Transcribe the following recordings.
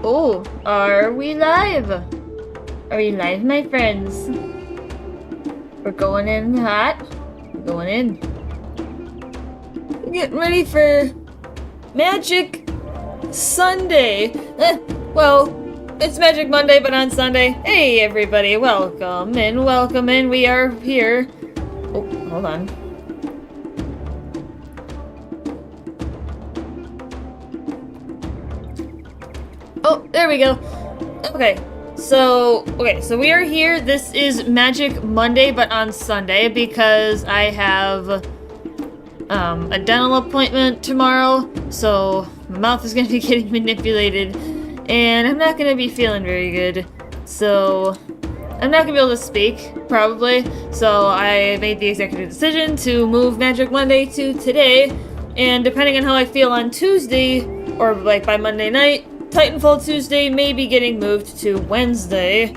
Oh, are we live? Are we live, my friends? We're going in hot. We're going in. We're getting ready for Magic Sunday. Well, it's Magic Monday, but on Sunday. Hey, everybody, welcome in, welcome in. We are here. Oh, hold on. Oh, there we go. Okay, so we are here. This is Magic Monday, but on Sunday because I have a dental appointment tomorrow, so my mouth is going to be getting manipulated, and I'm not going to be feeling very good, so I'm not going to be able to speak, probably, so I made the executive decision to move Magic Monday to today, and depending on how I feel on Tuesday, or like by Monday night, Titanfall Tuesday may be getting moved to Wednesday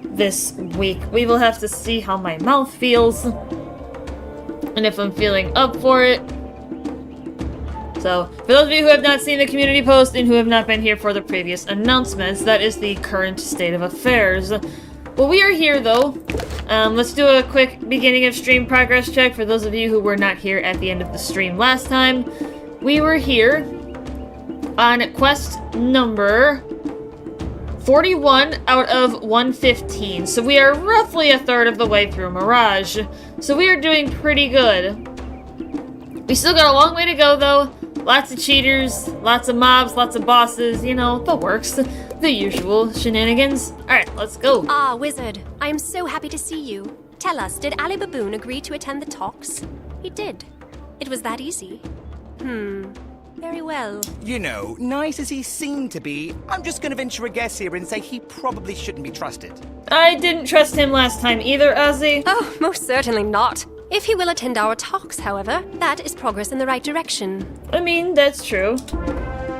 this week. We will have to see how my mouth feels and if I'm feeling up for it. So, for those of you who have not seen the community post and who have not been here for the previous announcements, that is the current state of affairs. Well, we are here though. Let's do a quick beginning of stream progress check for those of you who were not here at the end of the stream last time. We were here on quest number 41 out of 115. So we are roughly a third of the way through Mirage. So we are doing pretty good. We still got a long way to go though. Lots of cheaters, lots of mobs, lots of bosses, you know, the works. The usual shenanigans. Alright, let's go. Ah, Wizard. I am so happy to see you. Tell us, did Ali Baboon agree to attend the talks? He did. It was that easy. Very well. You know, nice as he seemed to be, I'm just gonna venture a guess here and say he probably shouldn't be trusted. I didn't trust him last time either, Ozzy. Oh, most certainly not. If he will attend our talks, however, that is progress in the right direction. I mean, that's true.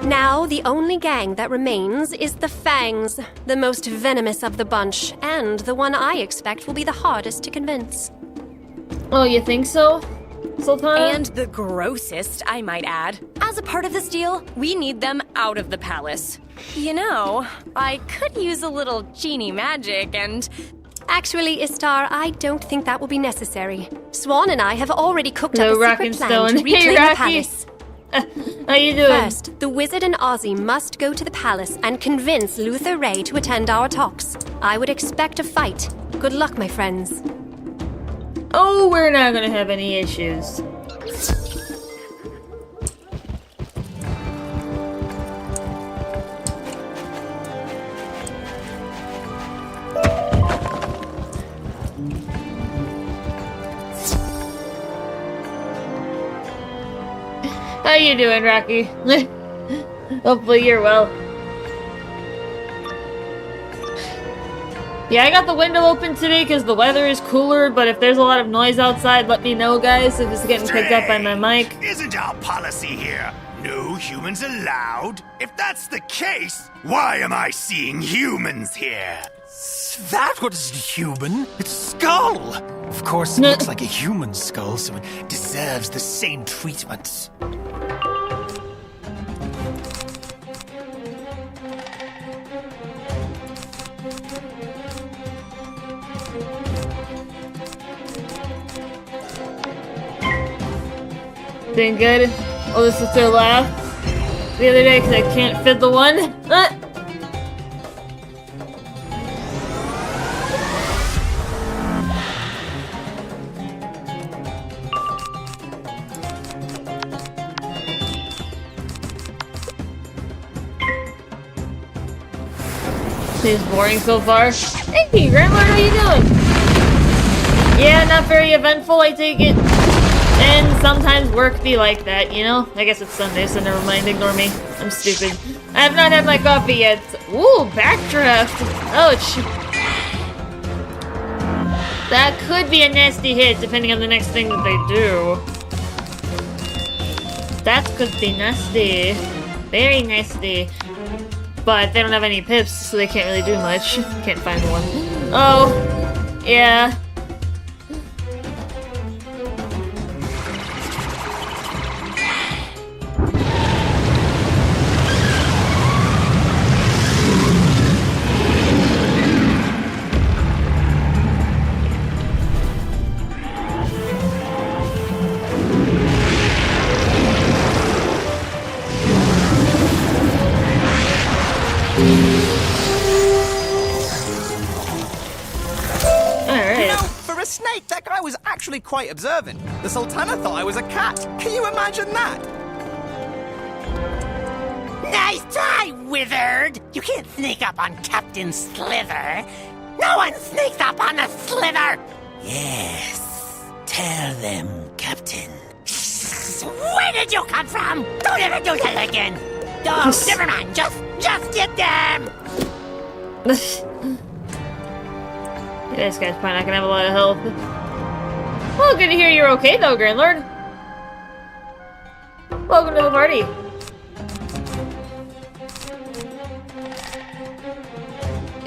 Now, the only gang that remains is the Fangs, the most venomous of the bunch, and the one I expect will be the hardest to convince. Oh, you think so, Sultana? And the grossest, I might add. As a part of this deal, we need them out of the palace. You know, I could use a little genie magic and... Actually, Istar, I don't think that will be necessary. Swan and I have already cooked No, up a Rock secret and plan Stone. to reclaim Hey, the Rocky. palace. How you doing? First, the Wizard and Ozzy must go to the palace and convince Luther Ray to attend our talks. I would expect a fight. Good luck, my friends. Oh, we're not gonna have any issues. How you doing, Rocky? Hopefully you're well. Yeah, I got the window open today because the weather is cooler, but if there's a lot of noise outside, let me know, guys, if it's getting picked up by my mic. Isn't our policy here no humans allowed? If that's the case, why am I seeing humans here? That wasn't human. It's a skull. Of course, it looks like a human skull, so it deserves the same treatment. Doing good. Oh, this is their laugh the other day because I can't fit the one. This is boring so far. Hey, Grandma, how you doing? Yeah, not very eventful, I take it. And sometimes work be like that, you know? I guess it's Sunday, so never mind, ignore me. I'm stupid. I have not had my coffee yet. Ooh, backdraft. Ouch. That could be a nasty hit, depending on the next thing that they do. That could be nasty. Very nasty. But they don't have any pips, so they can't really do much. Can't find one. Oh, yeah. snake, that guy was actually quite observant. The Sultana thought I was a cat. Can you imagine that? Nice try, Wizard! You can't sneak up on Captain Slither. No one sneaks up on the Slither! Yes. Tell them, Captain. Where did you come from? Don't ever do that again! Oh, never mind. Just get them! This guy's probably not gonna have a lot of health. Well, good to hear you're okay though, Grand Lord. Welcome to the party.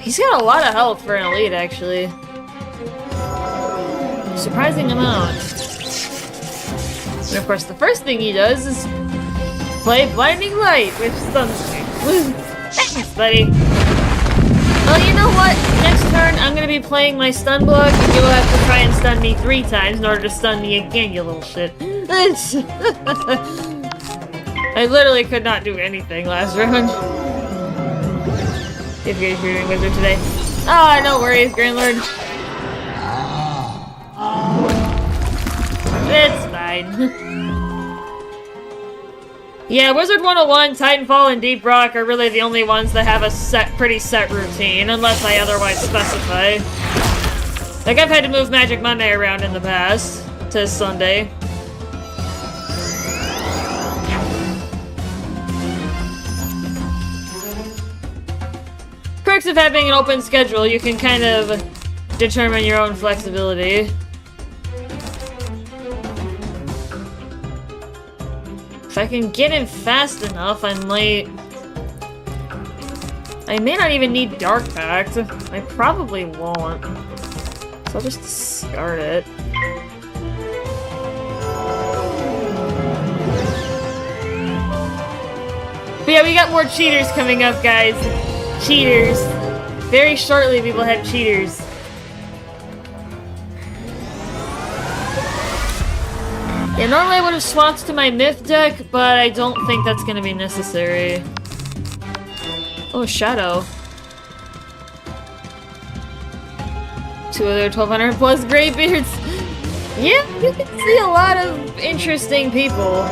He's got a lot of health for an elite, actually. Surprising amount. And of course, the first thing he does is play Blinding Light, which stuns me. Thanks, buddy. Well, you know what? Next turn, I'm gonna be playing my stun block, and you'll have to try and stun me 3 times in order to stun me again, you little shit. I literally could not do anything last round. If you're doing Wizard today. Ah, no worries, Grand Lord. It's fine. Yeah, Wizard101, Titanfall, and Deep Rock are really the only ones that have a pretty set routine, unless I otherwise specify. Like, I've had to move Magic Monday around in the past to Sunday. Perks of having an open schedule, you can kind of determine your own flexibility. If I can get in fast enough, I may not even need Dark Pact. I probably won't. So I'll just discard it. But yeah, we got more cheaters coming up, guys. Cheaters. Very shortly we will have cheaters. Yeah, normally I would have swapped to my Myth deck, but I don't think that's gonna be necessary. Oh, Shadow. 2 other 1200 plus Greybeards. Yeah, you can see a lot of interesting people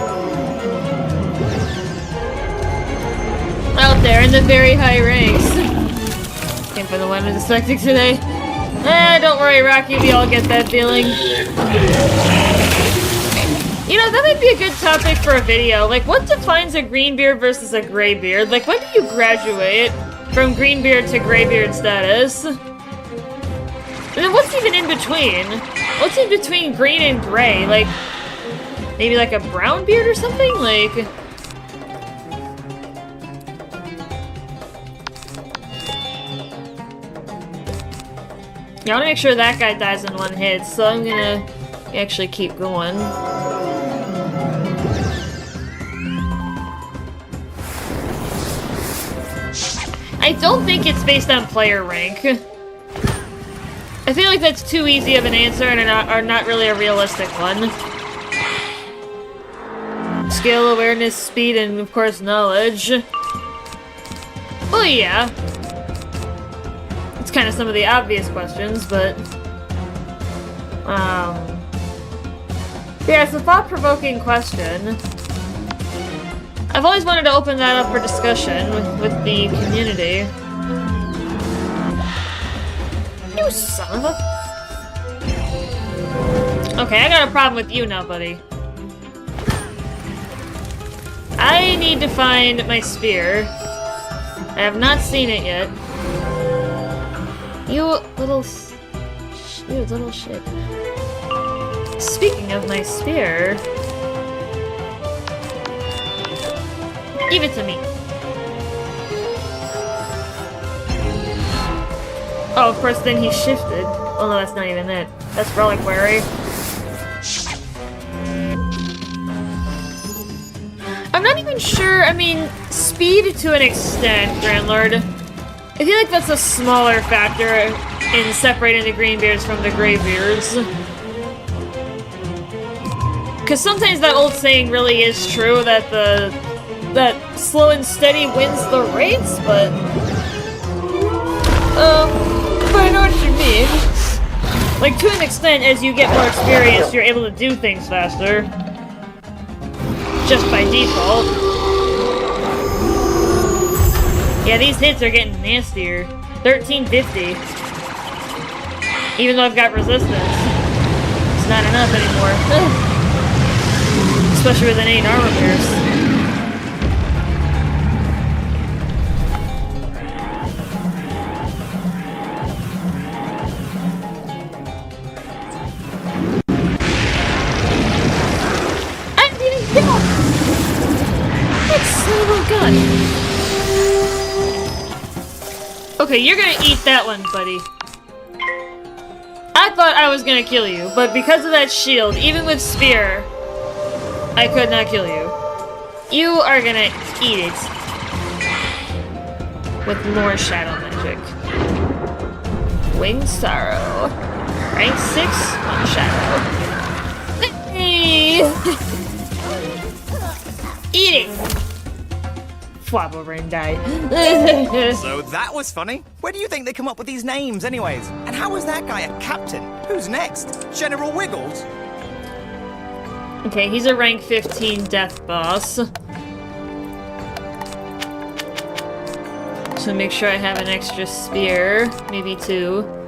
out there in the very high ranks. Can't find the one with the Spectic today. Don't worry, Rocky, we all get that feeling. You know, that might be a good topic for a video. Like, what defines a greenbeard versus a graybeard? Like, when do you graduate from greenbeard to graybeard status? And then what's even in between? What's in between green and gray? Like, maybe like a brown beard or something? Like... Yeah, I want to make sure that guy dies in 1 hit, so I'm gonna actually keep going. I don't think it's based on player rank. I feel like that's too easy of an answer and are not really a realistic one. Skill, awareness, speed, and of course knowledge. Well, yeah. It's kind of some of the obvious questions, but... Yeah, it's a thought-provoking question. I've always wanted to open that up for discussion with the community. You son of a... Okay, I got a problem with you now, buddy. I need to find my spear. I have not seen it yet. You little shit. Speaking of my spear... Give it to me. Oh, of course, then he shifted. Oh no, that's not even it. That's Reliquary. I'm not even sure, I mean, speed to an extent, Grand Lord. I feel like that's a smaller factor in separating the Greenbeards from the Greybeards. Because sometimes that old saying really is true, that that slow and steady wins the race, but I know what you mean. Like, to an extent, as you get more experience, you're able to do things faster. Just by default. Yeah, these hits are getting nastier. 1350. Even though I've got resistance. It's not enough anymore. Especially with an 8 armor pierce. Okay, you're gonna eat that one, buddy. I thought I was gonna kill you, but because of that shield, even with spear, I could not kill you. You are gonna eat it. With more shadow magic. Winged Sorrow. Rank 6 on shadow. Hey! Eat it! Flop over and die. So that was funny. Where do you think they come up with these names, anyways? And how was that guy a captain? Who's next? General Wiggles? Okay, he's a rank 15 death boss. So make sure I have an extra spear. Maybe 2.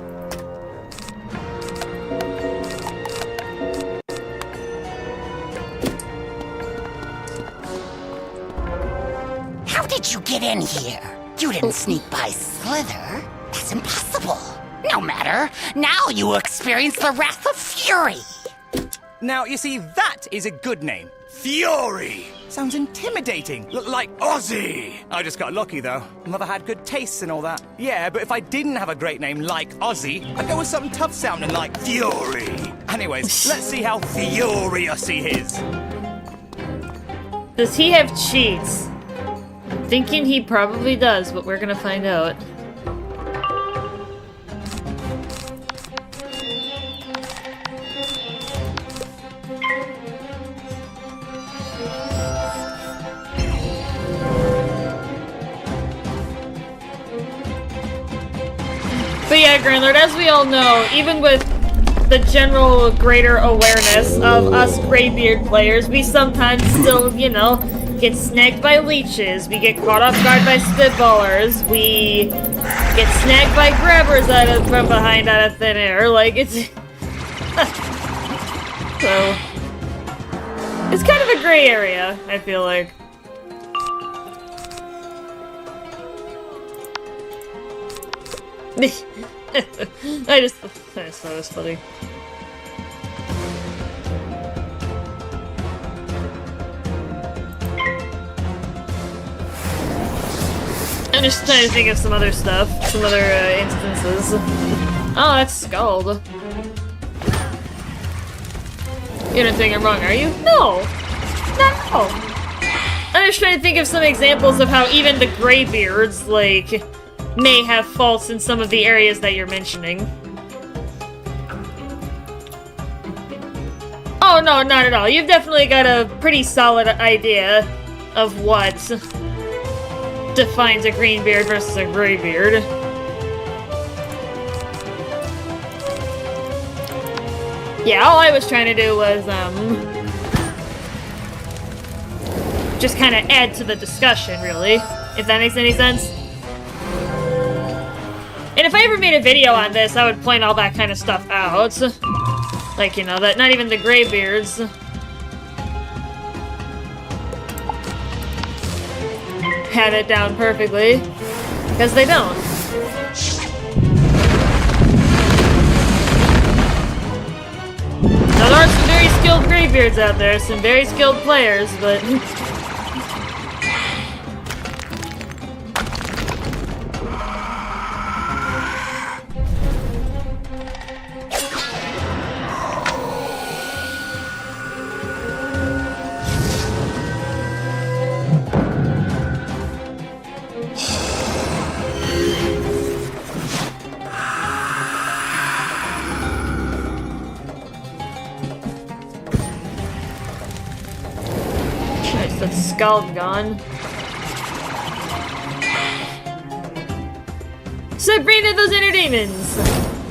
How did you get in here? You didn't sneak by Slither. That's impossible. No matter. Now you experience the Wrath of Fury. Now, you see, that is a good name. Fury! Sounds intimidating. Look like Ozzy! I just got lucky, though. Mother had good tastes and all that. Yeah, but if I didn't have a great name like Ozzy, I'd go with something tough sounding like Fury! Anyways, let's see how furious he is. Does he have cheats? Thinking he probably does, but we're gonna find out. But yeah, Grandlord, as we all know, even with the general greater awareness of us Greybeard players, we sometimes still, you know, get snagged by leeches, we get caught off guard by spitballers, we get snagged by grabbers from behind out of thin air, like, it's... So... It's kind of a gray area, I feel like. I just thought it was funny. I'm just trying to think of some other stuff, some other instances. Oh, that's Scald. You don't think I'm wrong, are you? No! No! I'm just trying to think of some examples of how even the Greybeards, like, may have faults in some of the areas that you're mentioning. Oh, no, not at all. You've definitely got a pretty solid idea of what defines a Greenbeard versus a Greybeard. Yeah, all I was trying to do was, just kind of add to the discussion, really. If that makes any sense. And if I ever made a video on this, I would point all that kind of stuff out. Like, you know, that not even the Greybeards had it down perfectly. Because they don't. Now, there are some very skilled Greybeards out there, some very skilled players, but... Scald gone. Sabrina, those inner demons!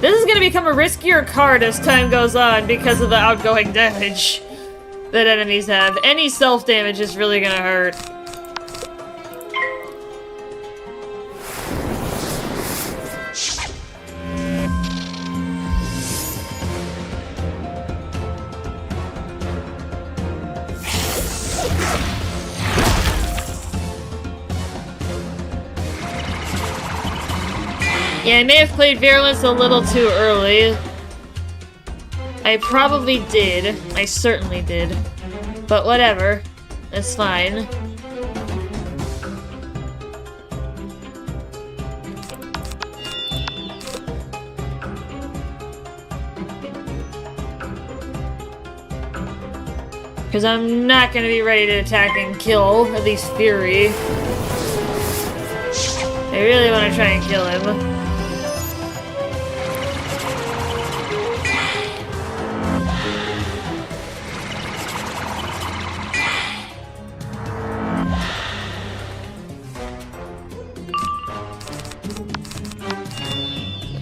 This is gonna become a riskier card as time goes on because of the outgoing damage that enemies have. Any self-damage is really gonna hurt. Yeah, I may have played Virulence a little too early. I probably did. I certainly did. But whatever. It's fine. Because I'm not going to be ready to attack and kill, at least Fury. I really want to try and kill him.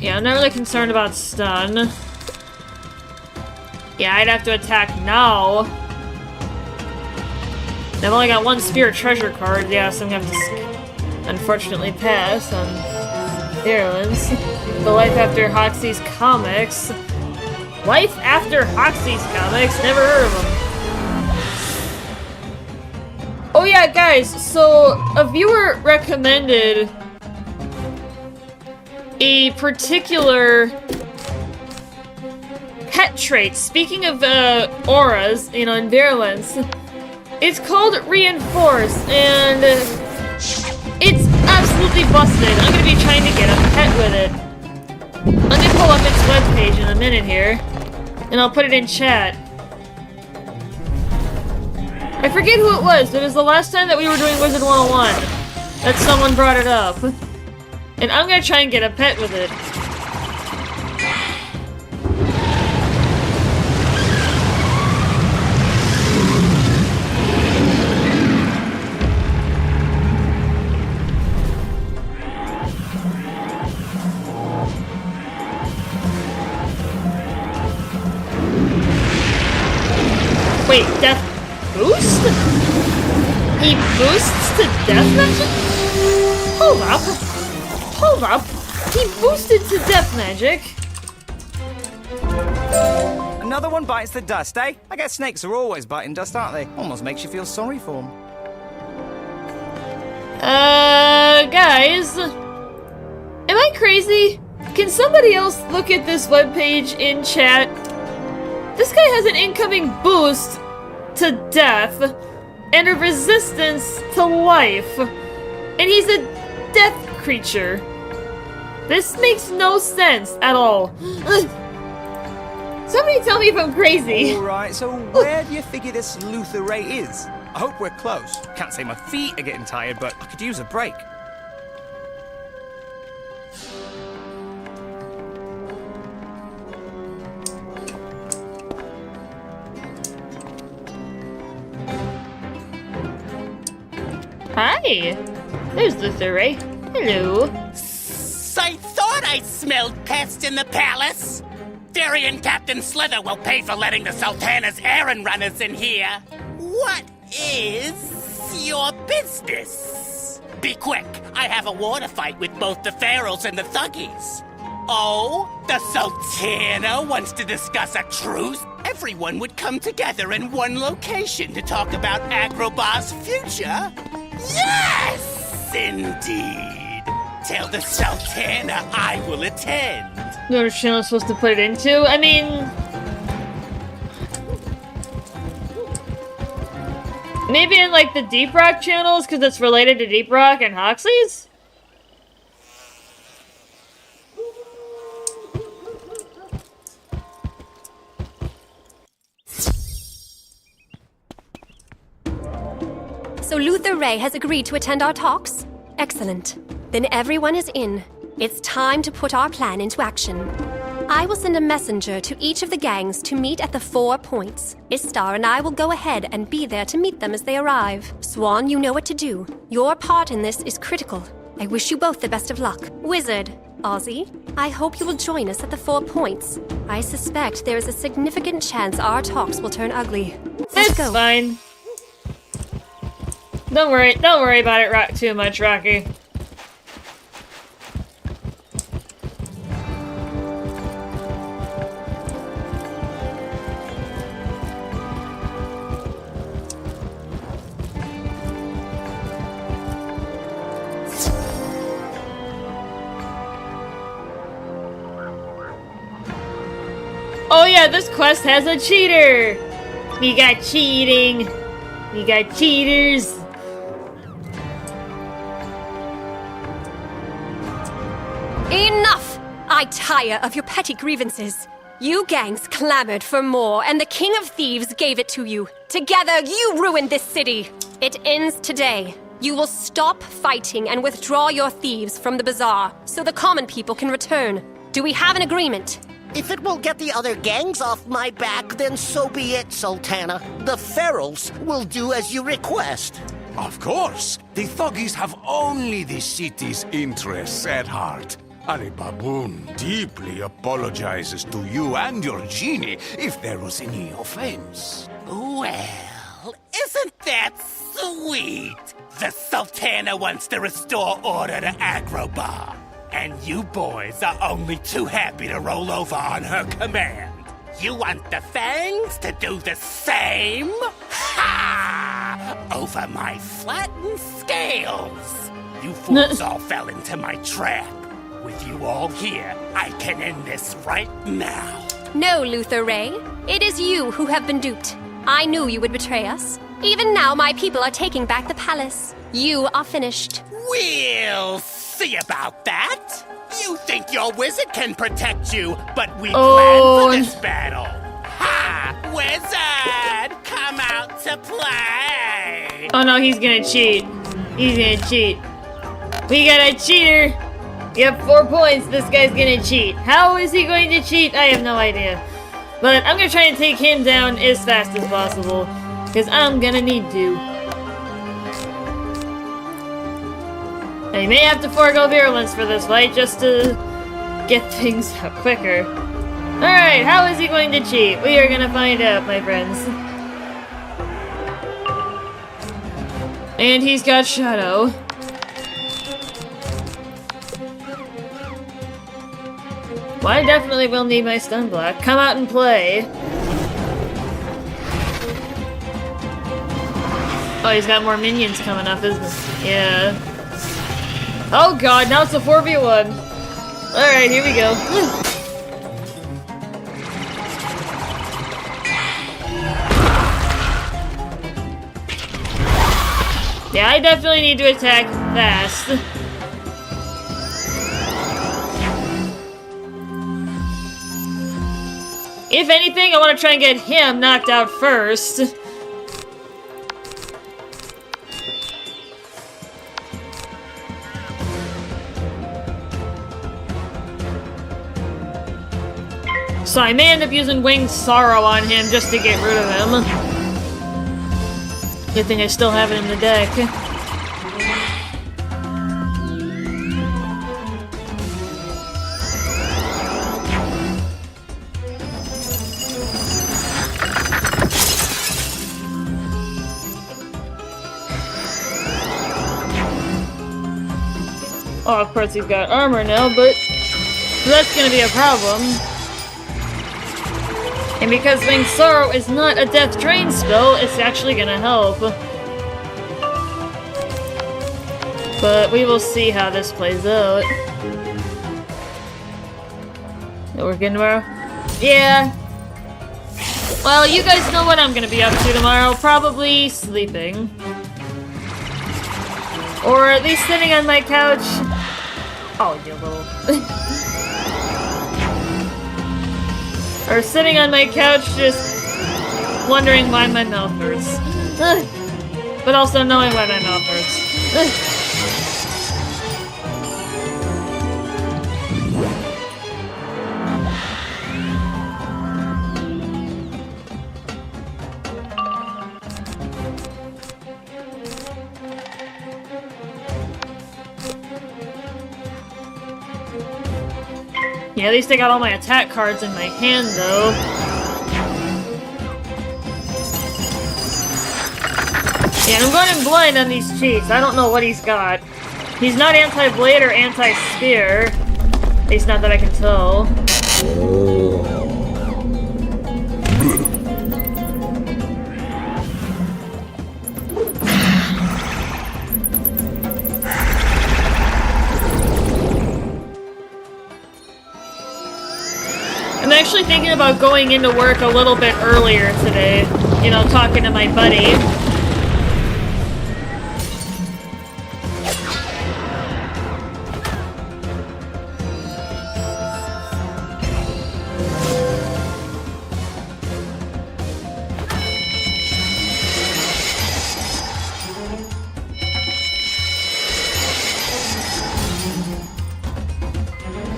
Yeah, I'm not really concerned about stun. Yeah, I'd have to attack now. I've only got one Spirit Treasure card, yeah, so I'm gonna have to unfortunately pass on Virulence. The Life After Hoxie's Comics. Life After Hoxie's Comics? Never heard of them. Oh yeah, guys, so a viewer recommended a particular pet trait. Speaking of auras, you know, in Virulence, it's called Reinforce, and it's absolutely busted. I'm gonna be trying to get a pet with it. I'm gonna pull up its webpage in a minute here, and I'll put it in chat. I forget who it was, but it was the last time that we were doing Wizard101 that someone brought it up. And I'm gonna try and get a pet with it. Wait, death boost? He boosts to death magic? Hold up. Hold up. He boosted to death magic. Another one bites the dust, eh? I guess snakes are always biting dust, aren't they? Almost makes you feel sorry for them. Guys. Am I crazy? Can somebody else look at this webpage in chat? This guy has an incoming boost to death and a resistance to life. And he's a death creature. This makes no sense at all. Somebody tell me if I'm crazy. Alright, so where do you figure this Luther Ray is? I hope we're close. Can't say my feet are getting tired, but I could use a break. Hi. There's Luther Ray. Hello. I thought I smelled pests in the palace. Darian Captain Slither will pay for letting the Sultana's errand runners in here. What is your business? Be quick. I have a water fight with both the Ferals and the Thuggies. Oh, the Sultana wants to discuss a truce? Everyone would come together in one location to talk about Agrabah's future? Yes, indeed. Tell the Sultana I will attend. You know what channel I'm supposed to put it into? I mean... maybe in, like, the Deep Rock channels, because it's related to Deep Rock and Hoxley's? So Luther Ray has agreed to attend our talks? Excellent. Then everyone is in. It's time to put our plan into action. I will send a messenger to each of the gangs to meet at the 4 points. Istar and I will go ahead and be there to meet them as they arrive. Swan, you know what to do. Your part in this is critical. I wish you both the best of luck. Wizard, Ozzy, I hope you will join us at the 4 points. I suspect there is a significant chance our talks will turn ugly. Let's It's go. fine. Don't worry about it too much, Rocky. Oh yeah, this quest has a cheater! We got cheating! We got cheaters! Enough! I tire of your petty grievances. You gangs clamored for more, and the King of Thieves gave it to you. Together, you ruined this city. It ends today. You will stop fighting and withdraw your thieves from the bazaar, so the common people can return. Do we have an agreement? If it will get the other gangs off my back, then so be it, Sultana. The ferals will do as you request. Of course. The Thuggies have only the city's interests at heart. Ali Baboon deeply apologizes to you and your genie if there was any offense. Well, isn't that sweet? The Sultana wants to restore order to Agrabah. And you boys are only too happy to roll over on her command. You want the Fangs to do the same? Ha! Over my flattened scales. You fools all fell into my trap. With you all here, I can end this right now. No, Luther Ray. It is you who have been duped. I knew you would betray us. Even now, my people are taking back the palace. You are finished. We'll see about that. You think your wizard can protect you, but we planned for this battle. Ha! Wizard, come out to play. Oh no, he's gonna cheat. He's gonna cheat. We got a cheater. You have 4 points. This guy's gonna cheat. How is he going to cheat? I have no idea. But I'm gonna try and take him down as fast as possible. Because I'm gonna need to. I may have to forego virulence for this fight just to get things out quicker. Alright, how is he going to cheat? We are gonna find out, my friends. And he's got Shadow. Well, I definitely will need my stun block. Come out and play. Oh, he's got more minions coming up, isn't he? Yeah. Oh god, now it's a 4v1. Alright, here we go. Yeah, I definitely need to attack fast. If anything, I want to try and get him knocked out first. So I may end up using Winged Sorrow on him just to get rid of him. Good thing I still have it in the deck. Oh, of course he's got armor now, but that's gonna be a problem. And because Winged Sorrow is not a death drain spell, it's actually gonna help. But we will see how this plays out. You working tomorrow? Yeah. Well, you guys know what I'm gonna be up to tomorrow. Probably sleeping. Or at least sitting on my couch. Oh, you little... Or sitting on my couch just wondering why my mouth hurts. But also knowing why my mouth hurts. Yeah, at least I got all my attack cards in my hand, though. Yeah, I'm going in blind on these cheats. I don't know what he's got. He's not anti-blade or anti-spear. At least not that I can tell. I'm actually thinking about going into work a little bit earlier today. You know, talking to my buddy.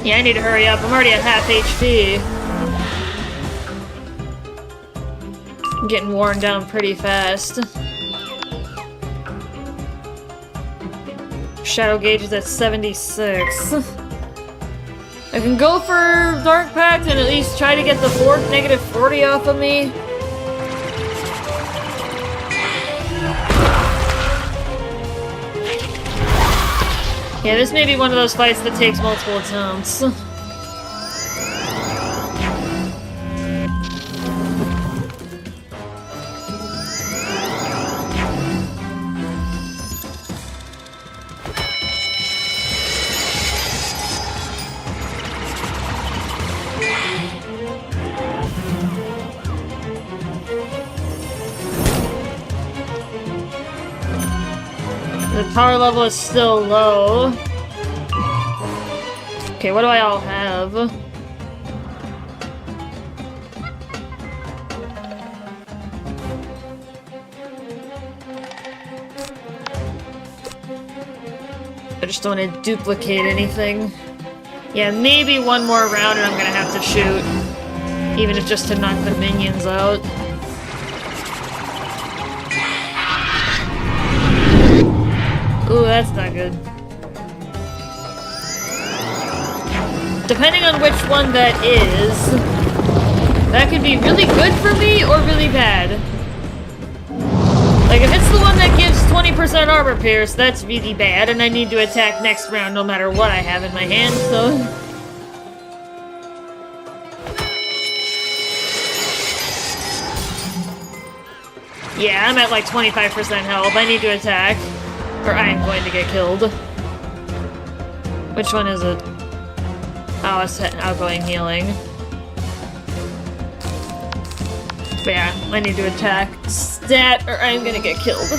Yeah, I need to hurry up. I'm already at half HP. I'm getting worn down pretty fast. Shadow gauge is at 76. I can go for Dark Pact and at least try to get the negative 40 off of me. Yeah, this may be one of those fights that takes multiple attempts. The power level is still low. Okay, what do I all have? I just don't want to duplicate anything. Yeah, maybe one more round and I'm gonna have to shoot. Even if just to knock the minions out. Ooh, that's not good. Depending on which one that is, that could be really good for me or really bad. Like, if it's the one that gives 20% armor pierce, that's really bad, and I need to attack next round no matter what I have in my hand, so... Yeah, I'm at like 25% health. I need to attack. Or I am going to get killed. Which one is it? Oh, it's outgoing healing. But yeah, I need to attack. Stat, or I'm gonna get killed.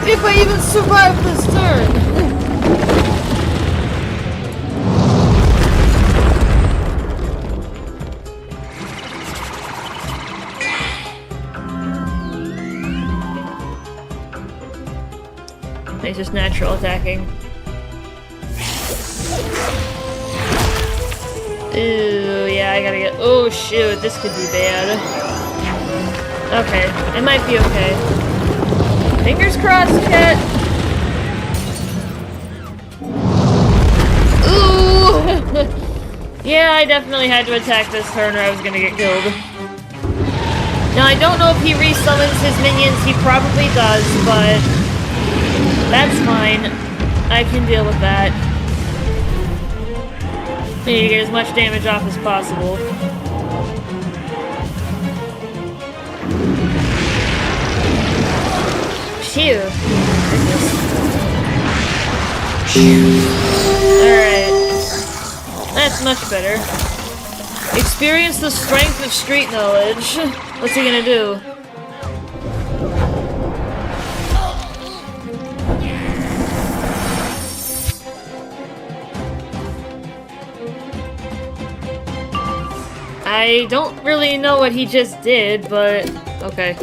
If I even survive this turn! It's just natural attacking. Ooh, yeah, I gotta get... Oh, shoot, this could be bad. Okay, it might be okay. Fingers crossed, cat! Ooh! Yeah, I definitely had to attack this turn or I was gonna get killed. Now, I don't know if he resummons his minions. He probably does, but... That's fine. I can deal with that. I need to get as much damage off as possible. Phew. Alright. That's much better. Experience the strength of street knowledge. What's he gonna do? I don't really know what he just did, but okay.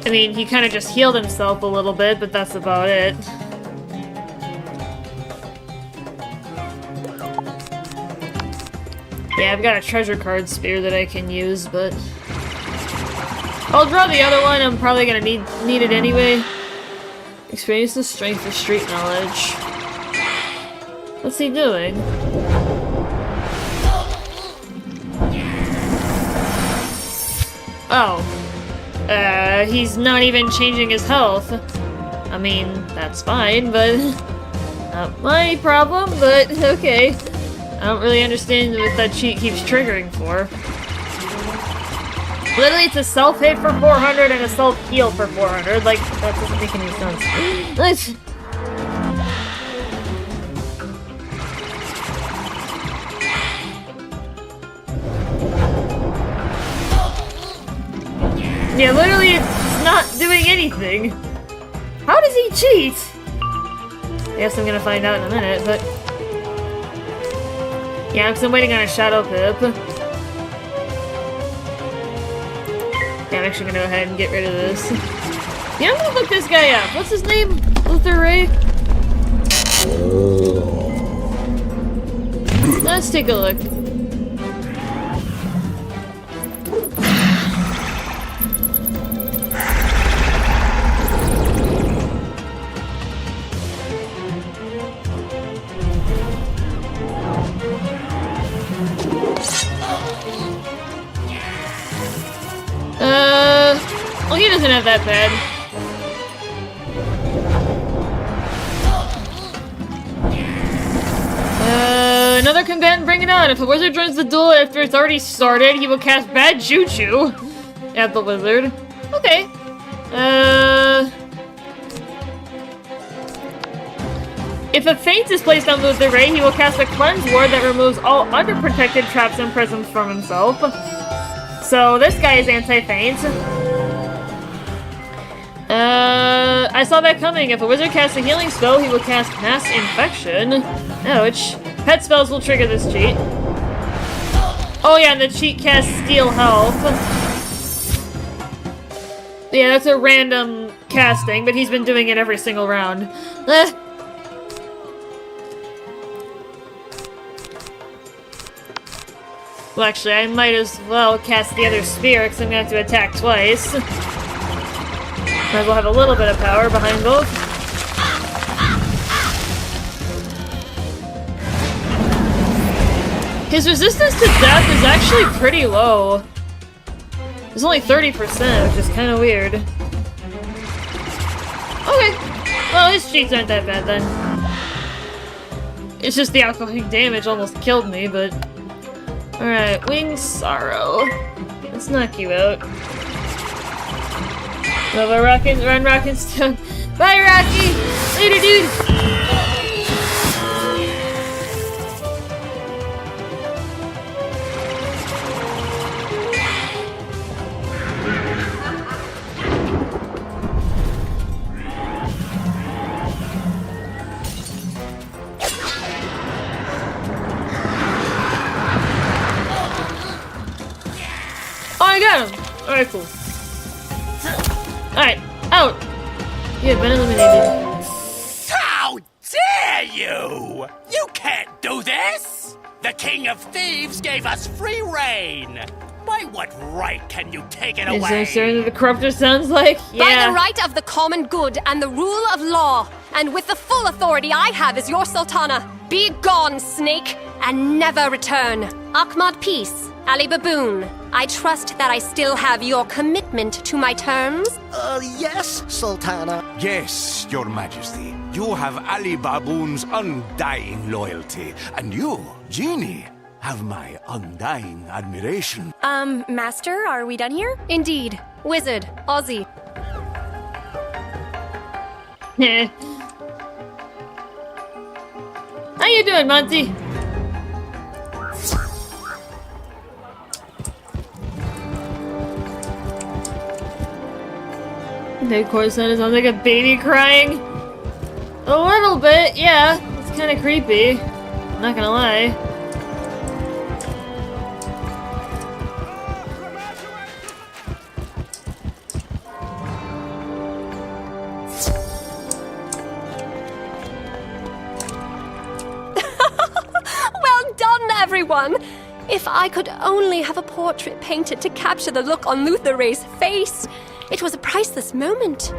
I mean, he kind of just healed himself a little bit, but that's about it. Yeah, I've got a treasure card spear that I can use, but... I'll draw the other one, I'm probably gonna need it anyway. Experience the strength of street knowledge. What's he doing? Oh. He's not even changing his health. I mean, that's fine, but not my problem, but okay. I don't really understand what that cheat keeps triggering for. Literally, it's a self-hit for 400 and a self-heal for 400. Like, that doesn't make any sense. Yeah, literally, it's not doing anything. How does he cheat? I guess I'm gonna find out in a minute, but... yeah, because I'm waiting on a Shadow Pip. Yeah, I'm actually gonna go ahead and get rid of this. Yeah, I'm gonna look this guy up. What's his name? Luther Ray? Let's take a look. Well, he doesn't have that bad. Another combatant, bring it on. If a wizard joins the duel after it's already started, he will cast Bad Juju at the wizard. Okay. If a feint is placed on Luther Ray, he will cast a Cleanse Ward that removes all underprotected traps and prisms from himself. So this guy is anti-feint. I saw that coming. If a wizard casts a healing spell, he will cast Mass Infection. Ouch. Pet spells will trigger this cheat. Oh yeah, and the cheat casts Steal Health. Yeah, that's a random casting, but he's been doing it every single round. Well, actually, I might as well cast the other spear, because I'm gonna have to attack twice. Might as well have a little bit of power behind both. His resistance to death is actually pretty low. It's only 30%, which is kind of weird. Okay. Well, his cheats aren't that bad then. It's just the outgoing damage almost killed me, but... Alright, Winged Sorrow. Let's knock you out. Love a run, Rockin' Stone. Bye, Rocky! Later, dude! Oh, I got him! Alright, cool. Alright, out! You have been eliminated. How dare you! You can't do this! The King of Thieves gave us free reign! By what right can you take it Is away? there certain the corruptor sounds like? Yeah. By the right of the common good and the rule of law, and with the full authority I have as your Sultana. Be gone, snake, and never return. Ahmad Peace, Ali Baboon, I trust that I still have your commitment to my terms? Yes, Sultana. Yes, Your Majesty. You have Ali Baboon's undying loyalty, and you, Genie, have my undying admiration. Master, are we done here? Indeed. Wizard, Ozzy. How you doing, Monty? Of course, that sounds like a baby crying. A little bit, yeah. It's kind of creepy. I'm not gonna lie. Well done, everyone! If I could only have a portrait painted to capture the look on Luther Ray's face. It was a priceless moment.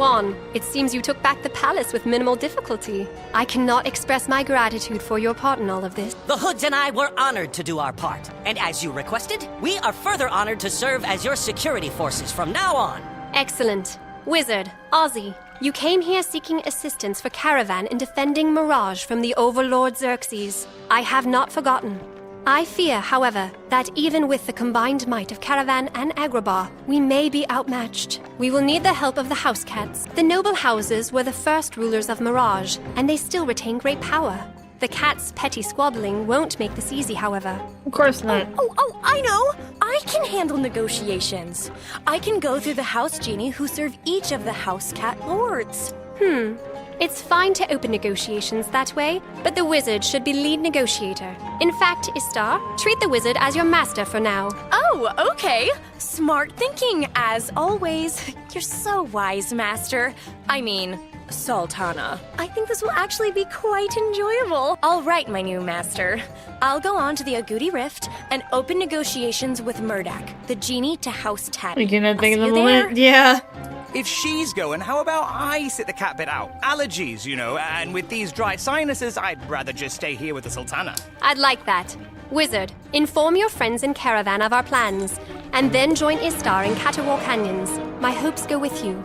Wizard101, it seems you took back the palace with minimal difficulty. I cannot express my gratitude for your part in all of this. The Hoods and I were honored to do our part. And as you requested, we are further honored to serve as your security forces from now on. Excellent. Wizard, Ozzy, you came here seeking assistance for Caravan in defending Mirage from the Overlord Xerxes. I have not forgotten. I fear, however, that even with the combined might of Caravan and Agrabah, we may be outmatched. We will need the help of the House Cats. The noble houses were the first rulers of Mirage, and they still retain great power. The cats' petty squabbling won't make this easy, however. Of course not. Oh, I know! I can handle negotiations. I can go through the House Genie who serve each of the House Cat Lords. It's fine to open negotiations that way, but the wizard should be lead negotiator. In fact, Istar, treat the wizard as your master for now. Oh, okay. Smart thinking, as always. You're so wise, Master. I mean, Sultana. I think this will actually be quite enjoyable. All right, my new master. I'll go on to the Agouti Rift and open negotiations with Murdak, the genie to House Tabby. I cannot think of I'll the see you moment. there. Yeah. If she's going, how about I sit the cat bit out? Allergies, you know, and with these dry sinuses, I'd rather just stay here with the Sultana. I'd like that. Wizard, inform your friends in Caravan of our plans, and then join Istar in Catawal Canyons. My hopes go with you.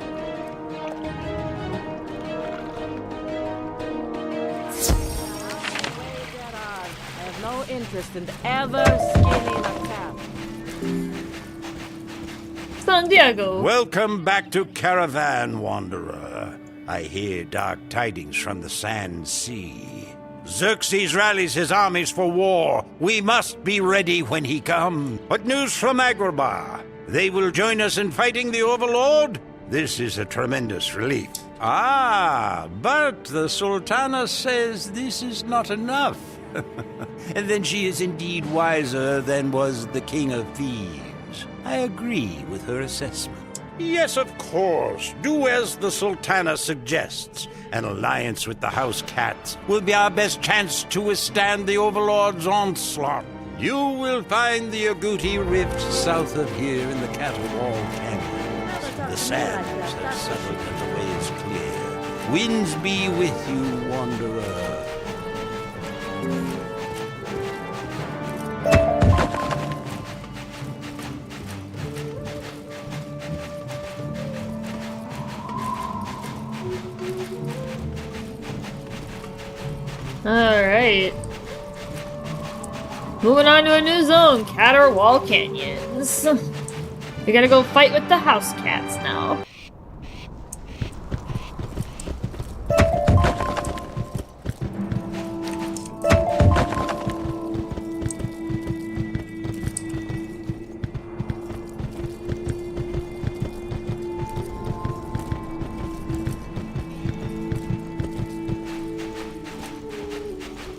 I have no interest in ever skinning a cat. San Diego. Welcome back to Caravan, Wanderer. I hear dark tidings from the Sand Sea. Xerxes rallies his armies for war. We must be ready when he comes. What news from Agrabah? They will join us in fighting the Overlord? This is a tremendous relief. Ah, but the Sultana says this is not enough. And then she is indeed wiser than was the King of Thieves. I agree with her assessment. Yes, of course. Do as the Sultana suggests. An alliance with the House Cats will be our best chance to withstand the Overlord's onslaught. You will find the Agouti Rift south of here in the Catawal Canyons. The sands have settled and the way is clear. Winds be with you, Wanderer. Alright. Moving on to a new zone, Catawal Canyons. We gotta go fight with the house cats now.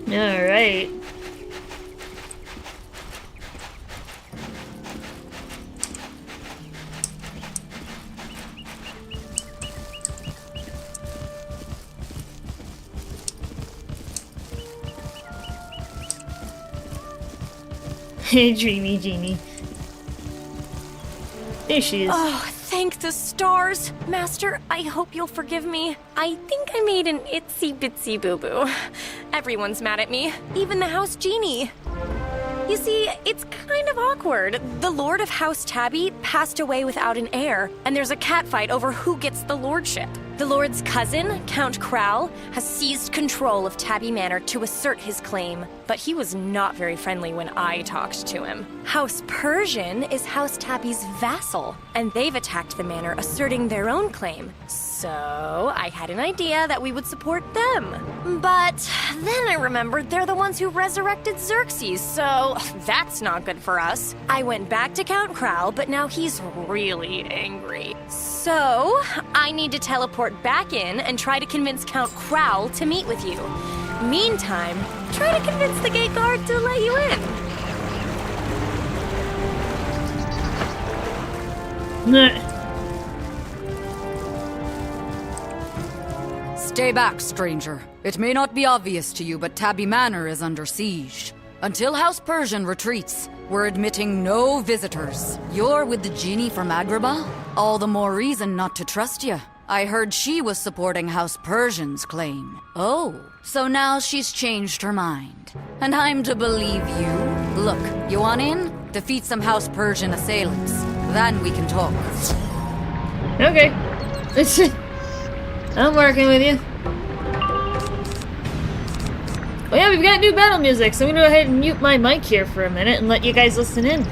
Alright. Hey, Dreamy Genie. There she is. Oh, thank the stars. Master, I hope you'll forgive me. I think I made an itsy-bitsy boo-boo. Everyone's mad at me, even the House Genie. You see, it's kind of awkward. The Lord of House Tabby passed away without an heir, and there's a catfight over who gets the lordship. The Lord's cousin, Count Crowl, has seized control of Tabby Manor to assert his claim, but he was not very friendly when I talked to him. House Persian is House Tabby's vassal, and they've attacked the manor asserting their own claim. So I had an idea that we would support them. But then I remembered they're the ones who resurrected Xerxes, so that's not good for us. I went back to Count Crowl, but now he's really angry. So I need to teleport back in and try to convince Count Crowl to meet with you. Meantime, try to convince the gate guard to let you in. Stay back, stranger. It may not be obvious to you, but Tabby Manor is under siege. Until House Persian retreats, we're admitting no visitors. You're with the genie from Agrabah? All the more reason not to trust you. I heard she was supporting House Persian's claim. Oh, so now she's changed her mind. And I'm to believe you? Look, you want in? Defeat some House Persian assailants. Then we can talk. Okay. I'm working with you. Oh yeah, we've got new battle music, so I'm gonna go ahead and mute my mic here for a minute and let you guys listen in.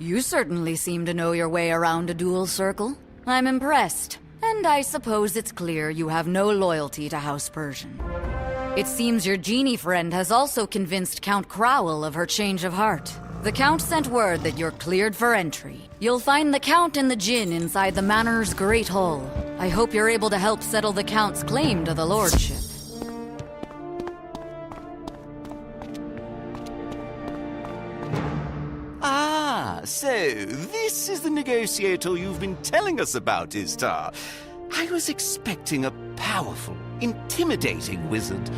You certainly seem to know your way around a dual circle. I'm impressed. And I suppose it's clear you have no loyalty to House Persian. It seems your genie friend has also convinced Count Crowell of her change of heart. The Count sent word that you're cleared for entry. You'll find the Count and the Djinn inside the Manor's Great Hall. I hope you're able to help settle the Count's claim to the lordship. Ah, so this is the negotiator you've been telling us about, Istar. I was expecting a powerful, intimidating wizard,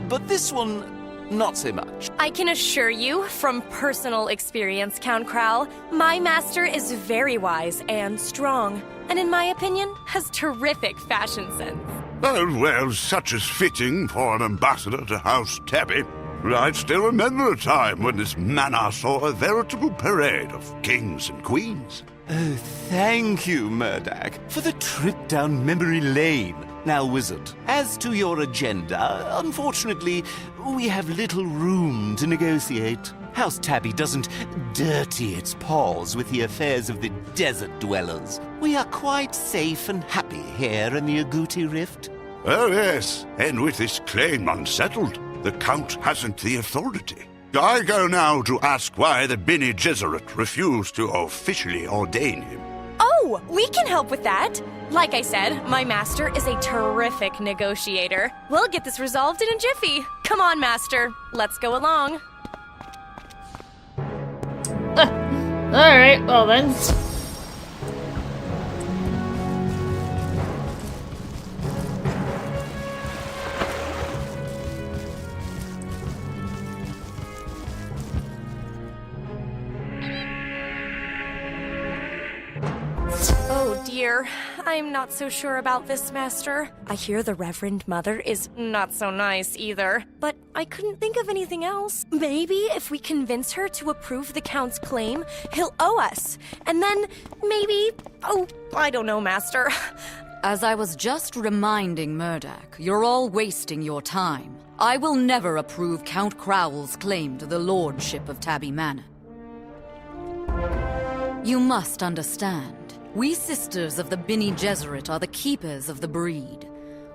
but this one, not so much. I can assure you, from personal experience, Count Crowell, my master is very wise and strong, and in my opinion, has terrific fashion sense. Oh, well, such is fitting for an ambassador to House Tabby. I still remember a time when this manor saw a veritable parade of kings and queens. Oh, thank you, Murdoch, for the trip down memory lane. Now, Wizard, as to your agenda, unfortunately, we have little room to negotiate. House Tabby doesn't dirty its paws with the affairs of the desert dwellers. We are quite safe and happy here in the Agouti Rift. Oh, yes, and with this claim unsettled, the Count hasn't the authority. I go now to ask why the Bene Gesserit refused to officially ordain him. Oh, we can help with that. Like I said, my master is a terrific negotiator. We'll get this resolved in a jiffy. Come on, master. Let's go along. Alright, well then. Oh dear, I'm not so sure about this, Master. I hear the Reverend Mother is not so nice either, but I couldn't think of anything else. Maybe if we convince her to approve the Count's claim, he'll owe us. And then, maybe... Oh, I don't know, Master. As I was just reminding Murdoch, you're all wasting your time. I will never approve Count Crowell's claim to the lordship of Tabby Manor. You must understand, we sisters of the Bene Gesserit are the keepers of the breed.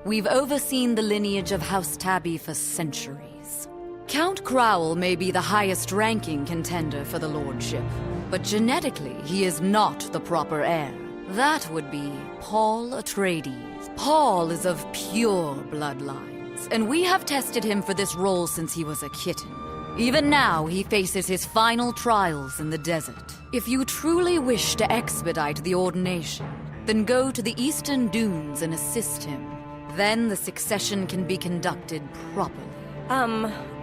We've overseen the lineage of House Tabby for centuries. Count Crowell may be the highest-ranking contender for the lordship, but genetically he is not the proper heir. That would be Paul Atreides. Paul is of pure bloodlines, and we have tested him for this role since he was a kitten. Even now, he faces his final trials in the desert. If you truly wish to expedite the ordination, then go to the Eastern Dunes and assist him. Then the succession can be conducted properly.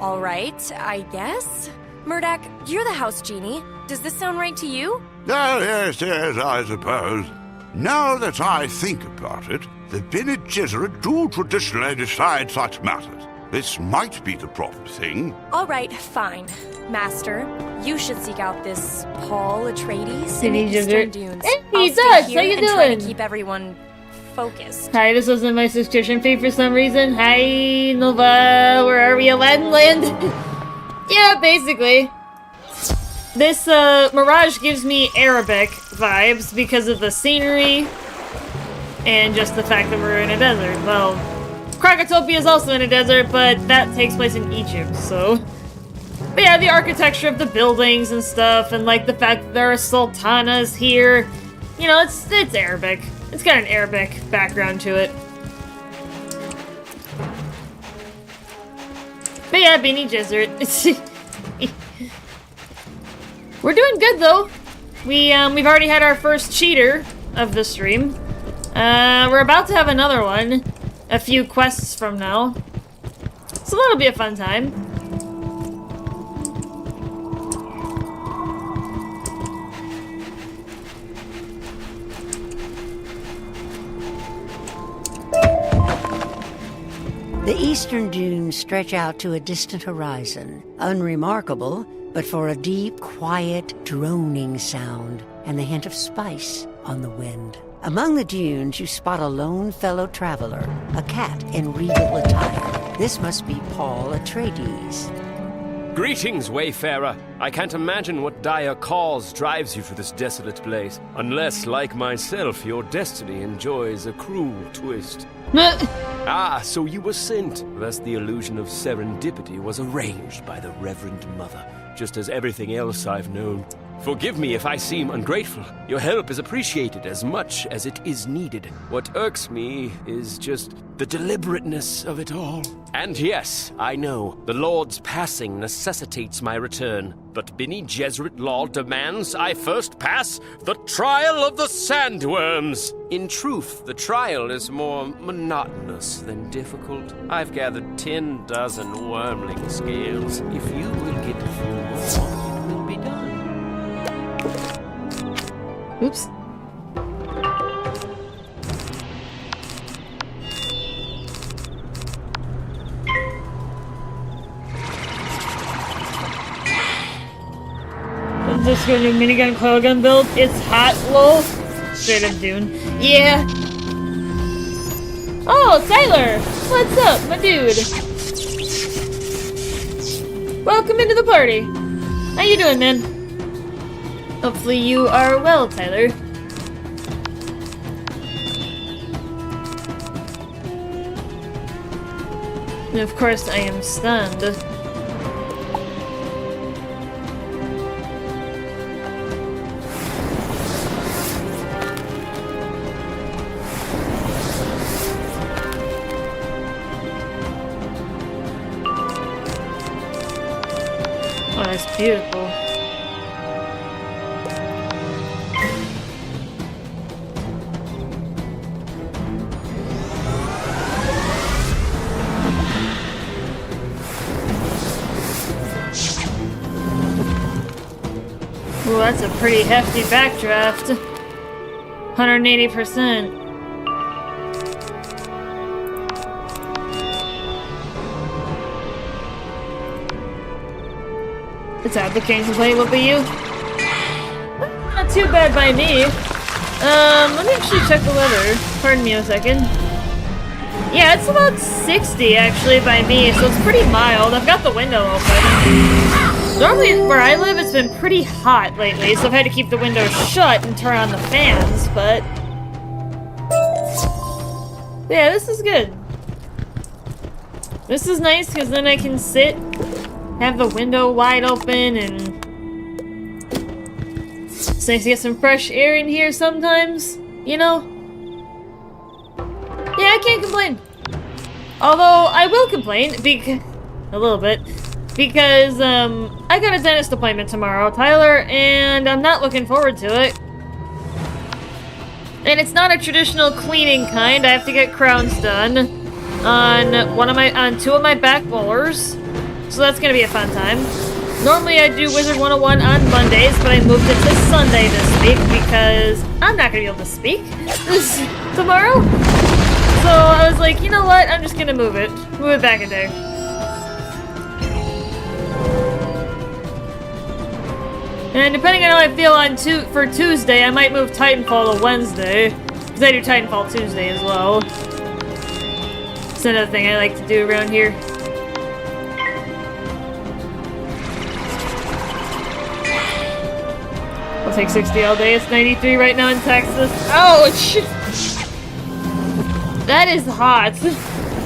Alright, I guess? Murdoch, you're the house genie. Does this sound right to you? Oh, yes, I suppose. Now that I think about it, the Bene Gesserit do traditionally decide such matters. This might be the proper thing. Alright, fine. Master, you should seek out this Paul Atreides in the Eastern Dunes. Hey, Dutch, how you try to doing? keep everyone focused. Hi, this wasn't my subscription fee for some reason. Hi, Nova. Where are we? Aladdin Land? Yeah, basically. This, Mirage gives me Arabic vibes because of the scenery and just the fact that we're in a desert. Well, Krakatopia is also in a desert, but that takes place in Egypt, so... But yeah, the architecture of the buildings and stuff, and like the fact that there are sultanas here. You know, it's Arabic. It's got an Arabic background to it. But yeah, Bene Gesserit. We're doing good though. We've already had our first cheater of the stream. We're about to have another one a few quests from now. So that'll be a fun time. The eastern dunes stretch out to a distant horizon, unremarkable, but for a deep, quiet, droning sound and the hint of spice on the wind. Among the dunes, you spot a lone fellow traveler, a cat in regal attire. This must be Paul Atreides. Greetings, Wayfarer. I can't imagine what dire cause drives you to this desolate place, unless, like myself, your destiny enjoys a cruel twist. Ah, so you were sent. Thus the illusion of serendipity was arranged by the Reverend Mother, just as everything else I've known. Forgive me if I seem ungrateful. Your help is appreciated as much as it is needed. What irks me is just the deliberateness of it all. And yes, I know, the Lord's passing necessitates my return, but Bene Gesserit law demands I first pass the trial of the sandworms. In truth, the trial is more monotonous than difficult. I've gathered 10 dozen wormling scales. If you will get a few more, it will be done. Oops. Is this going to minigun coil gun build? It's hot, lol. Straight up Dune. Yeah. Oh, Tyler! What's up, my dude? Welcome into the party. How you doing, man? Hopefully you are well, Tyler. And of course, I am stunned. Oh, that's beautiful. Ooh, that's a pretty hefty backdraft. 180%. It's out the Kings complaint, what about you? Not too bad by me. Let me actually check the weather. Pardon me a second. Yeah, it's about 60 actually by me, so it's pretty mild. I've got the window open. Normally, where I live, it's been pretty hot lately, so I've had to keep the window shut and turn on the fans, but... yeah, this is good. This is nice, because then I can sit, have the window wide open, and... it's nice to get some fresh air in here sometimes, you know? Yeah, I can't complain. Although, I will complain, a little bit, because, I got a dentist appointment tomorrow, Tyler, and I'm not looking forward to it. And it's not a traditional cleaning kind. I have to get crowns done on two of my back molars, so that's gonna be a fun time. Normally I do Wizard101 on Mondays, but I moved it to Sunday this week because I'm not gonna be able to speak tomorrow. So I was like, you know what? I'm just gonna move it back a day. And depending on how I feel for Tuesday, I might move Titanfall to Wednesday, because I do Titanfall Tuesday as well. It's another thing I like to do around here. I'll take 60 all day. It's 93 right now in Texas. Ouch! That is hot.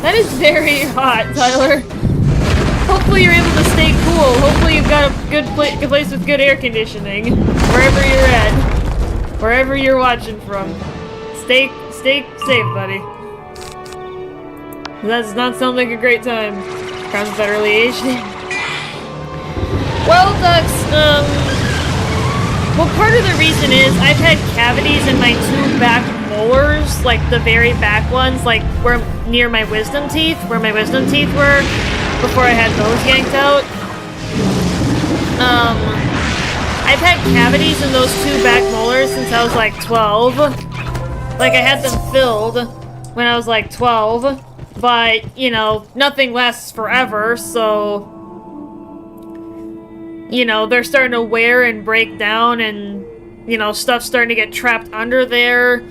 That is very hot, Tyler. Hopefully you're able to stay cool. Hopefully you've got a good place with good air conditioning. Wherever you're at. Wherever you're watching from. Stay safe, buddy. That does not sound like a great time. Crown's federally aged. Well, Ducks, well, part of the reason is I've had cavities in my two back molars, like the very back ones, like where near my wisdom teeth, where my wisdom teeth were before I had those yanked out. I've had cavities in those two back molars since I was like 12. Like I had them filled when I was like 12, but you know, nothing lasts forever, so you know, they're starting to wear and break down and, you know, stuff's starting to get trapped under there.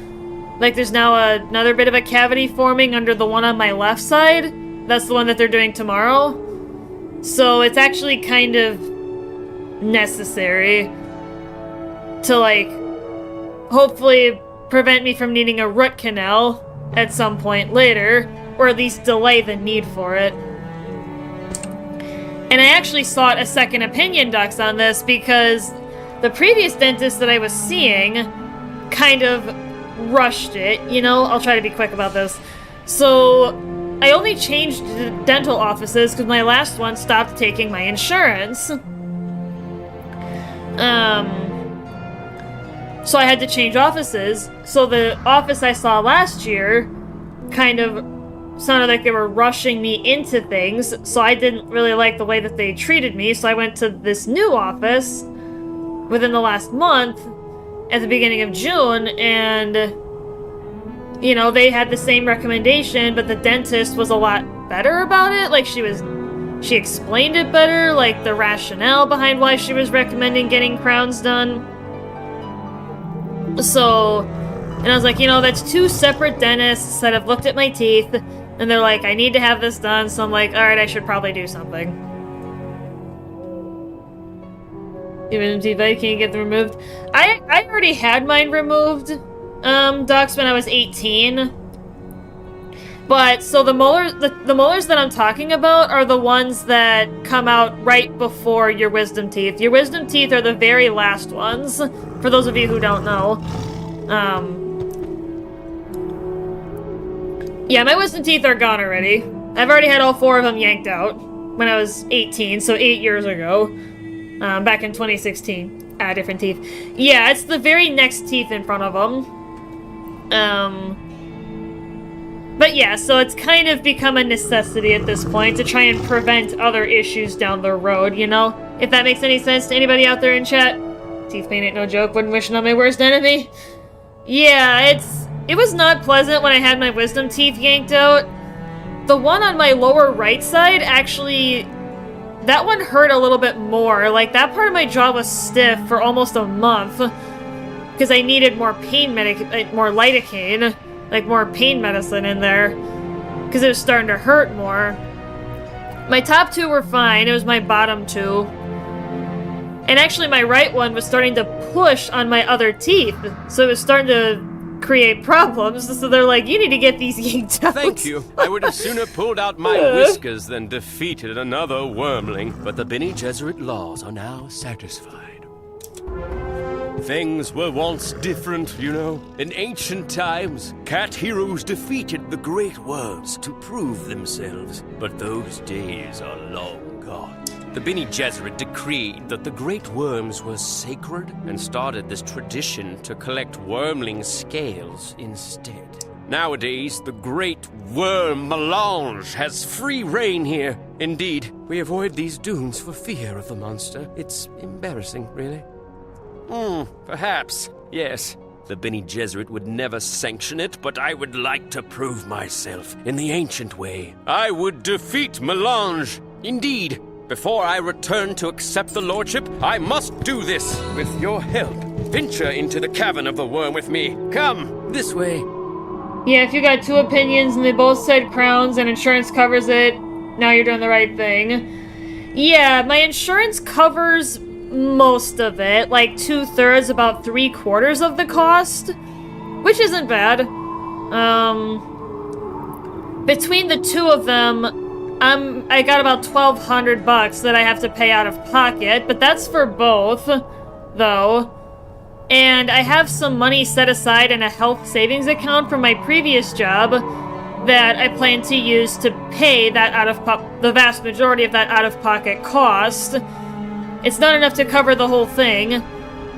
Like, there's now another bit of a cavity forming under the one on my left side. That's the one that they're doing tomorrow. So it's actually kind of necessary to, like, hopefully prevent me from needing a root canal at some point later, or at least delay the need for it. And I actually sought a second opinion, Ducks, on this because the previous dentist that I was seeing kind of rushed it, you know? I'll try to be quick about this. So I only changed dental offices because my last one stopped taking my insurance. So I had to change offices. So the office I saw last year kind of sounded like they were rushing me into things, so I didn't really like the way that they treated me, so I went to this new office within the last month at the beginning of June, and you know, they had the same recommendation, but the dentist was a lot better about it. Like, she explained it better, like the rationale behind why she was recommending getting crowns done. So, and I was like, you know, that's two separate dentists that have looked at my teeth, and they're like, I need to have this done, so I'm like, alright, I should probably do something. Even if I can't get them removed. I already had mine removed, Docs, when I was 18. But, so the molars that I'm talking about are the ones that come out right before your wisdom teeth. Your wisdom teeth are the very last ones, for those of you who don't know. Yeah, my wisdom teeth are gone already. I've already had all 4 of them yanked out when I was 18, so 8 years ago. Back in 2016. Different teeth. Yeah, it's the very next teeth in front of them. But yeah, so it's kind of become a necessity at this point to try and prevent other issues down the road, you know? If that makes any sense to anybody out there in chat. Teeth pain ain't no joke, wouldn't wish it on my worst enemy. Yeah, it was not pleasant when I had my wisdom teeth yanked out. The one on my lower right side, actually, that one hurt a little bit more. Like, that part of my jaw was stiff for almost a month. Because I needed more pain more lidocaine. Like, more pain medicine in there. because it was starting to hurt more. My top 2 were fine. It was my bottom 2. And actually my right one was starting to push on my other teeth. So it was starting to create problems. So they're like, you need to get these yanked out. Thank you. I would have sooner pulled out my whiskers than defeated another wormling. But the Bene Gesserit laws are now satisfied. Things were once different, you know. In ancient times, cat heroes defeated the great worms to prove themselves. But those days are long gone. The Bene Gesserit decreed that the great worms were sacred and started this tradition to collect wormling scales instead. Nowadays, the great worm melange has free reign here. Indeed, we avoid these dunes for fear of the monster. It's embarrassing, really. Perhaps. Yes. The Bene Gesserit would never sanction it, but I would like to prove myself in the ancient way. I would defeat Melange. Indeed. Before I return to accept the lordship, I must do this with your help. Venture into the cavern of the worm with me. Come, this way. Yeah, if you got 2 opinions and they both said crowns and insurance covers it, now you're doing the right thing. Yeah, my insurance covers most of it, like 2/3, about 3/4 of the cost, which isn't bad. Between the 2 of them, I got about $1,200 that I have to pay out of pocket, but that's for both, though. And I have some money set aside in a health savings account from my previous job that I plan to use to pay that the vast majority of that out-of-pocket cost. It's not enough to cover the whole thing,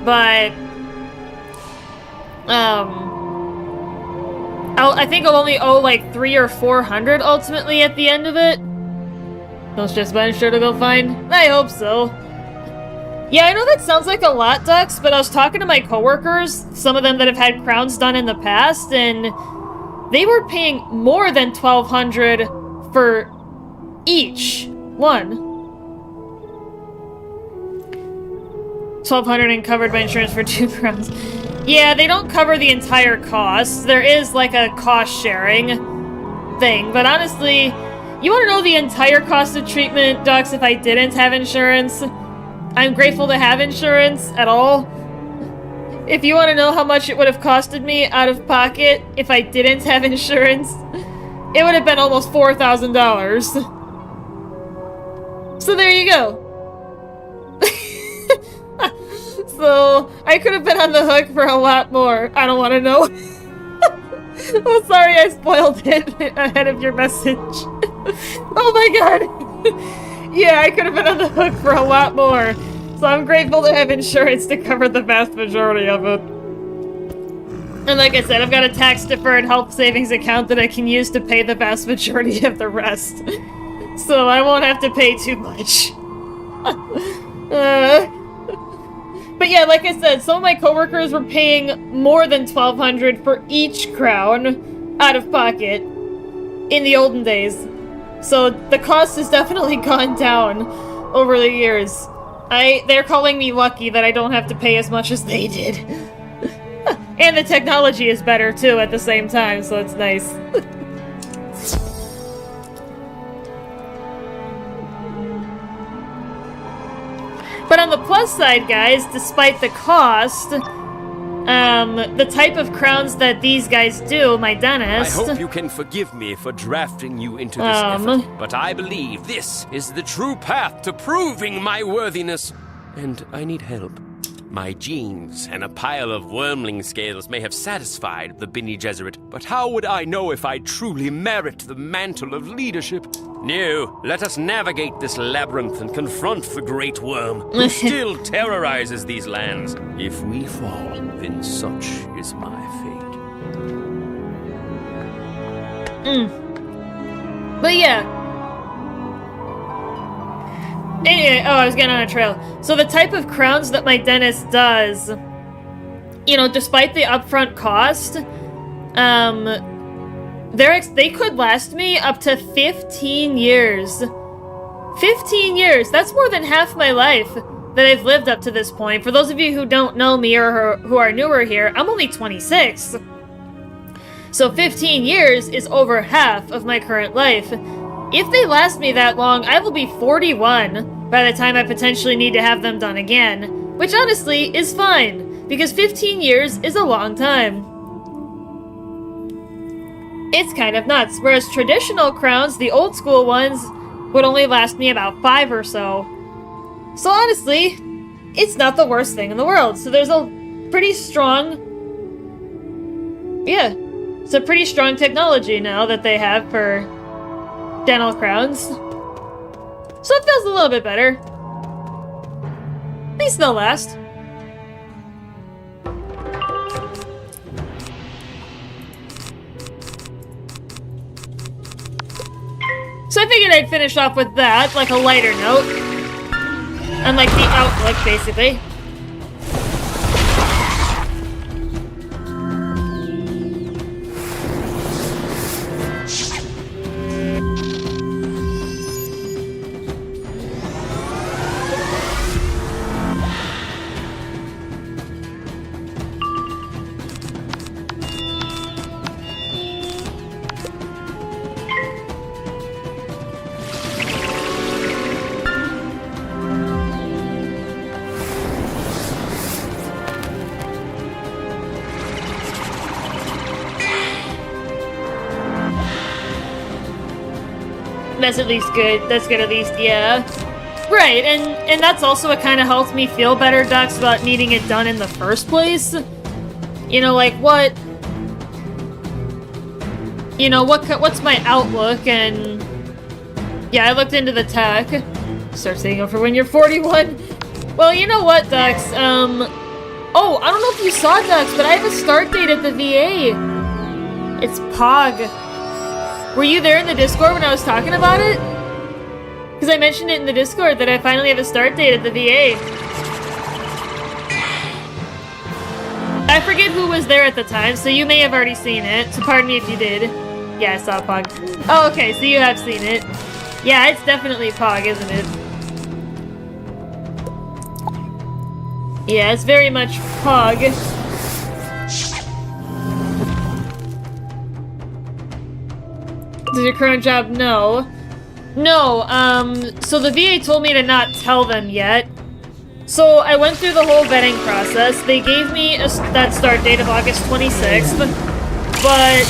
but I think I'll only owe like $300 or $400 ultimately at the end of it. Don't stress about it, sure to go fine. I hope so. Yeah, I know that sounds like a lot, Dux, but I was talking to my coworkers, some of them that have had crowns done in the past, and they were paying more than $1,200 for each one. $1,200 and covered by insurance for 2 crowns. Yeah, they don't cover the entire cost. There is like a cost sharing thing, but honestly, you want to know the entire cost of treatment, Dux, if I didn't have insurance? I'm grateful to have insurance at all. If you want to know how much it would have costed me out of pocket if I didn't have insurance, it would have been almost $4,000. So there you go. So, I could have been on the hook for a lot more. I don't want to know. Oh, sorry I spoiled it ahead of your message. Oh my god. Yeah, I could have been on the hook for a lot more. So I'm grateful to have insurance to cover the vast majority of it. And like I said, I've got a tax-deferred health savings account that I can use to pay the vast majority of the rest. So I won't have to pay too much. But yeah, like I said, some of my coworkers were paying more than $1,200 for each crown out of pocket in the olden days. So the cost has definitely gone down over the years. They're calling me lucky that I don't have to pay as much as they did. And the technology is better too at the same time, so it's nice. But on the plus side, guys, despite the cost, the type of crowns that these guys do, my dentist... I hope you can forgive me for drafting you into this effort, but I believe this is the true path to proving my worthiness, and I need help. My genes and a pile of wormling scales may have satisfied the Bene Gesserit, but how would I know if I truly merit the mantle of leadership? No, let us navigate this labyrinth and confront the great worm, who still terrorizes these lands. If we fall, then such is my fate. But yeah. Anyway, I was getting on a trail. So the type of crowns that my dentist does, you know, despite the upfront cost, they could last me up to 15 years. 15 years! That's more than half my life that I've lived up to this point. For those of you who don't know me or who are newer here, I'm only 26. So 15 years is over half of my current life. If they last me that long, I will be 41 by the time I potentially need to have them done again, which honestly is fine, because 15 years is a long time. It's kind of nuts, whereas traditional crowns, the old school ones, would only last me about 5 or so. So honestly, it's not the worst thing in the world. So there's a pretty strong... Yeah, it's a pretty strong technology now that they have for dental crowns. So it feels a little bit better. At least they'll last. So I figured I'd finish off with that, like a lighter note. Unlike the outlook, basically. That's at least good. That's good at least, yeah. Right, and that's also what kind of helped me feel better, Dux, about needing it done in the first place. You know, like, what... You know, what's my outlook, and... Yeah, I looked into the tech. Start saving up for when you're 41. Well, you know what, Dux, Oh, I don't know if you saw, Dux, but I have a start date at the VA. It's POG. Were you there in the Discord when I was talking about it? Because I mentioned it in the Discord that I finally have a start date at the VA. I forget who was there at the time, so you may have already seen it. So pardon me if you did. Yeah, I saw POG. Oh, okay, so you have seen it. Yeah, it's definitely POG, isn't it? Yeah, it's very much POG. Does your current job? No. No, so the VA told me to not tell them yet. So I went through the whole vetting process. They gave me that start date of August 26th, but,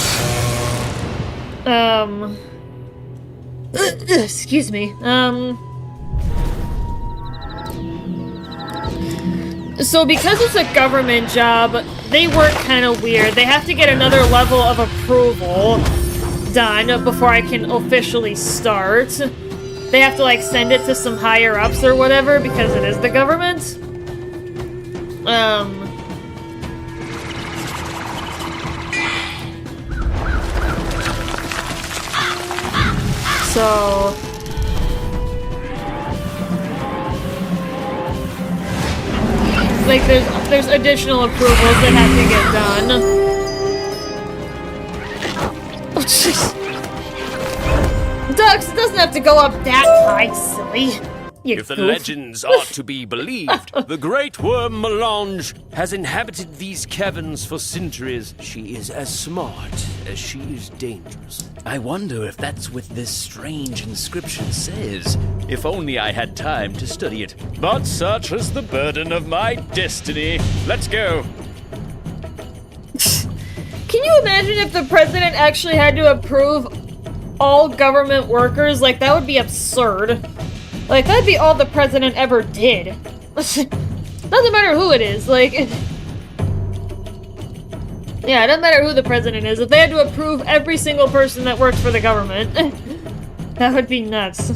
excuse me, so because it's a government job, they work kind of weird. They have to get another level of approval done before I can officially start. They have to, like, send it to some higher-ups or whatever, because it is the government. So... like, there's additional approvals that have to get done. Oh, jeez. Dux, it doesn't have to go up that high, silly. If the legends are to be believed, the great worm Melange has inhabited these caverns for centuries. She is as smart as she is dangerous. I wonder if that's what this strange inscription says. If only I had time to study it. But such is the burden of my destiny. Let's go. Can you imagine if the president actually had to approve all government workers? Like, that would be absurd. Like, that'd be all the president ever did. Doesn't matter who it is, like... Yeah, it doesn't matter who the president is. If they had to approve every single person that works for the government, that would be nuts.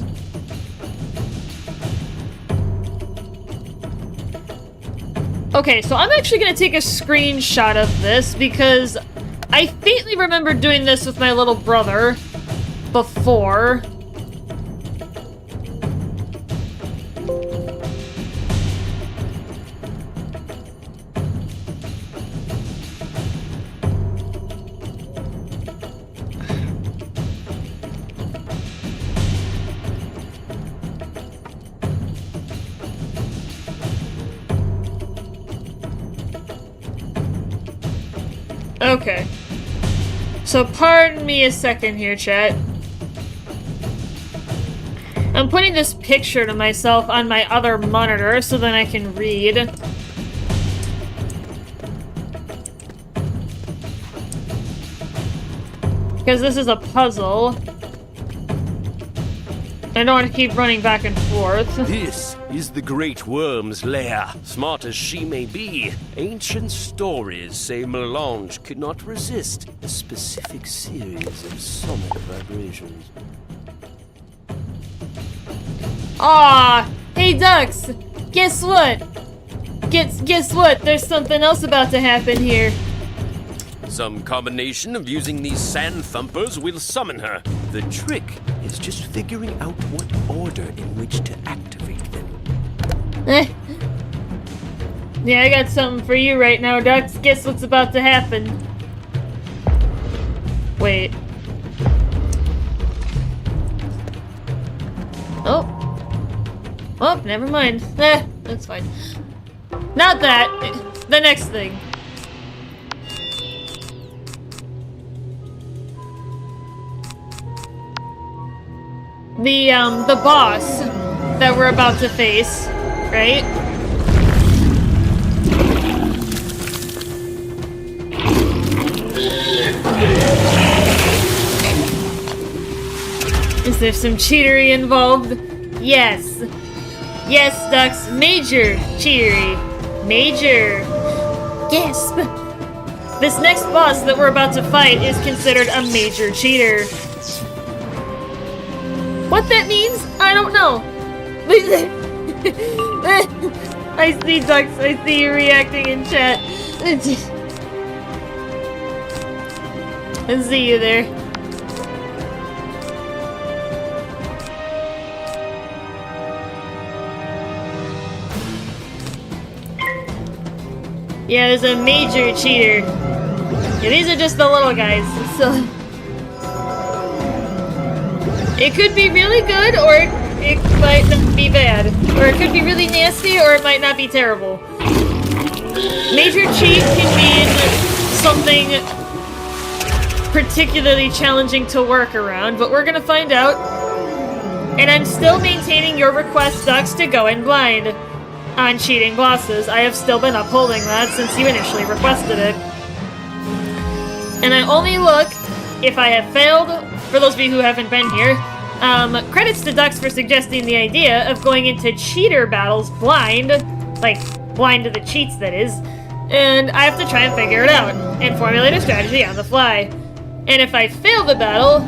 Okay, so I'm actually gonna take a screenshot of this because I faintly remember doing this with my little brother before. Okay. So pardon me a second here, chat. I'm putting this picture to myself on my other monitor so then I can read. Because this is a puzzle. I don't want to keep running back and forth. This is the Great Worm's lair. Smart as she may be, ancient stories say Melange could not resist a specific series of sonic vibrations. Aw! Hey, Ducks! Guess what? Guess what? There's something else about to happen here. Some combination of using these sand thumpers will summon her. The trick is just figuring out what order in which to activate them. Yeah, I got something for you right now, Ducks. Guess what's about to happen? Wait. Oh. Oh, never mind. That's fine. Not that. The next thing. The boss that we're about to face, right? Is there some cheatery involved? Yes. Yes, Ducks. Major cheatery. Major. Gasp. This next boss that we're about to fight is considered a major cheater. What that means, I don't know. I see, Ducks. I see you reacting in chat. I see you there. Yeah, there's a major cheater. Yeah, these are just the little guys, so... It could be really good, or it might not be bad. Or it could be really nasty, or it might not be terrible. Major cheat can mean something particularly challenging to work around, but we're gonna find out. And I'm still maintaining your request, Ducks, to go in blind on cheating bosses. I have still been upholding that since you initially requested it. And I only look if I have failed, for those of you who haven't been here. Credits to Ducks for suggesting the idea of going into cheater battles blind, like blind to the cheats that is, and I have to try and figure it out and formulate a strategy on the fly. And if I fail the battle,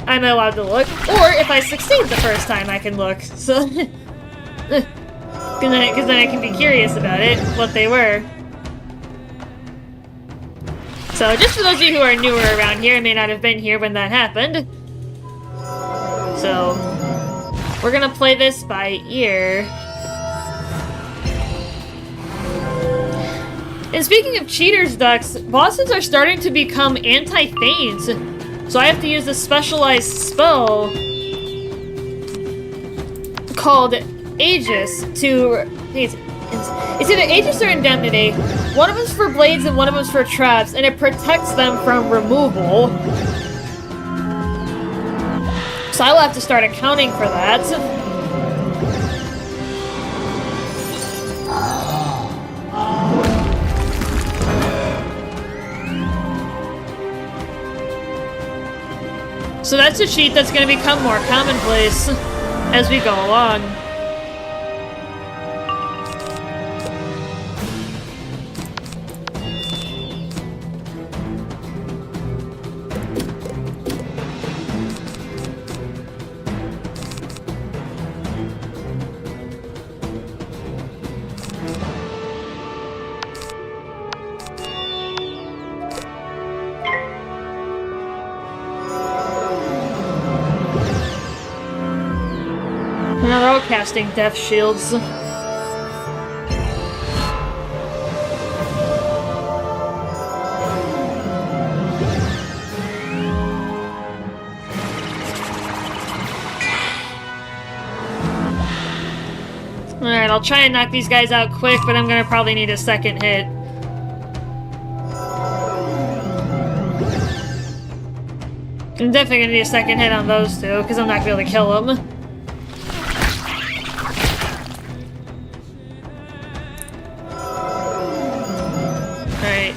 I'm allowed to look, or if I succeed the first time, I can look. So, because then I can be curious about it, what they were. So, just for those of you who are newer around here and may not have been here when that happened. So, we're gonna play this by ear. And speaking of cheaters, Ducks, bosses are starting to become anti-feint. So I have to use a specialized spell called Aegis to... It's either Aegis or Indemnity. One of them's for blades and one of them's for traps, and it protects them from removal. So I will have to start accounting for that. So that's a cheat that's going to become more commonplace as we go along. Now they're all casting death shields. Alright, I'll try and knock these guys out quick, but I'm gonna probably need a second hit. I'm definitely gonna need a second hit on those two, because I'm not gonna be able to kill them. Alright.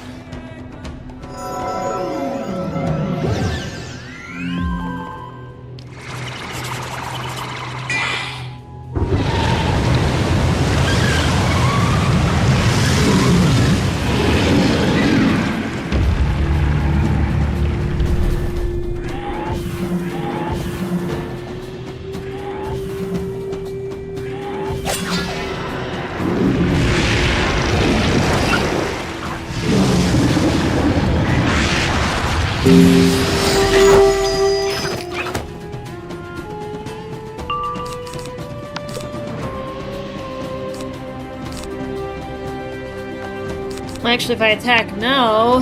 Actually, if I attack now,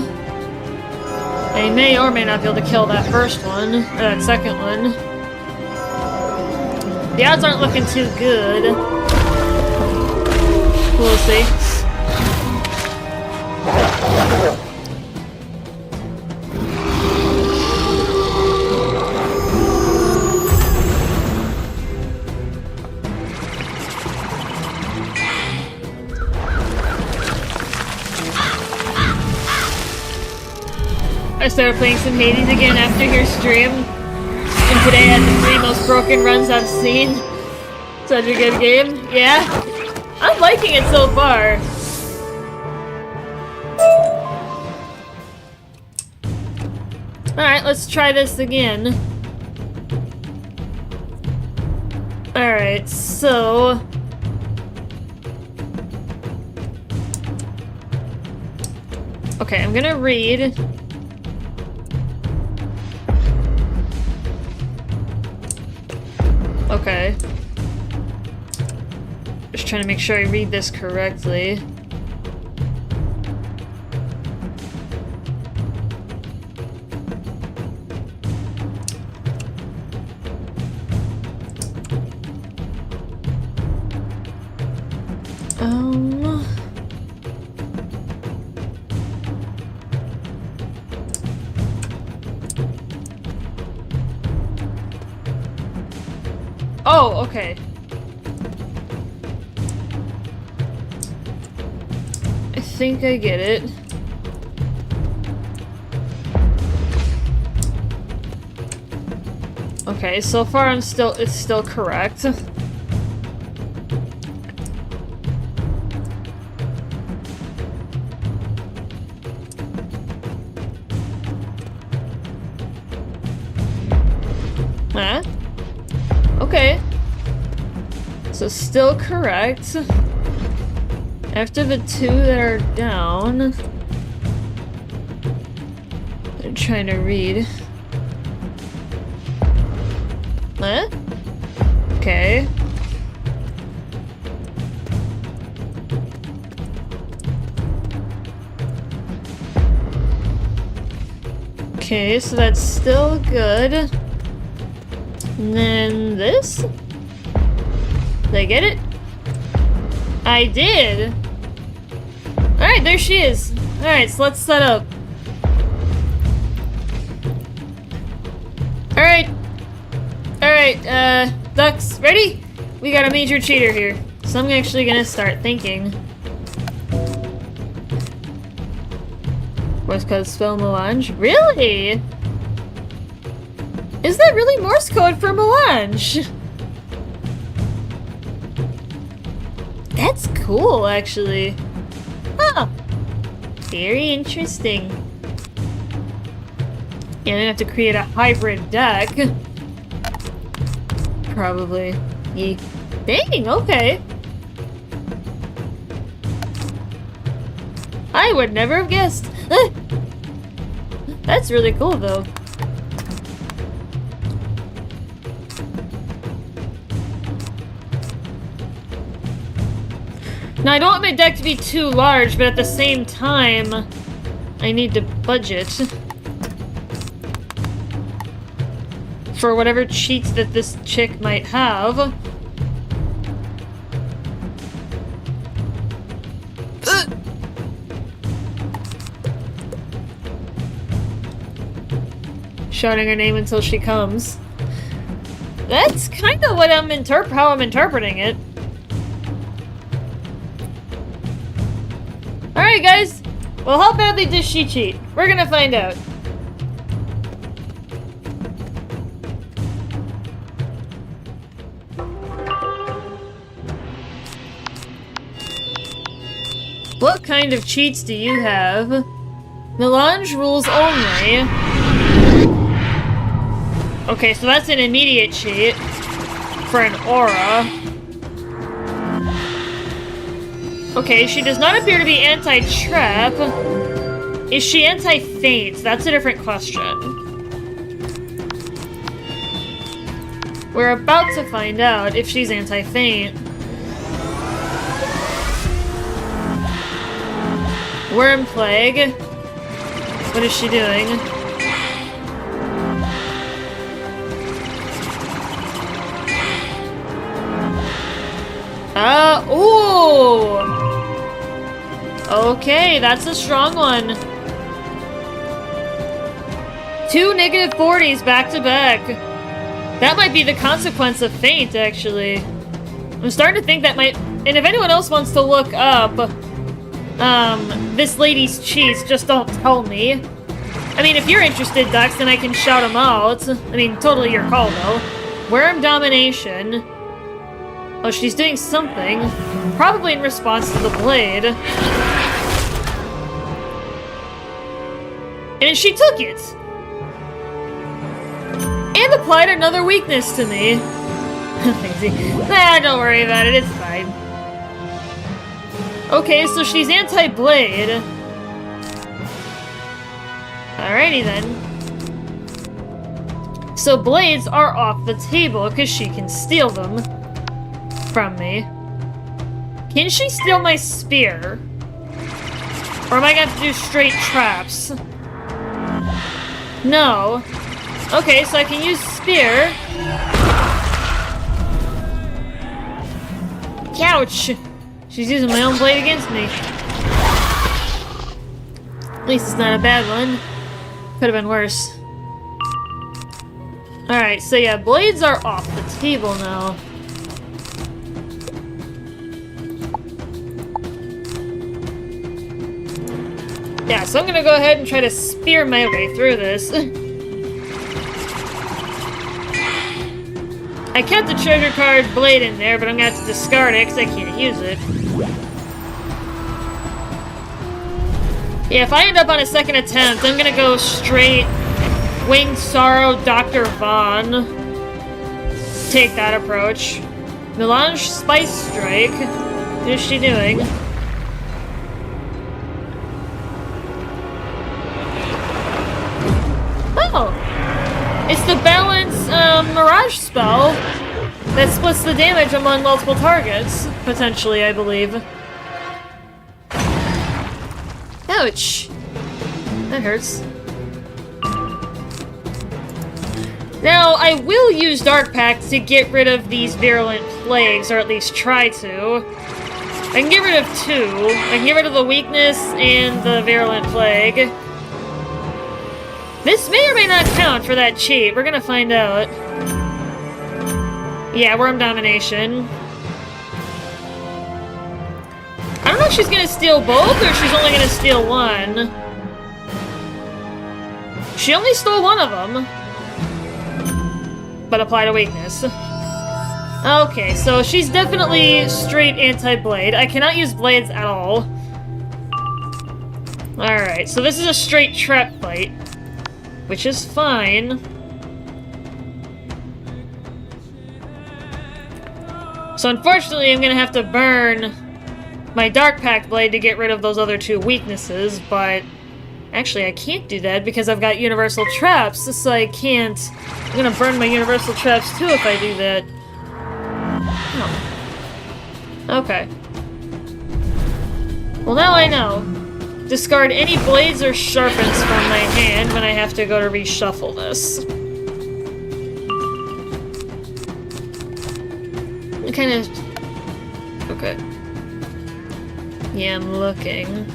I may or may not be able to kill that first one, or that second one. The odds aren't looking too good. We'll see. I started playing some Hades again after your stream, and today I had the 3 most broken runs I've seen. Such a good game. Yeah, I'm liking it so far. Alright, let's try this again. Alright, so... Okay, I'm gonna read... Okay. Just trying to make sure I read this correctly. Oh, okay. I think I get it. Okay, so far it's still correct. Huh? Okay. So still correct. After the 2 that are down... I'm trying to read. Huh? Okay. Okay, so that's still good. And then this? Did I get it? I did! Alright, there she is. Alright, so let's set up. Alright. Alright, Ducks, ready? We got a major cheater here. So I'm actually gonna start thinking. Morse code spell melange? Really? Is that really Morse code for melange? That's cool, actually. Huh. Very interesting. Yeah, I'm gonna have to create a hybrid deck. Probably. Yeah. Dang, okay. I would never have guessed. That's really cool, though. Now, I don't want my deck to be too large, but at the same time, I need to budget for whatever cheats that this chick might have. shouting her name until she comes. That's kind of what how I'm interpreting it. Alright guys, well how badly does she cheat? We're gonna find out. What kind of cheats do you have? Melange rules only. Okay, so that's an immediate cheat for an aura. Okay, she does not appear to be anti-trap. Is she anti-feint? That's a different question. We're about to find out if she's anti-feint. Worm Plague. What is she doing? Ooh! Okay, that's a strong one. 2 negative 40s back to back. That might be the consequence of feint, actually. I'm starting to think that might... And if anyone else wants to look up this lady's cheats, just don't tell me. I mean, if you're interested, Dux, then I can shout them out. I mean, totally your call, though. Worm Domination. Oh, she's doing something. Probably in response to the blade. And she took it! And applied another weakness to me. Nah, don't worry about it, it's fine. Okay, so she's anti-blade. Alrighty then. So blades are off the table because she can steal them from me. Can she steal my spear? Or am I gonna have to do straight traps? No. Okay, so I can use spear. Ouch! She's using my own blade against me. At least it's not a bad one. Could have been worse. Alright, so yeah, blades are off the table now. Yeah, so I'm gonna go ahead and try to spear my way through this. I kept the treasure card blade in there, but I'm gonna have to discard it because I can't use it. Yeah, if I end up on a second attempt, I'm gonna go straight Winged Sorrow, Dr. Vaughn. Take that approach. Melange Spice Strike. What is she doing? Oh! It's the balance Mirage spell that splits the damage among multiple targets. Potentially, I believe. Ouch. That hurts. Now, I will use Dark Pact to get rid of these virulent plagues, or at least try to. I can get rid of 2. I can get rid of the weakness and the virulent plague. This may or may not count for that cheat. We're gonna find out. Yeah, Worm Domination. I don't know if she's gonna steal both or if she's only gonna steal one. She only stole one of them. But applied a weakness. Okay, so she's definitely straight anti-blade. I cannot use blades at all. Alright, so this is a straight trap fight. Which is fine. So unfortunately, I'm gonna have to burn my Dark Pact blade to get rid of those other 2 weaknesses, but actually I can't do that because I've got universal traps, so I can't. I'm gonna burn my universal traps too if I do that. Oh. Okay. Well, now I know. Discard any blades or sharpens from my hand when I have to go to reshuffle this. I kind of... Okay. Yeah, I'm looking.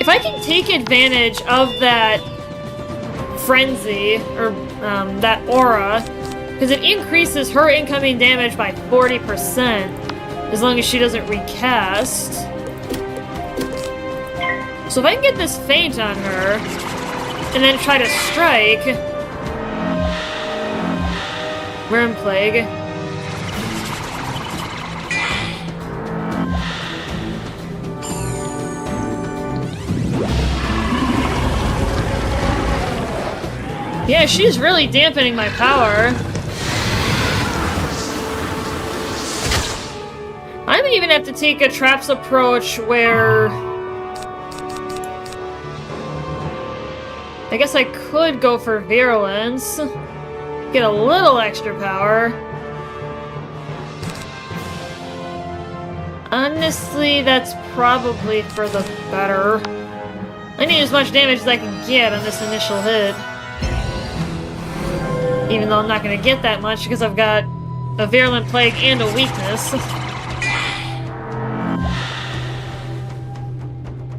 If I can take advantage of that frenzy, or that aura, because it increases her incoming damage by 40%, as long as she doesn't recast. So if I can get this feint on her, and then try to strike... Worm Plague. Yeah, she's really dampening my power. I may even have to take a traps approach where... I guess I could go for virulence. Get a little extra power. Honestly, that's probably for the better. I need as much damage as I can get on this initial hit. Even though I'm not going to get that much because I've got a Virulent Plague and a weakness.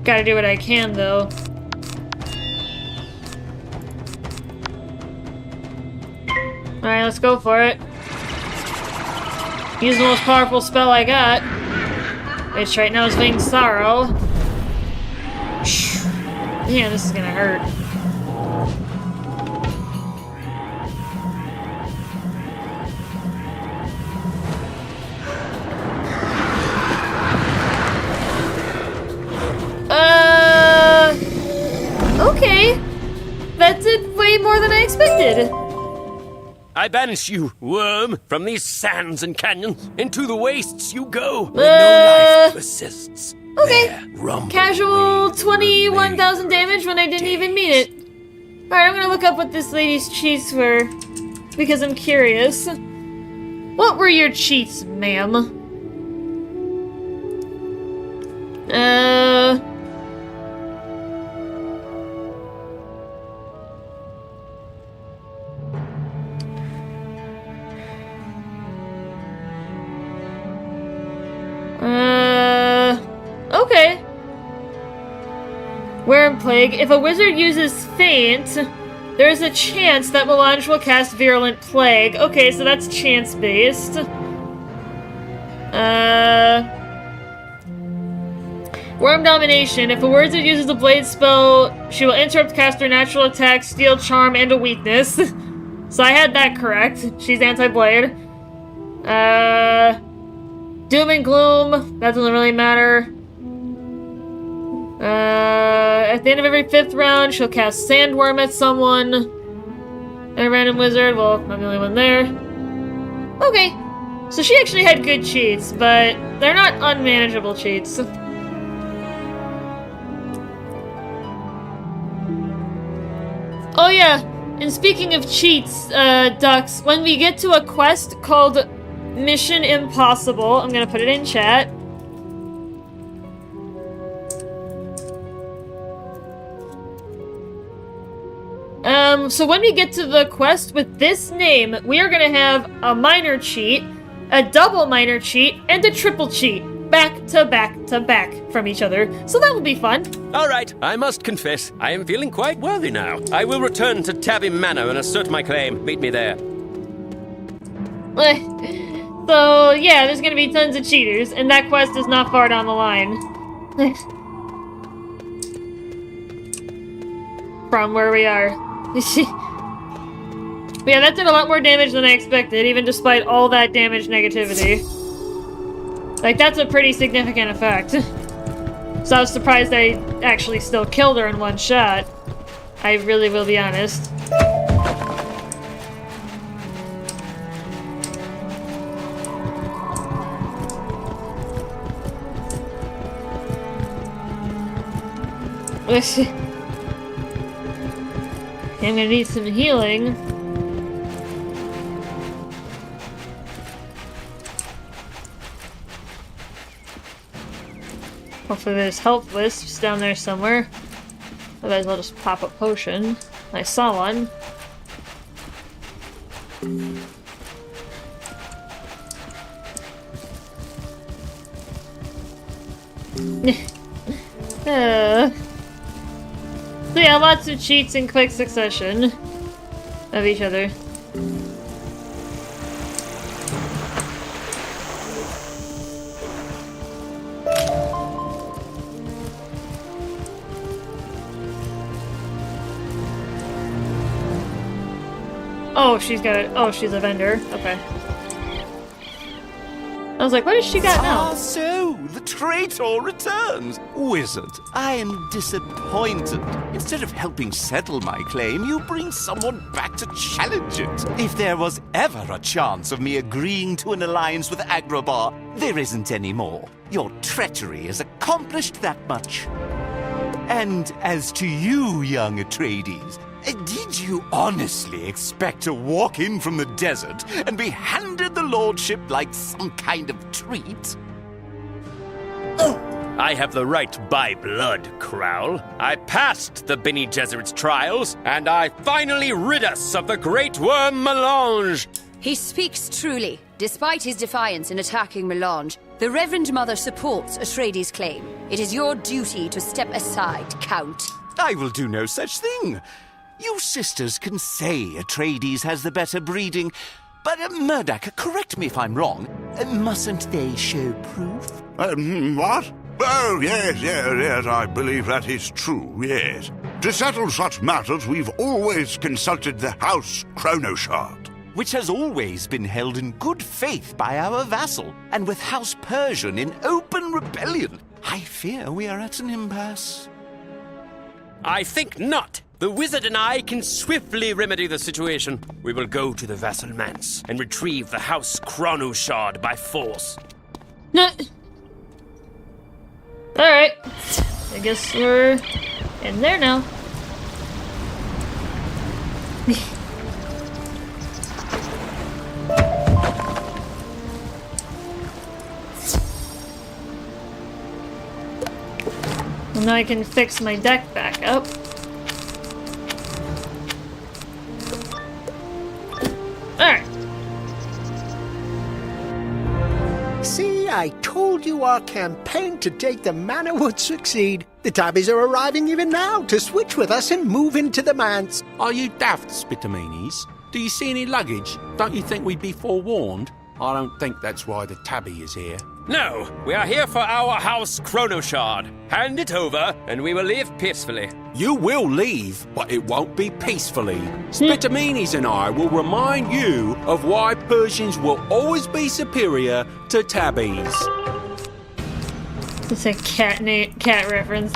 Gotta do what I can, though. Alright, let's go for it. Use the most powerful spell I got. Which right now is Vain Sorrow. Man, this is gonna hurt. Okay. That did way more than I expected. I banish you, worm, from these sands and canyons. Into the wastes you go, where no life persists. Okay. Casual 21,000 damage when I didn't even mean it. Alright, I'm gonna look up what this lady's cheats were. Because I'm curious. What were your cheats, ma'am? Okay. Worm Plague. If a wizard uses Feint, there is a chance that Melange will cast Virulent Plague. Okay, so that's chance-based. Worm Domination. If a wizard uses a blade spell, she will interrupt caster natural attack, steal charm, and a weakness. So I had that correct. She's anti-blade. Doom and Gloom. That doesn't really matter. At the end of every 5th round, she'll cast Sandworm at someone. And a random wizard. Well, I'm the only one there. Okay. So she actually had good cheats, but they're not unmanageable cheats. Oh yeah, and speaking of cheats, Ducks, when we get to a quest called Mission Impossible, I'm gonna put it in chat. So when we get to the quest with this name, we are gonna have a minor cheat, a double minor cheat, and a triple cheat. Back to back to back from each other. So that will be fun. All right, I must confess, I am feeling quite worthy now. I will return to Tabby Manor and assert my claim. Meet me there. So, yeah, there's gonna be tons of cheaters, and that quest is not far down the line. From where we are. Yeah, that did a lot more damage than I expected, even despite all that damage negativity. Like, that's a pretty significant effect. So I was surprised I actually still killed her in one shot. I really will be honest. I'm gonna need some healing. Hopefully there's health wisps down there somewhere. Otherwise I'll just pop a potion. I saw one. yeah, lots of cheats in quick succession of each other. Oh, she's got it. Oh, she's a vendor. Okay. I was like, what has she got now? Ah, so the traitor returns. Wizard, I am disappointed. Instead of helping settle my claim, you bring someone back to challenge it. If there was ever a chance of me agreeing to an alliance with Agrabah, there isn't any more. Your treachery has accomplished that much. And as to you, young Atreides, did you honestly expect to walk in from the desert and be handed the lordship like some kind of treat? I have the right by blood, Crowl. I passed the Bene Gesserit's trials, and I finally rid us of the Great Worm Melange. He speaks truly. Despite his defiance in attacking Melange, the Reverend Mother supports Atreides' claim. It is your duty to step aside, Count. I will do no such thing. You sisters can say Atreides has the better breeding, but Murdoch, correct me if I'm wrong, mustn't they show proof? What? Oh, yes, I believe that is true, yes. To settle such matters, we've always consulted the House Chronoshard. Which has always been held in good faith by our vassal, and with House Persian in open rebellion. I fear we are at an impasse. I think not. The wizard and I can swiftly remedy the situation. We will go to the vassal manse and retrieve the House Chronoshard by force. No. Alright. I guess we're in there now. Well, now I can fix my deck back up. Alright. See, I told you our campaign to take the manor would succeed. The tabbies are arriving even now to switch with us and move into the manse. Are you daft, Spitaminis? Do you see any luggage? Don't you think we'd be forewarned? I don't think that's why the tabby is here. No, we are here for our House Chronoshard. Hand it over, and we will leave peacefully. You will leave, but it won't be peacefully. Spitaminis and I will remind you of why Persians will always be superior to tabbies. It's a cat reference.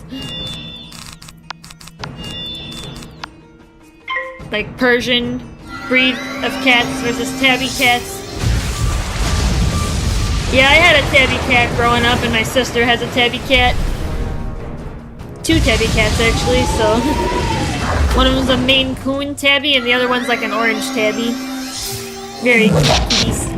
Like Persian breed of cats versus tabby cats. Yeah, I had a tabby cat growing up, and my sister has a tabby cat. 2 tabby cats, actually, so... One of them's a Maine Coon tabby, and the other one's like an orange tabby. Very cute.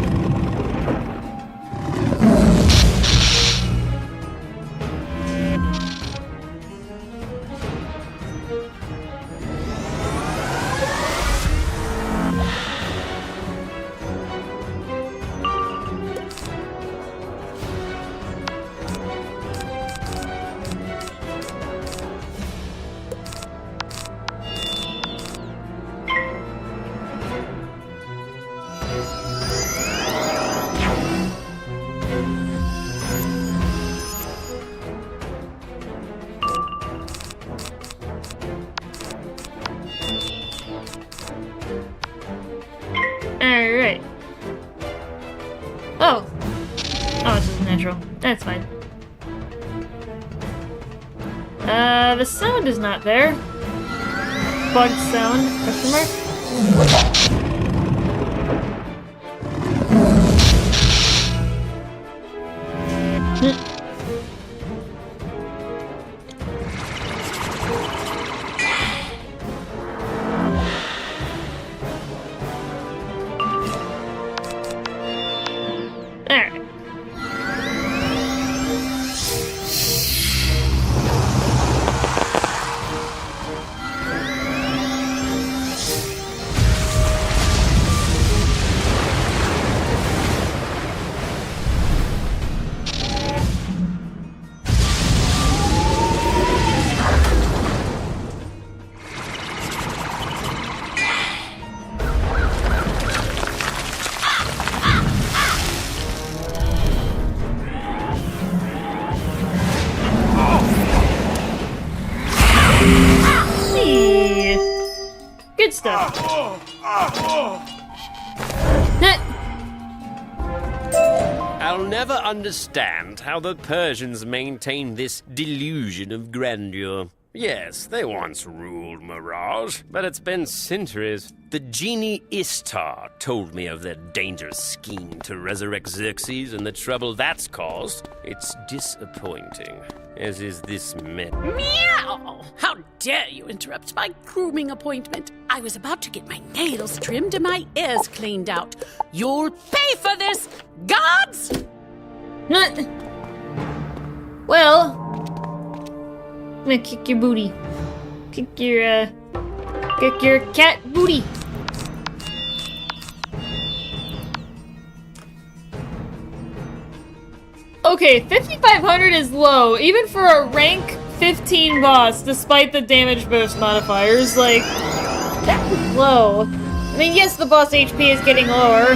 Alright. Oh, this is natural. That's fine. The sound is not there. Bugged sound, question mark? stuff. I'll never understand how the Persians maintain this delusion of grandeur. Yes, they once ruled Mirage, but it's been centuries. The genie Istar told me of their dangerous scheme to resurrect Xerxes and the trouble that's caused. It's disappointing, as is this met. Meow! How dare you interrupt my grooming appointment? I was about to get my nails trimmed and my ears cleaned out. You'll pay for this, gods! Well, I'm gonna kick your booty. Kick your cat booty. Okay, 5,500 is low, even for a rank 15 boss, despite the damage boost modifiers. Like, that's low. I mean, yes, the boss HP is getting lower.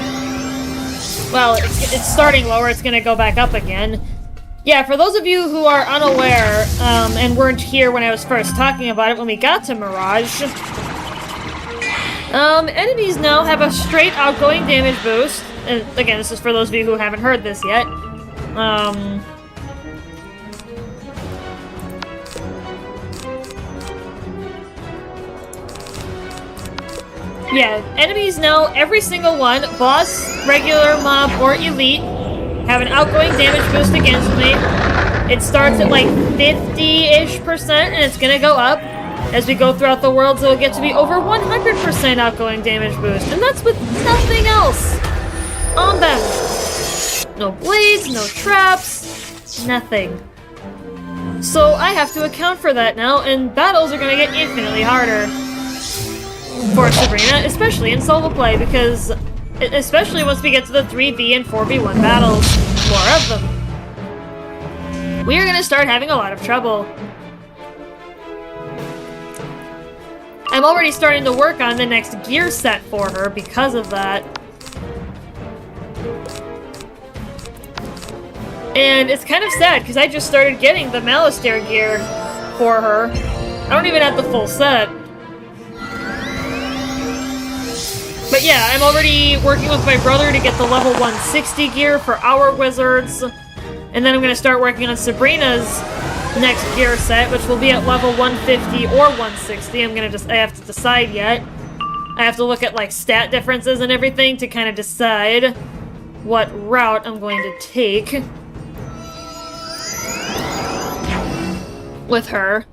Well, it's starting lower, it's gonna go back up again. Yeah, for those of you who are unaware, and weren't here when I was first talking about it when we got to Mirage, enemies now have a straight outgoing damage boost. And again, this is for those of you who haven't heard this yet. Yeah, enemies now, every single one, boss, regular, mob, or elite, have an outgoing damage boost against me. It starts at like 50-ish%, and it's gonna go up. As we go throughout the world, so it'll get to be over 100% outgoing damage boost. And that's with nothing else on them. No blades, no traps, nothing. So I have to account for that now, and battles are gonna get infinitely harder for Sabrina, especially in solo play, because especially once we get to the 3v and 4v1 battles, more of them, we are gonna start having a lot of trouble. I'm already starting to work on the next gear set for her because of that. And it's kind of sad, because I just started getting the Malistaire gear for her. I don't even have the full set. But yeah, I'm already working with my brother to get the level 160 gear for our wizards. And then I'm going to start working on Sabrina's next gear set, which will be at level 150 or 160. I have to decide yet. I have to look at like stat differences and everything to kind of decide what route I'm going to take with her.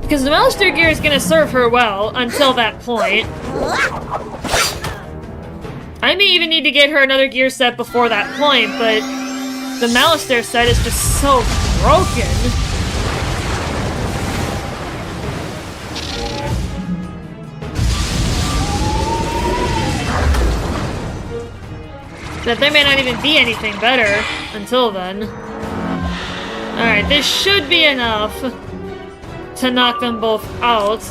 Because the Malistaire gear is going to serve her well until that point. I may even need to get her another gear set before that point, but the Malistaire set is just so broken. That there may not even be anything better until then. Alright, this should be enough to knock them both out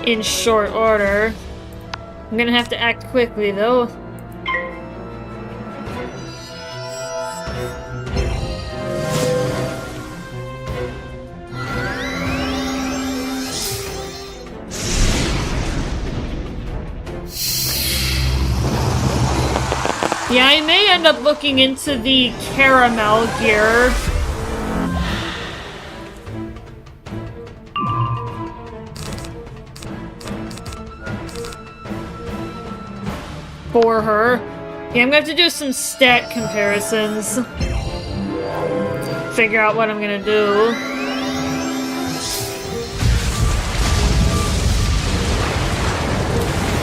in short order. I'm gonna have to act quickly though. Yeah, I may end up looking into the caramel gear. For her. Yeah, I'm gonna have to do some stat comparisons. Figure out what I'm gonna do.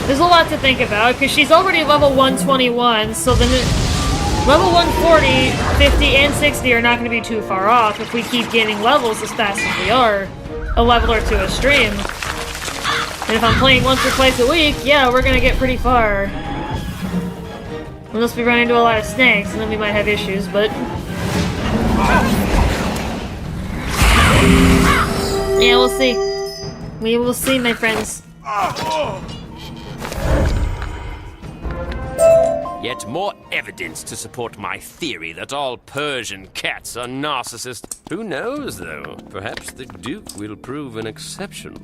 There's a lot to think about, because she's already level 121, so the level 140, 50, and 60 are not going to be too far off if we keep gaining levels as fast as we are. A level or two a stream. And if I'm playing once or twice a week, yeah, we're going to get pretty far. Unless we run into a lot of snakes, and then we might have issues, but... yeah, we'll see. We will see, my friends. Yet more evidence to support my theory that all Persian cats are narcissists. Who knows, though? Perhaps the Duke will prove an exception.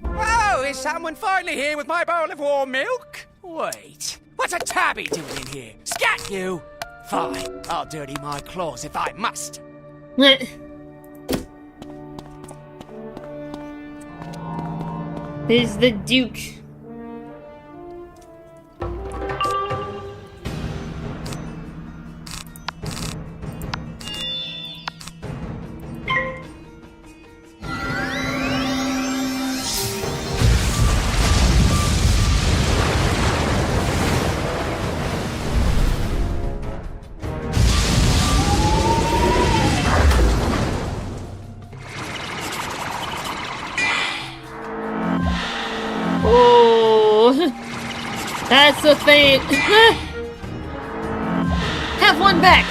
Oh, is someone finally here with my bowl of warm milk? Wait, what's a tabby doing in here? Scat you! Fine, I'll dirty my claws if I must. Is the Duke. That's the feint. Have one back.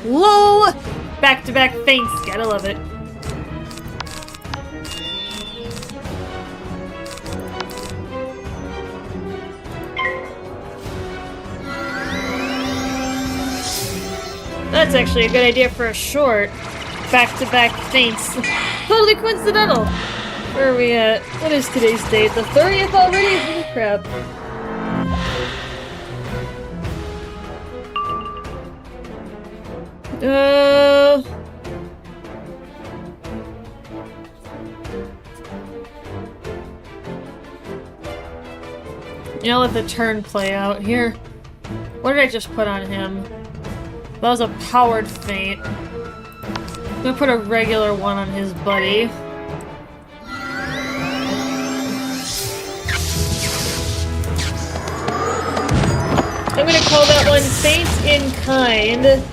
Whoa! Back-to-back feints. Gotta love it. That's actually a good idea for a short. Back-to-back feints. Totally coincidental. Where are we at? What is today's date? The 30th already? Holy crap. You know, let the turn play out here. What did I just put on him? That was a powered feint. I'm gonna put a regular one on his buddy. I'm gonna call that one feint in kind.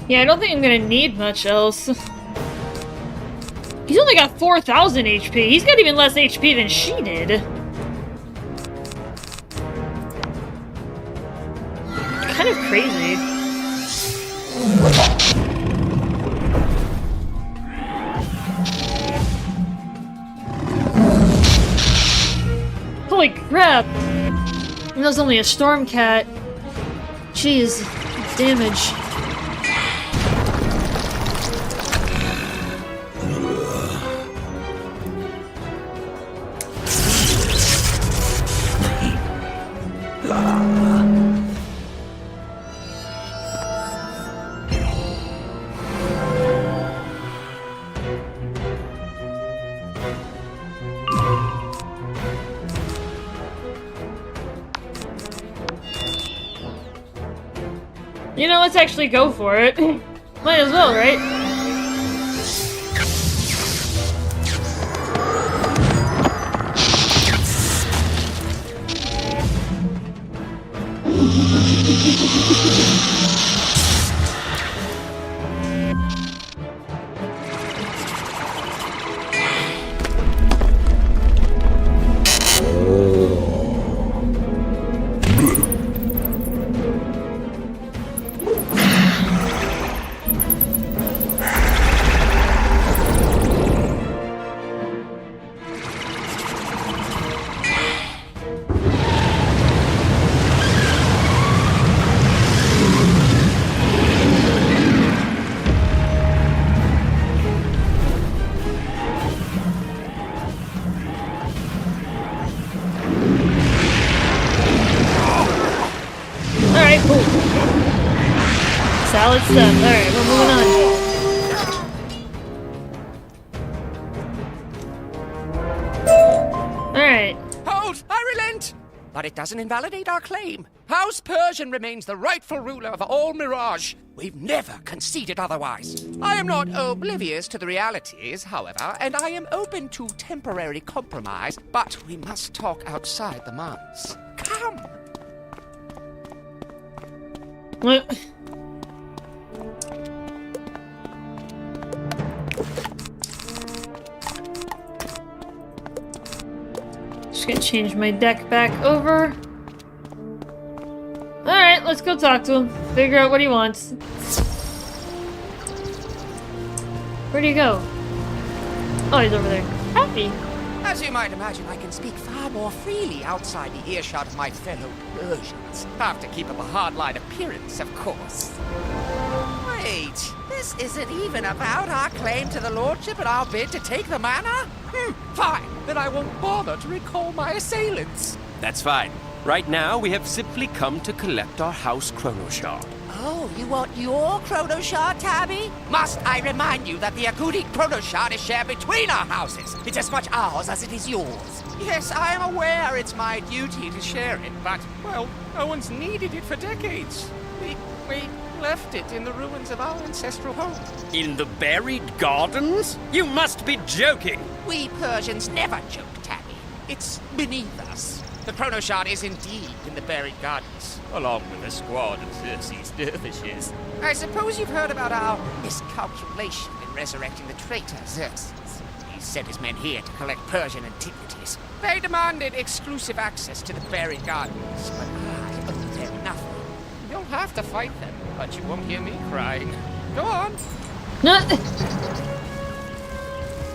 Yeah, I don't think I'm gonna need much else. He's only got 4,000 HP. He's got even less HP than she did. Kind of crazy. Holy crap! And that was only a storm cat. Jeez, damage. You know, let's actually go for it. Might as well, right? Solid stuff. Alright, we're moving on. Alright. Hold! I relent! but it doesn't invalidate our claim. House Persian remains the rightful ruler of all Mirage. We've never conceded otherwise. I am not oblivious to the realities, however, and I am open to temporary compromise, but we must talk outside the months. Come. What? Just gonna change my deck back over. Alright, let's go talk to him. Figure out what he wants. Where'd he go? Oh, he's over there. Happy. As you might imagine, I can speak far more freely outside the earshot of my fellow Persians. Have to keep up a hardline appearance, of course. Wait, this isn't even about our claim to the lordship and our bid to take the manor? Fine, then I won't bother to recall my assailants. That's fine. Right now, we have simply come to collect our house chrono shard. Oh, you want your chrono shard, Tabby? Must I remind you that the Agudi chrono shard is shared between our houses? It's as much ours as it is yours. Yes, I am aware it's my duty to share it, but, well, no one's needed it for decades. We left it in the ruins of our ancestral home. In the buried gardens? You must be joking! We Persians never joke, Tabby. It's beneath us. The chrono shard is indeed in the buried gardens, along with a squad of Xerxes dervishes. I suppose you've heard about our miscalculation in resurrecting the traitor Xerxes. He sent his men here to collect Persian antiquities. They demanded exclusive access to the buried gardens, but I owe them nothing. You'll have to fight them, but you won't hear me crying. Go on.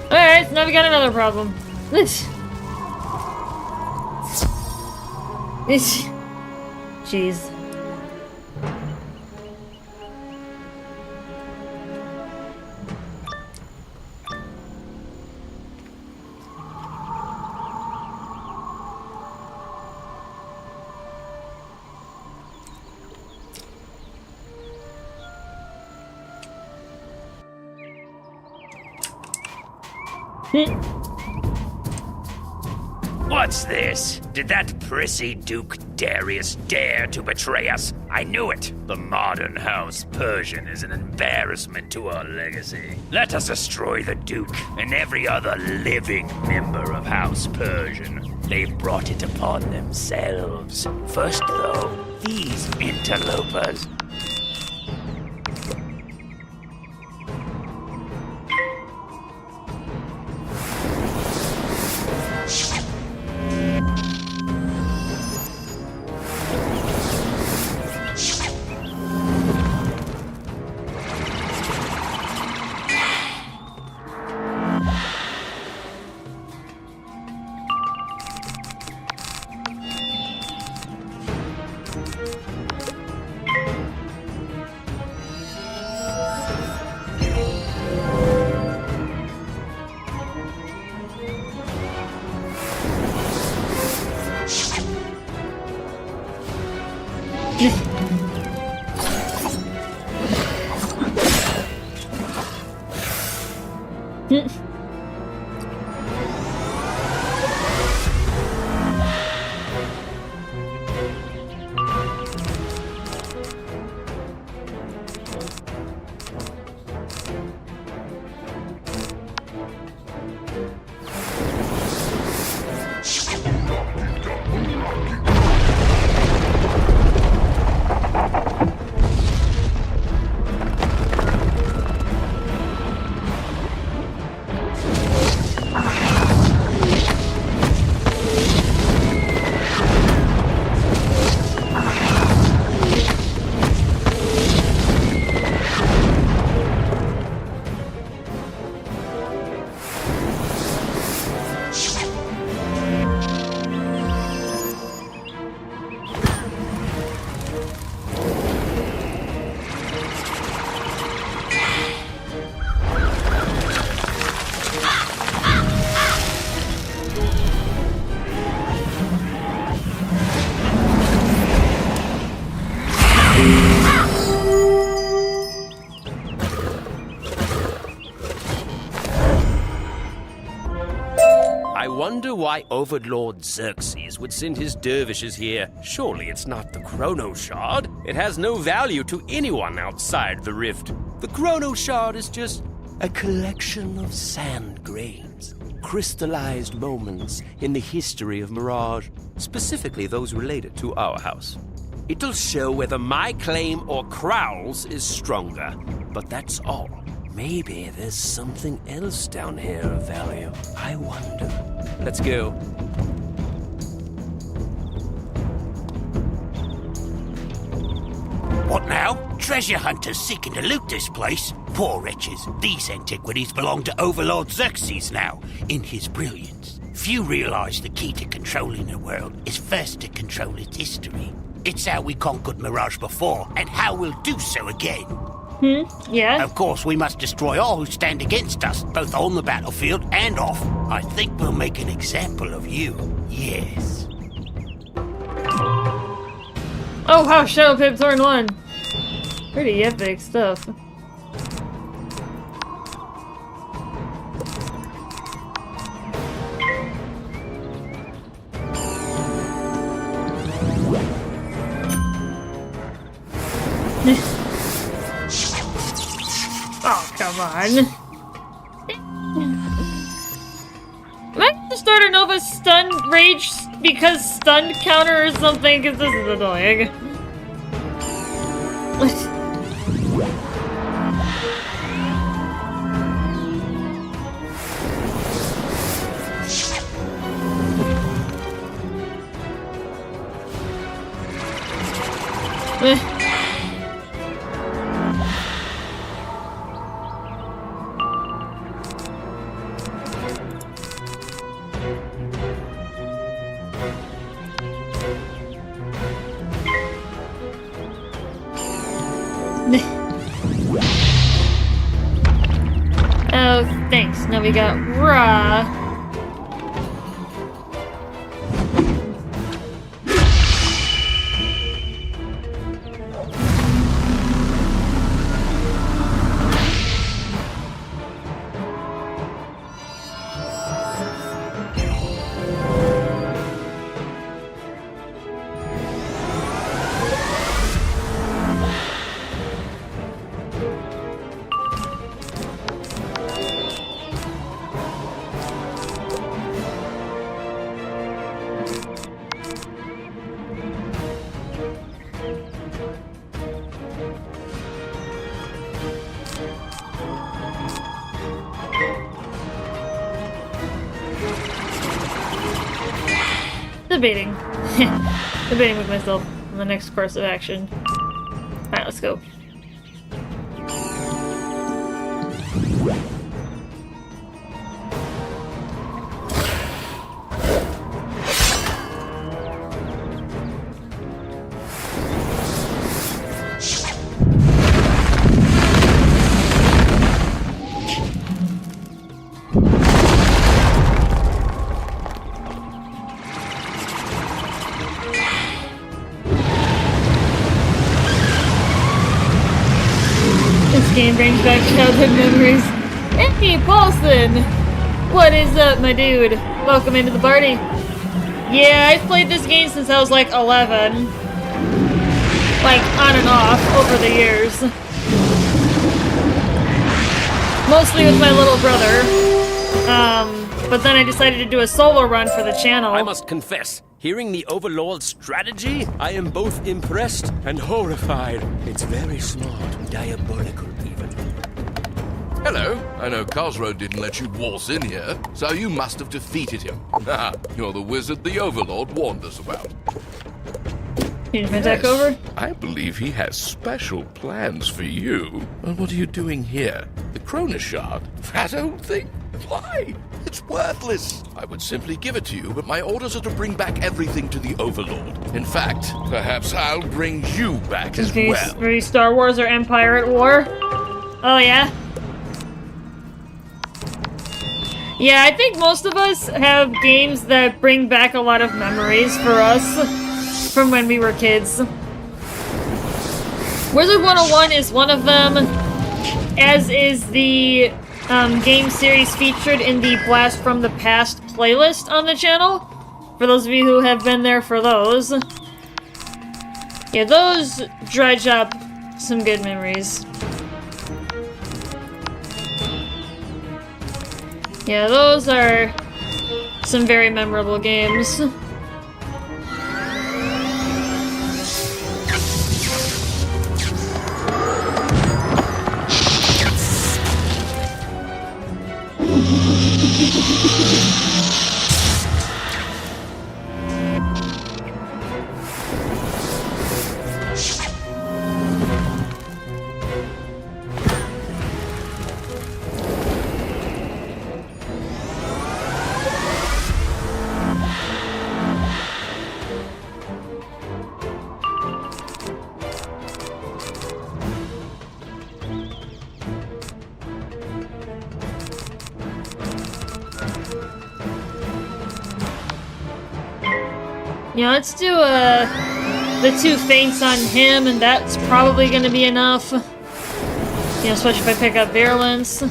Alright, so now we got another problem. Jeez. What's this? Did that prissy Duke Darius dare to betray us? I knew it. The modern House Persian is an embarrassment to our legacy. Let us destroy the Duke and every other living member of House Persian. They've brought it upon themselves. First, though, these interlopers. wonder why Overlord Xerxes would send his dervishes here. Surely it's not the Chrono Shard. It has no value to anyone outside the rift. The Chrono Shard is just a collection of sand grains, crystallized moments in the history of Mirage, specifically those related to our house. It'll show whether my claim or Crowl's is stronger, but that's all. Maybe there's something else down here of value. I wonder. Let's go. What now? Treasure hunters seeking to loot this place? Poor wretches. These antiquities belong to Overlord Xerxes now, in his brilliance. Few realize the key to controlling the world is first to control its history. It's how we conquered Mirage before, and how we'll do so again. Yeah? Of course, we must destroy all who stand against us, both on the battlefield and off. I think we'll make an example of you. Yes. Oh wow, Shadow Pip Turn 1. Pretty epic stuff. Oh, come on. Am I going to start a Nova stun rage because stun counter or something? Because this is annoying. Oh, thanks. Now we got raw. Debating. Debating with myself on the next course of action. Alright, let's go. Game brings back childhood memories. Hey, Paulson! What is up, my dude? Welcome into the party. Yeah, I've played this game since I was like 11. Like, on and off over the years. Mostly with my little brother. But then I decided to do a solo run for the channel. I must confess, hearing the Overlord's strategy, I am both impressed and horrified. It's very smart, diabolical even. Hello. I know Cosro didn't let you waltz in here, so you must have defeated him. Ah, you're the wizard the Overlord warned us about. Need my deck over? I believe he has special plans for you. Well, what are you doing here? The Chrono Shard? That old thing? Why? It's worthless. I would simply give it to you, but my orders are to bring back everything to the Overlord. In fact, perhaps I'll bring you back as well. Maybe Star Wars or Empire at War? Oh, yeah? Yeah, I think most of us have games that bring back a lot of memories for us from when we were kids. Wizard101 is one of them, as is the game series featured in the Blast from the Past playlist on the channel. For those of you who have been there for those. Yeah, those dredge up some good memories. Yeah, those are some very memorable games. Yeah, let's do the 2 feints on him, and that's probably gonna be enough. You know, especially if I pick up virulence.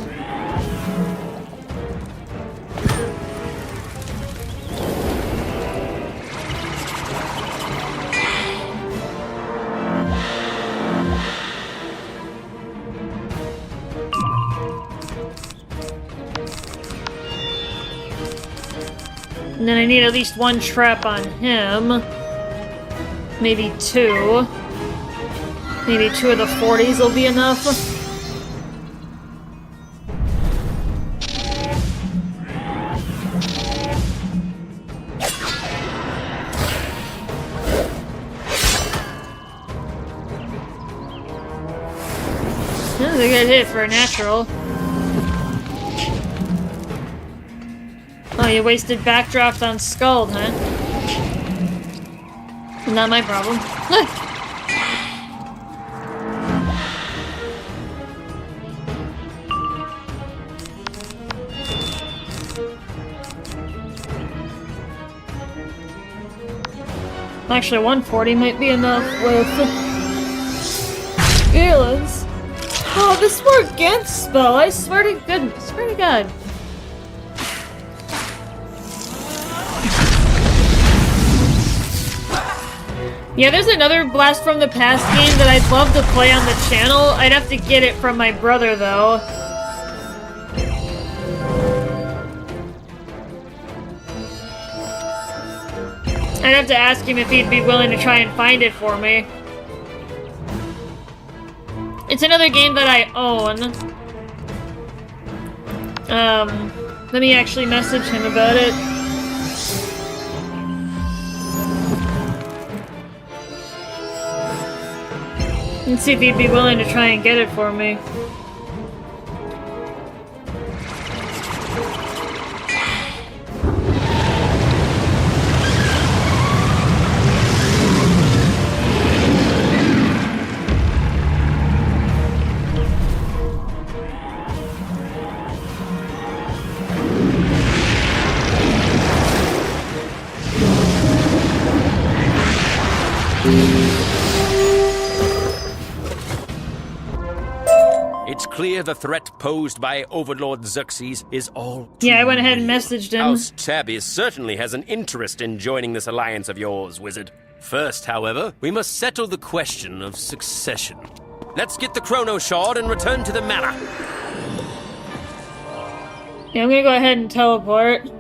And then I need at least 1 trap on him. Maybe 2. Maybe 2 of the 40s will be enough. That's a good hit for a natural. Oh, you wasted backdraft on Scald, huh? Not my problem. Actually, 140 might be enough with Fearless. Oh, this more Gantz spell, I swear to goodness, swear to God. Yeah, there's another Blast from the Past game that I'd love to play on the channel. I'd have to get it from my brother, though. I'd have to ask him if he'd be willing to try and find it for me. It's another game that I own. Let me actually message him about it. And see if he'd be willing to try and get it for me. It's clear the threat posed by Overlord Xerxes is all Yeah, I went ahead and messaged him. House Tabby certainly has an interest in joining this alliance of yours, Wizard. First, however, we must settle the question of succession. Let's get the Chrono Shard and return to the manor. Yeah, I'm gonna go ahead and teleport.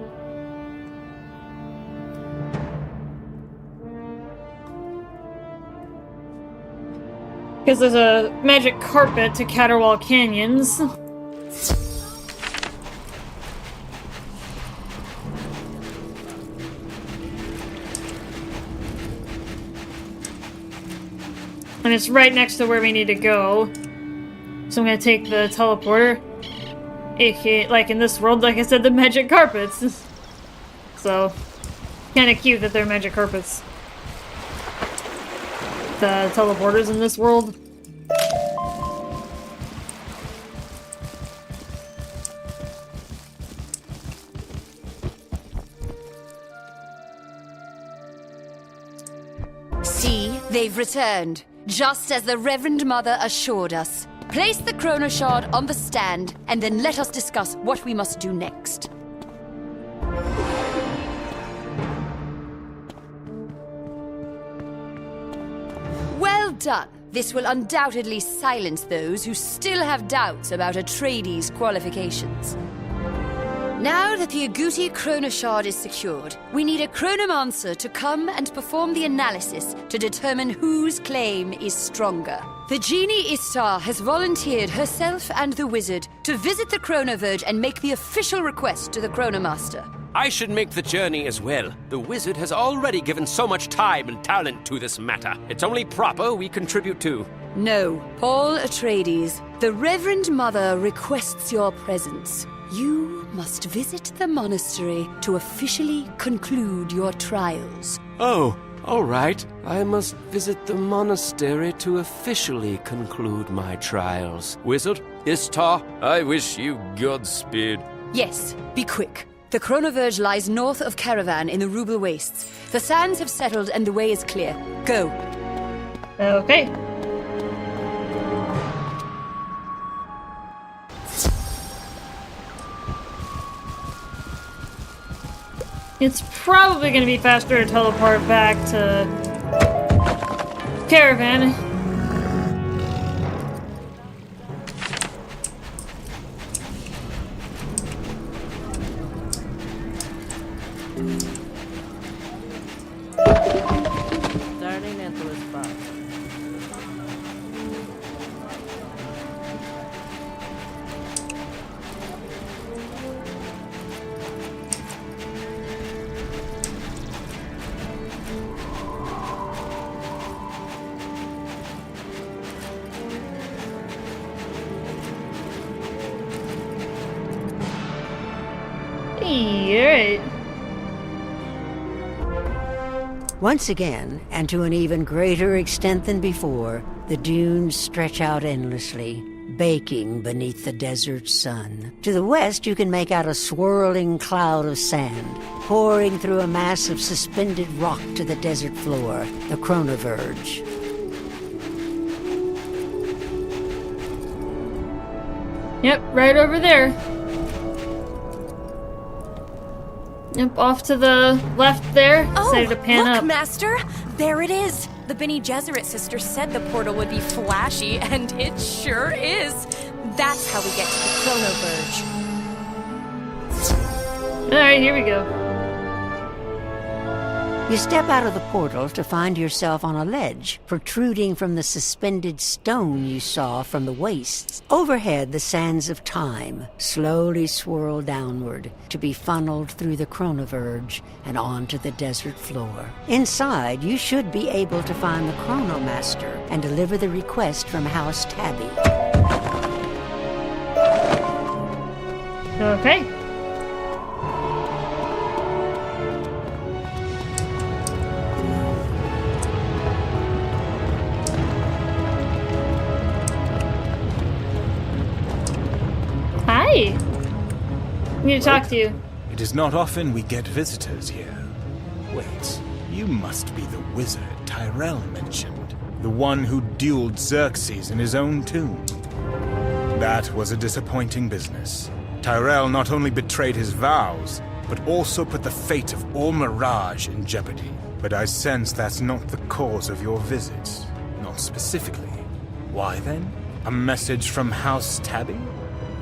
Because there's a magic carpet to Caterwall Canyons. And it's right next to where we need to go. So I'm gonna take the teleporter. AKA, like in this world, like I said, the magic carpets. So, kinda cute that they're magic carpets. The teleporters in this world. See, they've returned, just as the Reverend Mother assured us. Place the chrono shard on the stand, and then let us discuss what we must do next. Well done. This will undoubtedly silence those who still have doubts about Atreides' qualifications. Now that the Agouti chrono shard is secured, we need a chronomancer to come and perform the analysis to determine whose claim is stronger. The genie Istar has volunteered herself and the wizard to visit the Chronoverge and make the official request to the Chronomaster. I should make the journey as well. The wizard has already given so much time and talent to this matter. It's only proper we contribute too. No, Paul Atreides, the Reverend Mother requests your presence. You must visit the monastery to officially conclude your trials. Oh, all right. I must visit the monastery to officially conclude my trials. Wizard, Istar, I wish you Godspeed. Yes, be quick. The Chronoverge lies north of Caravan in the Rubel Wastes. The sands have settled and the way is clear. Go. Okay. It's probably going to be faster to teleport back to Caravan. Turning into a spot. Alright. Once again, and to an even greater extent than before, the dunes stretch out endlessly, baking beneath the desert sun. To the west, you can make out a swirling cloud of sand, pouring through a mass of suspended rock to the desert floor, the Chronoverge. Yep, right over there. Yep, off to the left there. Decided to pan look, up. Master! There it is! The Bene Gesserit sisters said the portal would be flashy, and it sure is! That's how we get to the Chronoverge. Alright, here we go. You step out of the portal to find yourself on a ledge, protruding from the suspended stone you saw from the wastes. Overhead, the sands of time slowly swirl downward to be funneled through the Chronoverge and onto the desert floor. Inside, you should be able to find the Chronomaster and deliver the request from House Tabby. Okay. Hi! I need to talk to you. It is not often we get visitors here. Wait, you must be the wizard Tyrell mentioned. The one who dueled Xerxes in his own tomb. That was a disappointing business. Tyrell not only betrayed his vows, but also put the fate of all Mirage in jeopardy. But I sense that's not the cause of your visit. Not specifically. Why then? A message from House Tabby?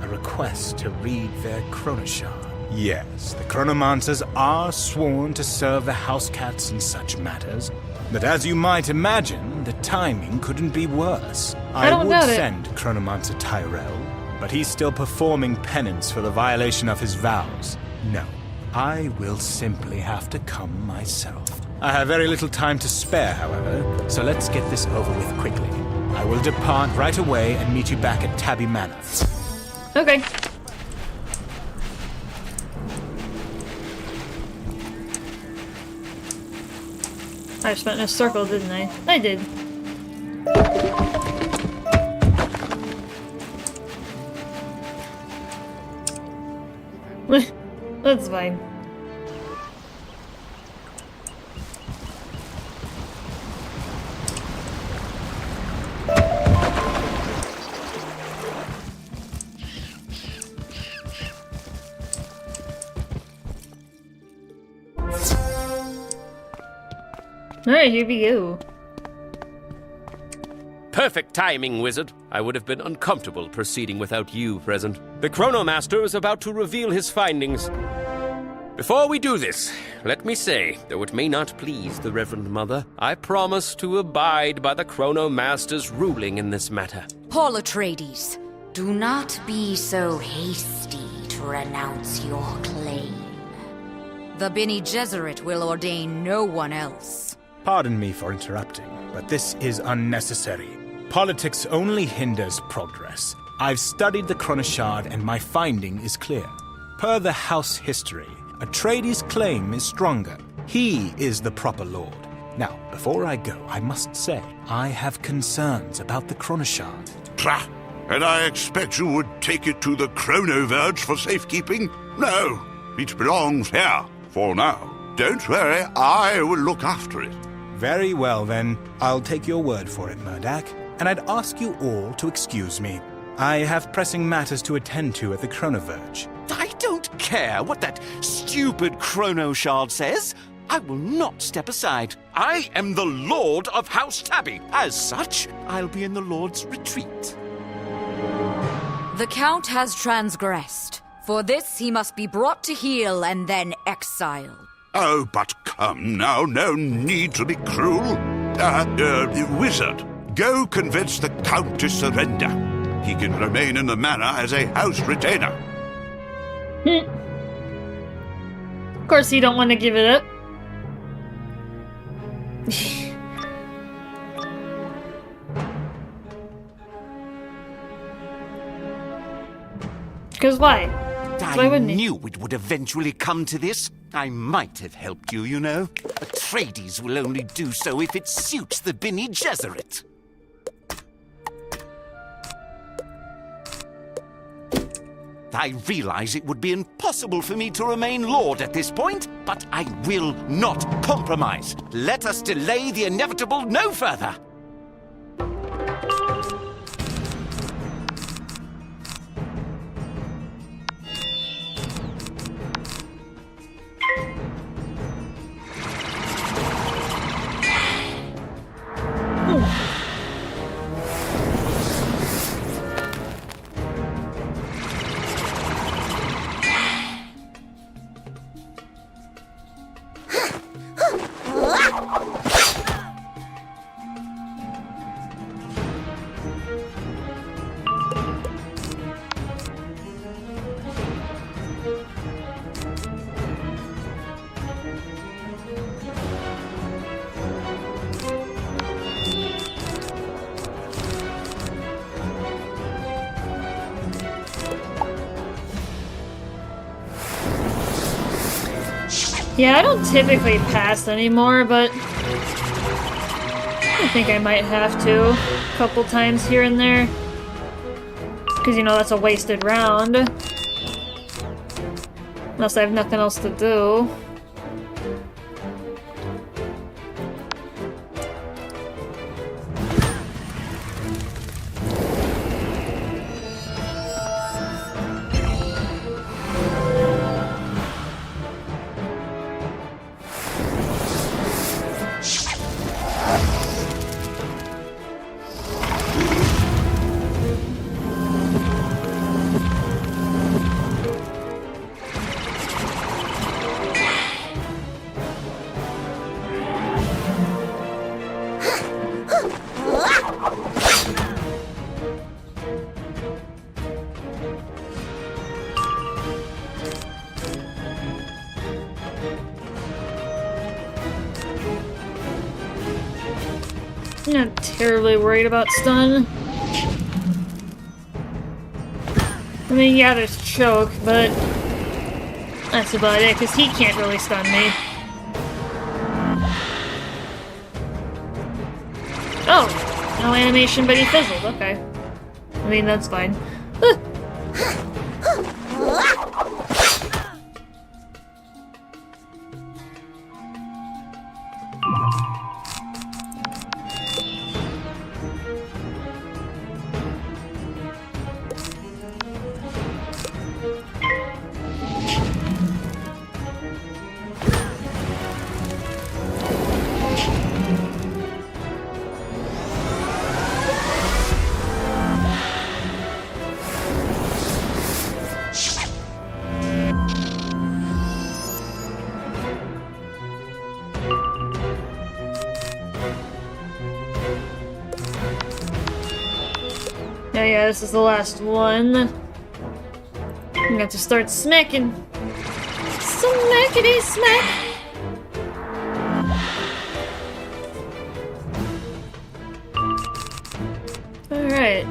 A request to read their chronoshard. Yes, the chronomancers are sworn to serve the house cats in such matters, but as you might imagine, the timing couldn't be worse. I would send Chronomancer Tyrell, but he's still performing penance for the violation of his vows. No, I will simply have to come myself. I have very little time to spare, however, so let's get this over with quickly. I will depart right away and meet you back at Tabby Manor. Okay. I just went in a circle, didn't I? I did. That's fine. Alright, here we go. Perfect timing, Wizard. I would have been uncomfortable proceeding without you present. The Chronomaster is about to reveal his findings. Before we do this, let me say, though it may not please the Reverend Mother, I promise to abide by the Chronomaster's ruling in this matter. Paul Atreides, do not be so hasty to renounce your claim. The Bene Gesserit will ordain no one else. Pardon me for interrupting, but this is unnecessary. Politics only hinders progress. I've studied the Chronoshard and my finding is clear. Per the House history, Atreides' claim is stronger. He is the proper lord. Now, before I go, I must say, I have concerns about the Chronoshard. Pah! And I expect you would take it to the Chronoverge for safekeeping? No, it belongs here, for now. Don't worry, I will look after it. Very well, then. I'll take your word for it, Murdak. And I'd ask you all to excuse me. I have pressing matters to attend to at the Chronoverge. I don't care what that stupid Chronoshard says. I will not step aside. I am the Lord of House Tabby. As such, I'll be in the Lord's retreat. The Count has transgressed. For this, he must be brought to heel and then exiled. Oh, but come now, no need to be cruel. Wizard, go convince the Count to surrender. He can remain in the manor as a house retainer. Of course you don't want to give it up. Because why? I knew it would eventually come to this. I might have helped you, you know. Atreides will only do so if it suits the Bene Gesserit. I realize it would be impossible for me to remain Lord at this point, but I will not compromise. Let us delay the inevitable no further. Yeah, I don't typically pass anymore, but I think I might have to a couple times here and there. Because, you know, that's a wasted round. Unless I have nothing else to do. I'm not terribly worried about stun. I mean, yeah, there's choke, but that's about it, because he can't really stun me. Oh! No animation, but he fizzled. Okay. I mean, that's fine. Yeah, this is the last one. I'm gonna have to start smacking. Smackity smack! Alright.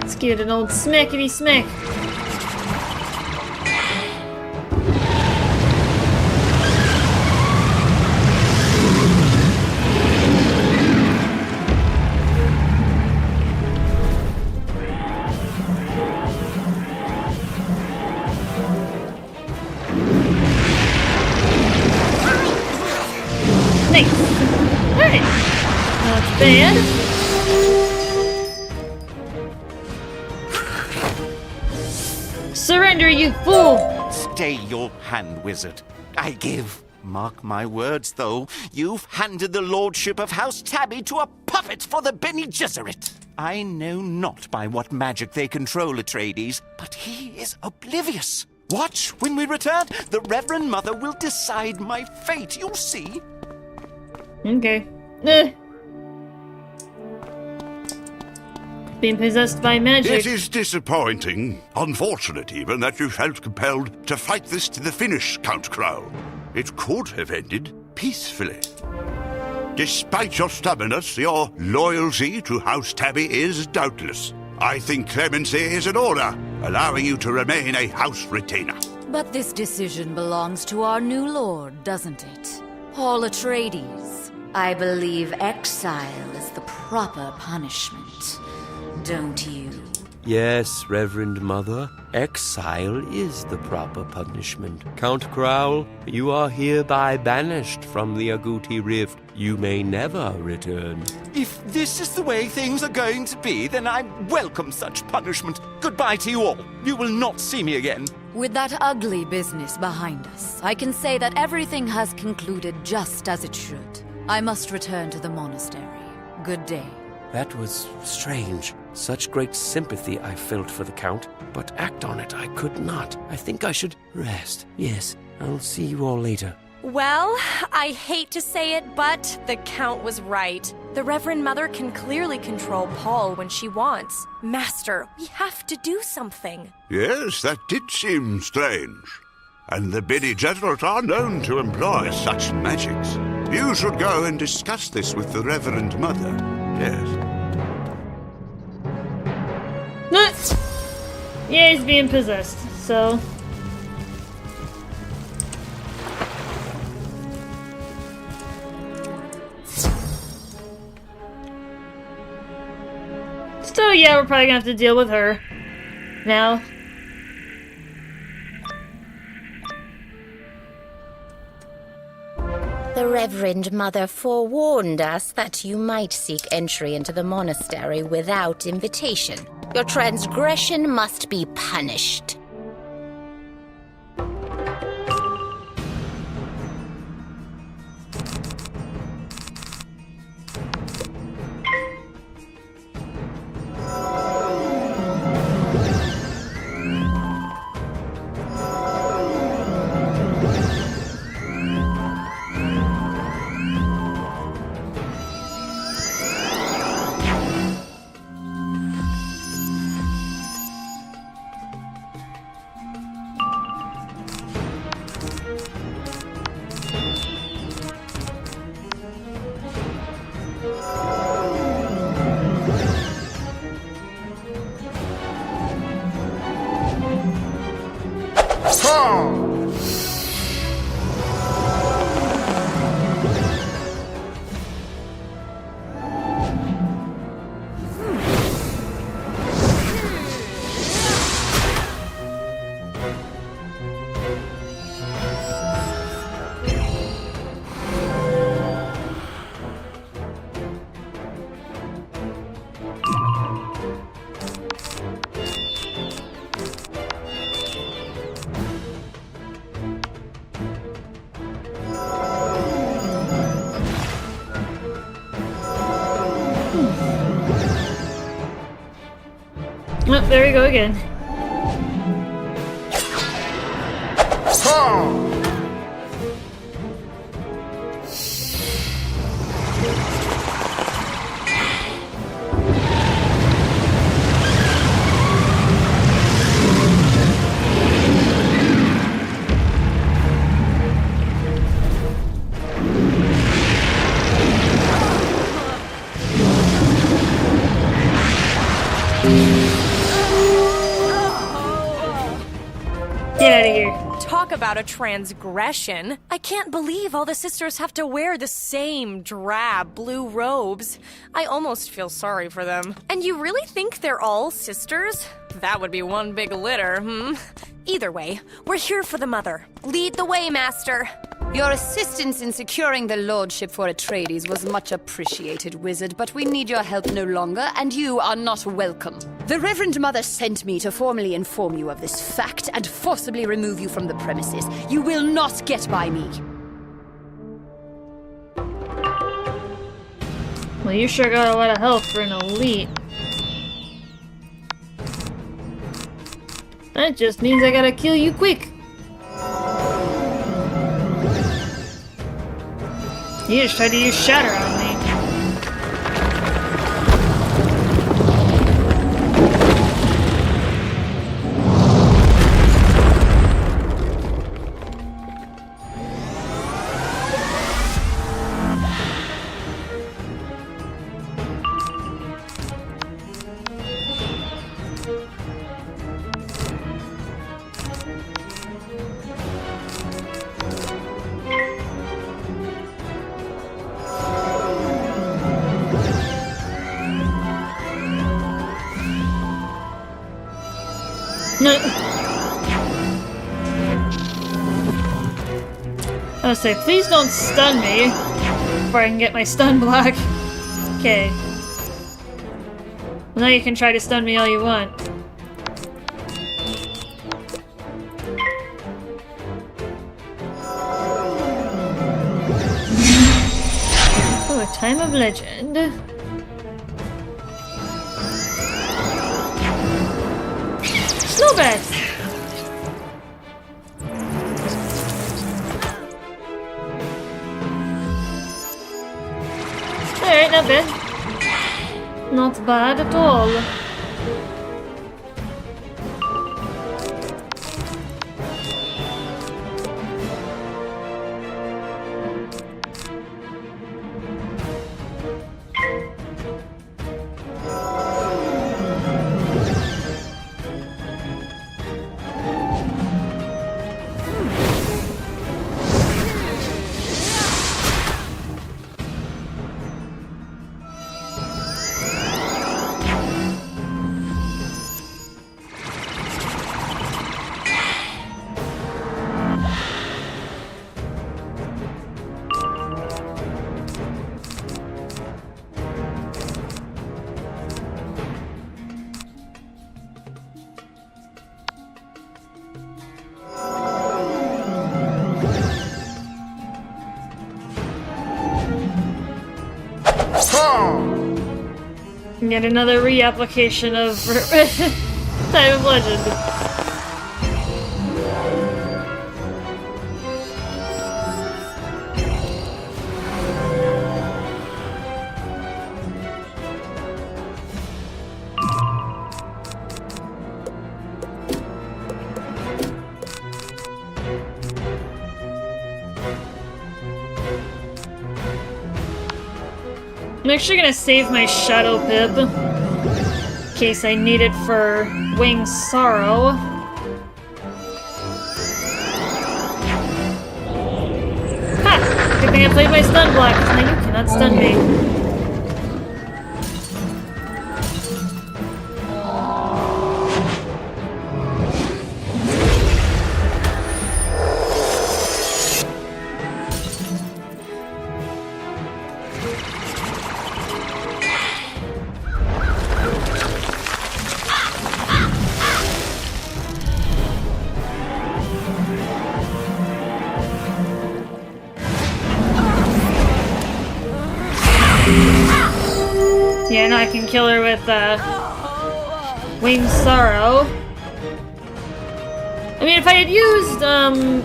Let's give it an old smackity smack. Nice. Alright. Not bad. Surrender, you fool! Stay your hand, wizard. I give. Mark my words, though. You've handed the lordship of House Tabby to a puppet for the Bene Gesserit. I know not by what magic they control Atreides, but he is oblivious. Watch when we return. The Reverend Mother will decide my fate, you'll see. Okay. Being possessed by magic. It is disappointing, unfortunate even, that you felt compelled to fight this to the finish, Count Crow. It could have ended peacefully. Despite your stubbornness, your loyalty to House Tabby is doubtless. I think clemency is in order, allowing you to remain a house retainer. But this decision belongs to our new lord, doesn't it? Paul Atreides. I believe exile is the proper punishment. Don't you? Yes, Reverend Mother. Exile is the proper punishment. Count Growl, you are hereby banished from the Agouti Rift. You may never return. If this is the way things are going to be, then I welcome such punishment. Goodbye to you all. You will not see me again. With that ugly business behind us, I can say that everything has concluded just as it should. I must return to the monastery. Good day. That was strange. Such great sympathy I felt for the Count, but act on it I could not. I think I should rest. Yes, I'll see you all later. Well, I hate to say it, but the Count was right. The Reverend Mother can clearly control Paul when she wants. Master, we have to do something. Yes, that did seem strange. And the Bene Gesserit are known to employ such magics. You should go and discuss this with the Reverend Mother. Yes. Yeah, he's being possessed, so... So yeah, we're probably gonna have to deal with her now. The Reverend Mother forewarned us that you might seek entry into the monastery without invitation. Your transgression must be punished. Oh, there we go again. Talk about a transgression. I can't believe all the sisters have to wear the same drab blue robes. I almost feel sorry for them. And you really think they're all sisters? That would be one big litter, Either way, we're here for the mother. Lead the way, Master. Your assistance in securing the lordship for Atreides was much appreciated, Wizard, but we need your help no longer, and you are not welcome. The Reverend Mother sent me to formally inform you of this fact and forcibly remove you from the premises. You will not get by me. Well, you sure got a lot of help for an elite. That just means I gotta kill you quick. You just tried to use shatter on me. I was say, please don't stun me before I can get my stun block. Okay. Well, now you can try to stun me all you want. Oh, a time of legend. Snowbats! Alright, not bad. Not bad at all. Yet another reapplication of Time of Legend. I'm actually gonna save my Shadow Pip in case I need it for Winged Sorrow. Ha! Good thing I played my stun block, because now you cannot stun me. Yeah, now I can kill her with Winged Sorrow. I mean, if I had used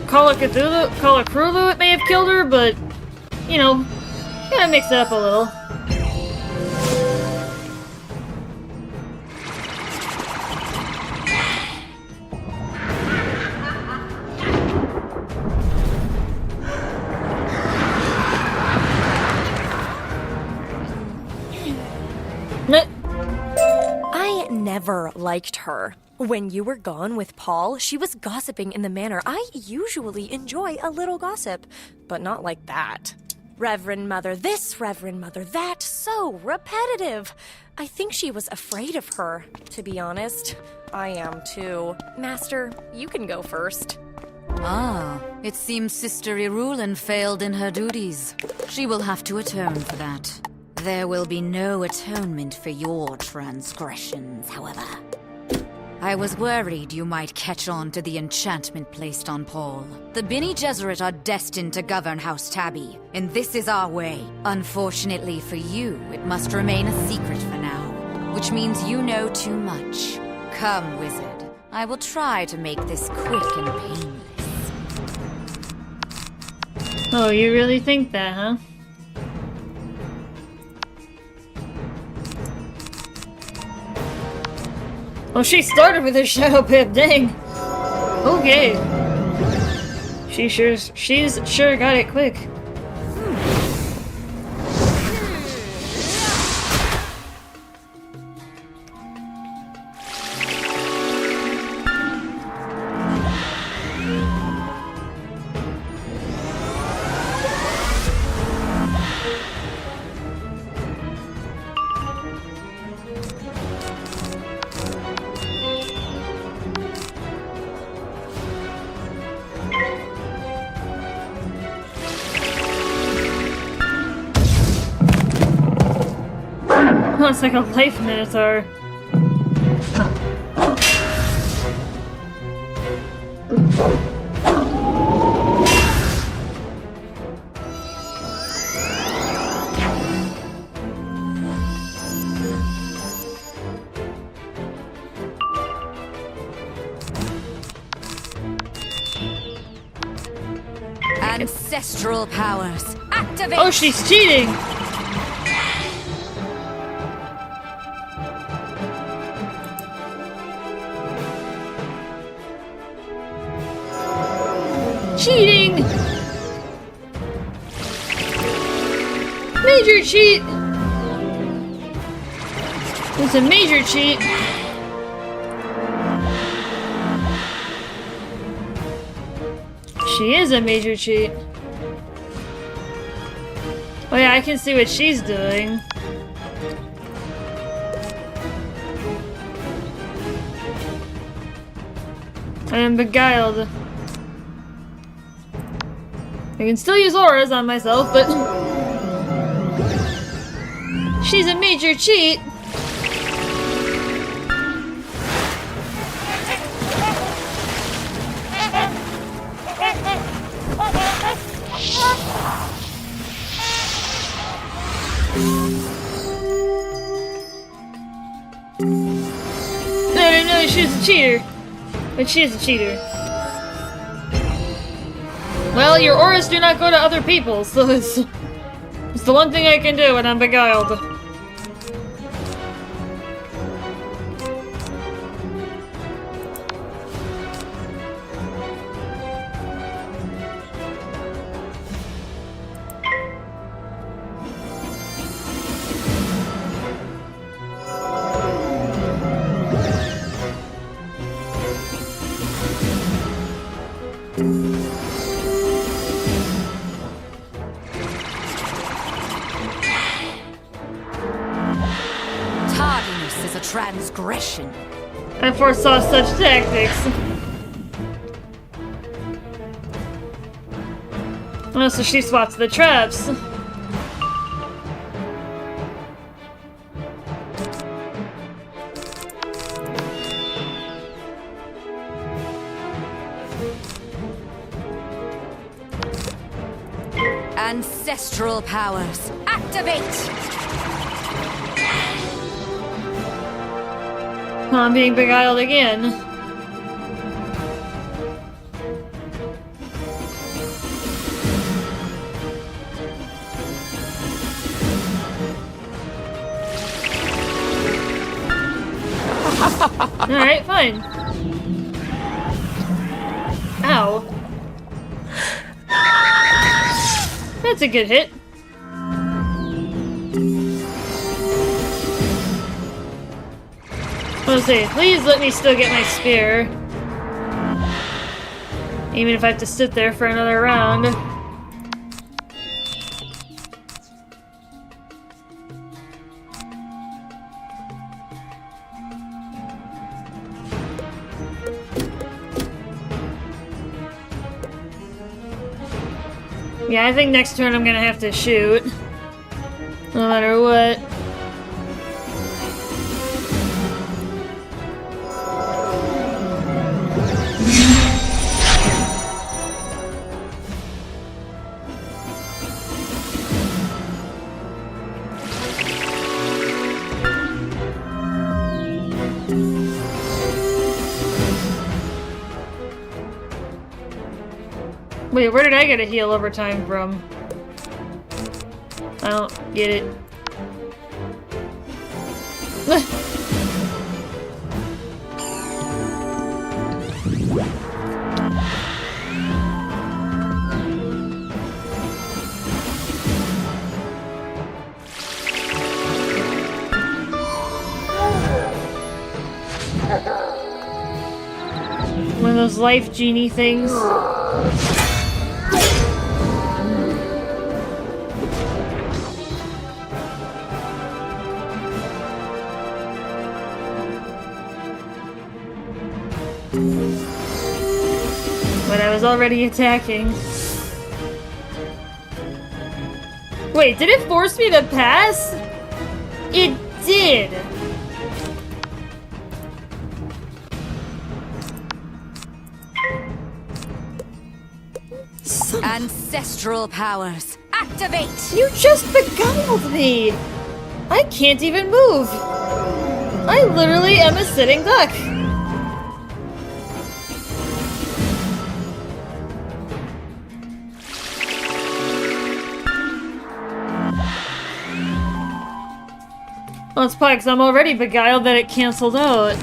Call of Cthulhu, it may have killed her, but you know, gotta mix it up a little. I never never liked her. When you were gone with Paul, she was gossiping in the manner I usually enjoy a little gossip, but not like that. Reverend Mother this, Reverend Mother that, so repetitive. I think she was afraid of her, to be honest. I am too. Master, you can go first. Ah, it seems Sister Irulin failed in her duties. She will have to atone for that. There will be no atonement for your transgressions, however. I was worried you might catch on to the enchantment placed on Paul. The Bene Gesserit are destined to govern House Tabby, and this is our way. Unfortunately for you, it must remain a secret for now, which means you know too much. Come, wizard. I will try to make this quick and painless. Oh, you really think that, huh? Oh, she started with her shadow pip, dang. Okay. She's sure got it quick. Oh, it's like a life minotaur. Ancestral powers, activate! Oh, she's cheating! Cheating! Major cheat! It's a major cheat. She is a major cheat. Oh yeah, I can see what she's doing. I am beguiled. I can still use auras on myself, but she's a major cheat. I didn't know she was a cheater, but she is a cheater. Well, your auras do not go to other people, so it's the one thing I can do when I'm beguiled. Tardiness is a transgression. I foresaw such tactics. Oh, so she swaps the traps. Ancestral powers, activate! I'm being beguiled again. Alright, fine. Ow. That's a good hit. Let's see. Please let me still get my spear. Even if I have to sit there for another round. Yeah, I think next turn I'm gonna have to shoot. No matter what. Wait, where did I get a heal over time from? I don't get it. One of those life genie things. But I was already attacking. Wait, did it force me to pass? It did! Ancestral powers, activate! You just beguiled me! I can't even move! I literally am a sitting duck! Well, it's probably because I'm already beguiled that it canceled out.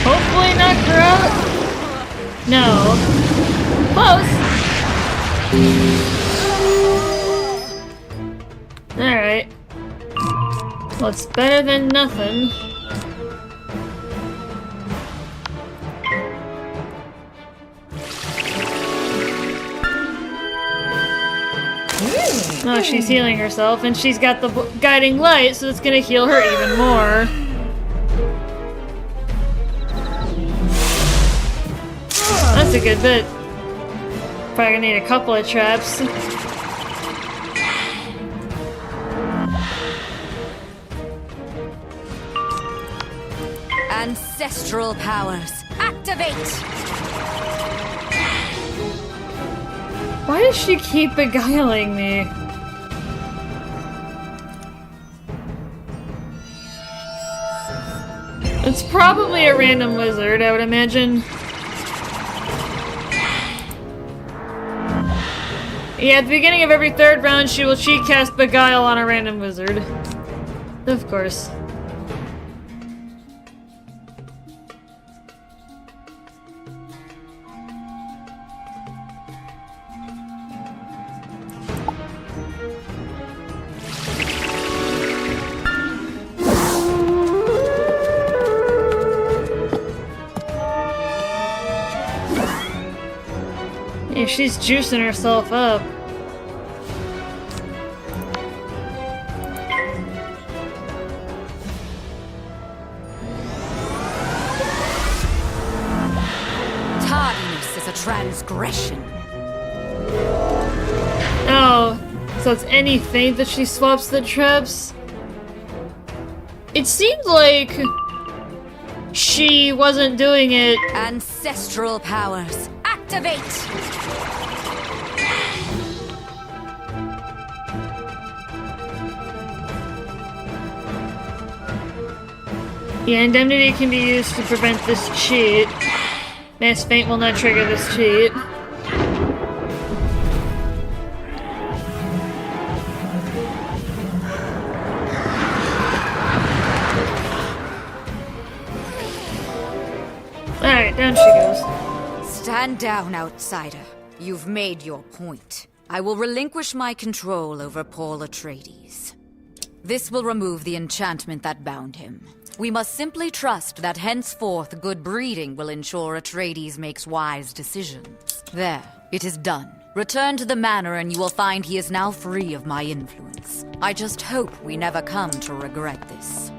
Hopefully knock her out. No. Close. Alright. Well, it's better than nothing. Oh, she's healing herself, and she's got the guiding light, so it's gonna heal her even more. That's a good bit. Probably gonna need a couple of traps. Ancestral powers, activate! Why does she keep beguiling me? It's probably a random wizard, I would imagine. Yeah, at the beginning of every third round, she will cheat cast Beguile on a random wizard. Of course. Yeah, she's juicing herself up. Tardiness is a transgression. Oh, so it's any feint that she swaps the traps? It seemed like she wasn't doing it. Ancestral powers, activate! Yeah, indemnity can be used to prevent this cheat. Mass Feint will not trigger this cheat. Alright, down she goes. Stand down, outsider. You've made your point. I will relinquish my control over Paul Atreides. This will remove the enchantment that bound him. We must simply trust that henceforth good breeding will ensure Atreides makes wise decisions. There, it is done. Return to the manor and you will find he is now free of my influence. I just hope we never come to regret this.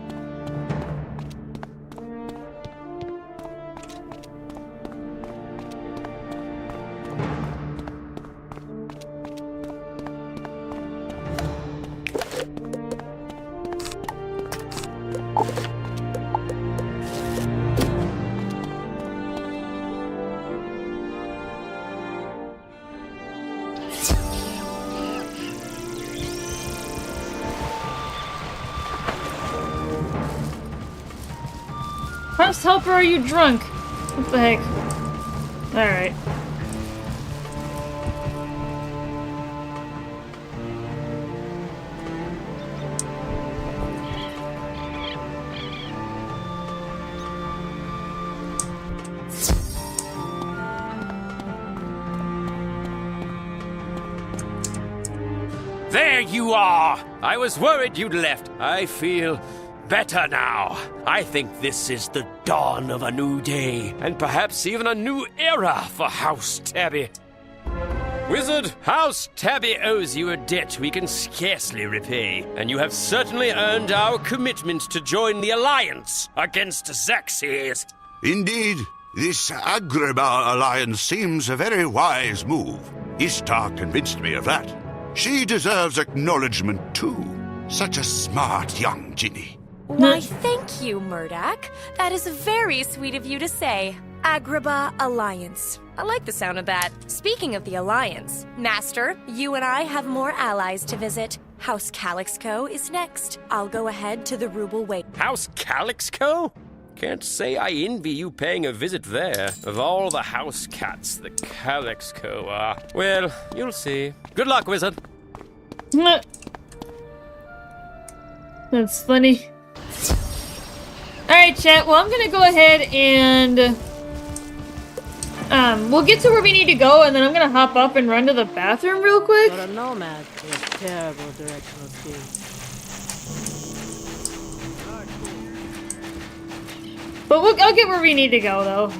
House helper, are you drunk? What the heck? Alright. There you are! I was worried you'd left. I feel better now. I think this is the dawn of a new day, and perhaps even a new era for House Tabby. Wizard, House Tabby owes you a debt we can scarcely repay, and you have certainly earned our commitment to join the alliance against Xerxes. Indeed, this Agrabah alliance seems a very wise move. Ishtar convinced me of that. She deserves acknowledgement too. Such a smart young Ginny. Why, thank you, Murdoch. That is very sweet of you to say. Agrabah Alliance. I like the sound of that. Speaking of the Alliance, Master, you and I have more allies to visit. House Calixco is next. I'll go ahead to the Ruble Way. House Calixco? Can't say I envy you paying a visit there. Of all the house cats, the Calixco are. Well, you'll see. Good luck, Wizard. That's funny. Alright, chat. Well, I'm gonna go ahead and... we'll get to where we need to go, and then I'm gonna hop up and run to the bathroom real quick. But a nomad with terrible directional skills. But I'll get where we need to go, though.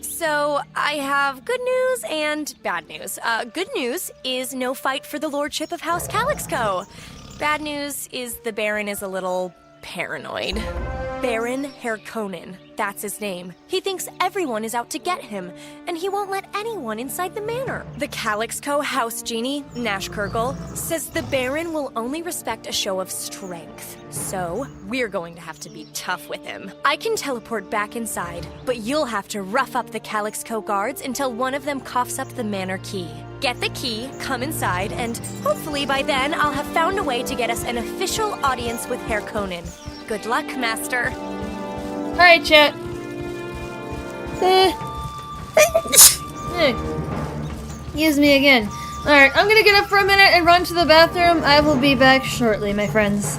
So, I have good news and bad news. Good news is no fight for the lordship of House Calixco. Bad news is the Baron is a little paranoid. Baron Harkonnen, that's his name. He thinks everyone is out to get him, and he won't let anyone inside the manor. The Calixco House Genie, Nash Kirkle, says the Baron will only respect a show of strength. So, we're going to have to be tough with him. I can teleport back inside, but you'll have to rough up the Calixco guards until one of them coughs up the manor key. Get the key, come inside, and hopefully by then I'll have found a way to get us an official audience with Harkonnen. Good luck, Master. Alright, chat. Use me again. Alright, I'm gonna get up for a minute and run to the bathroom. I will be back shortly, my friends.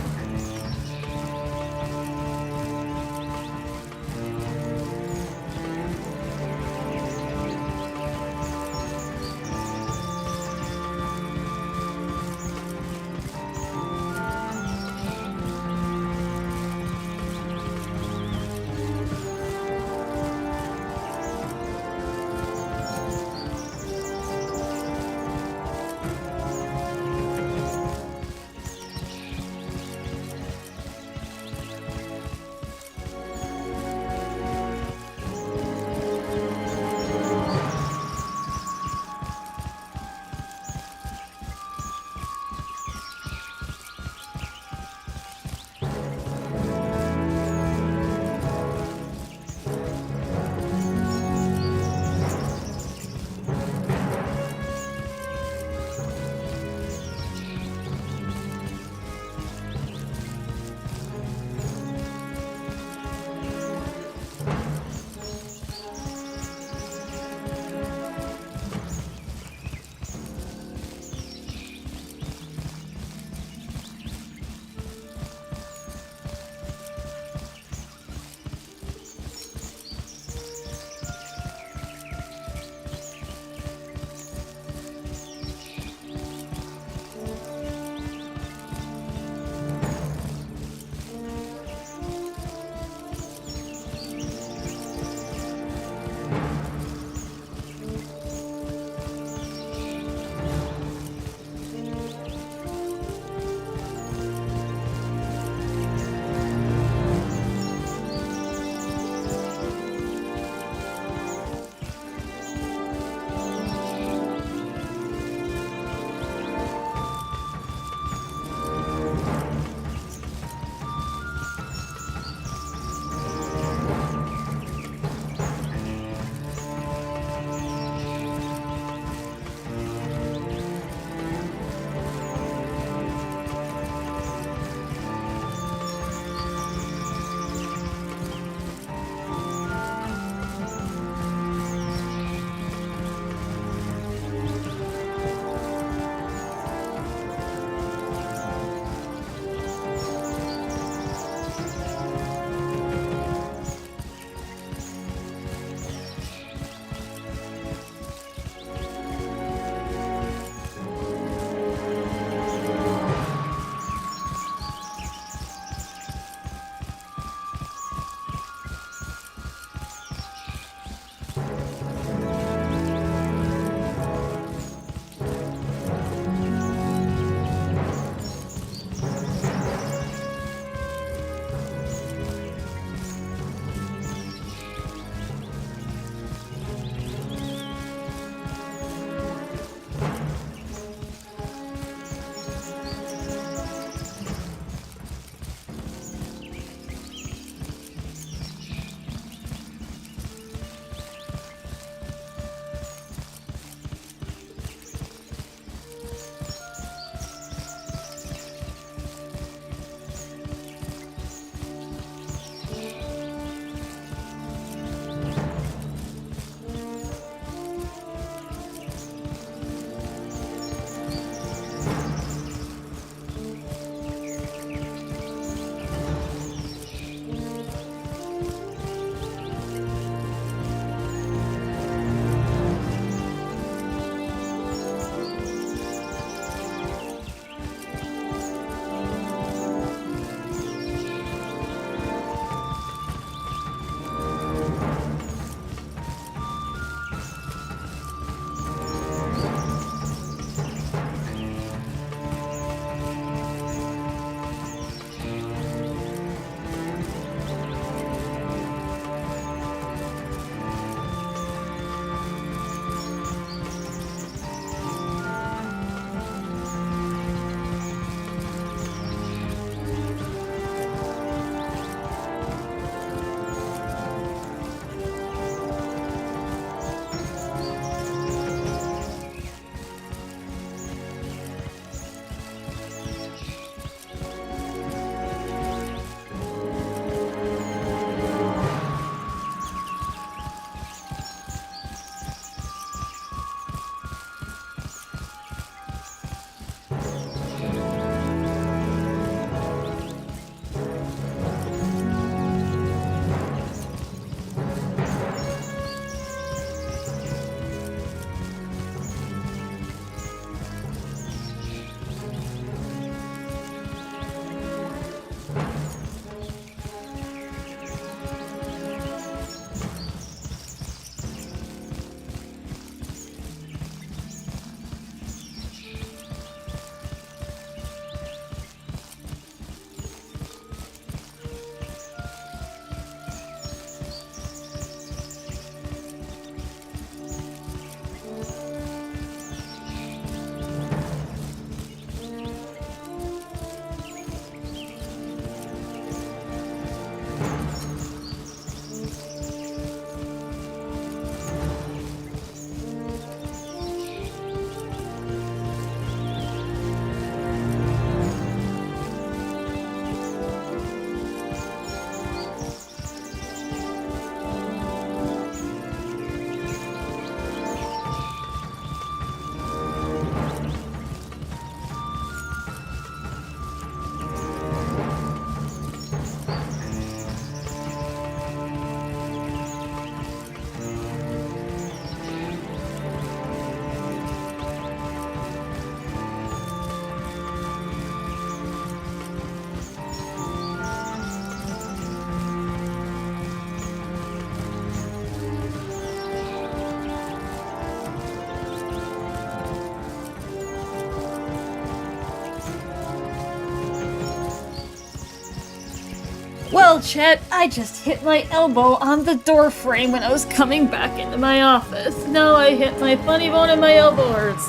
Well, chat, I just hit my elbow on the door frame when I was coming back into my office. Now I hit my funny bone and my elbow hurts.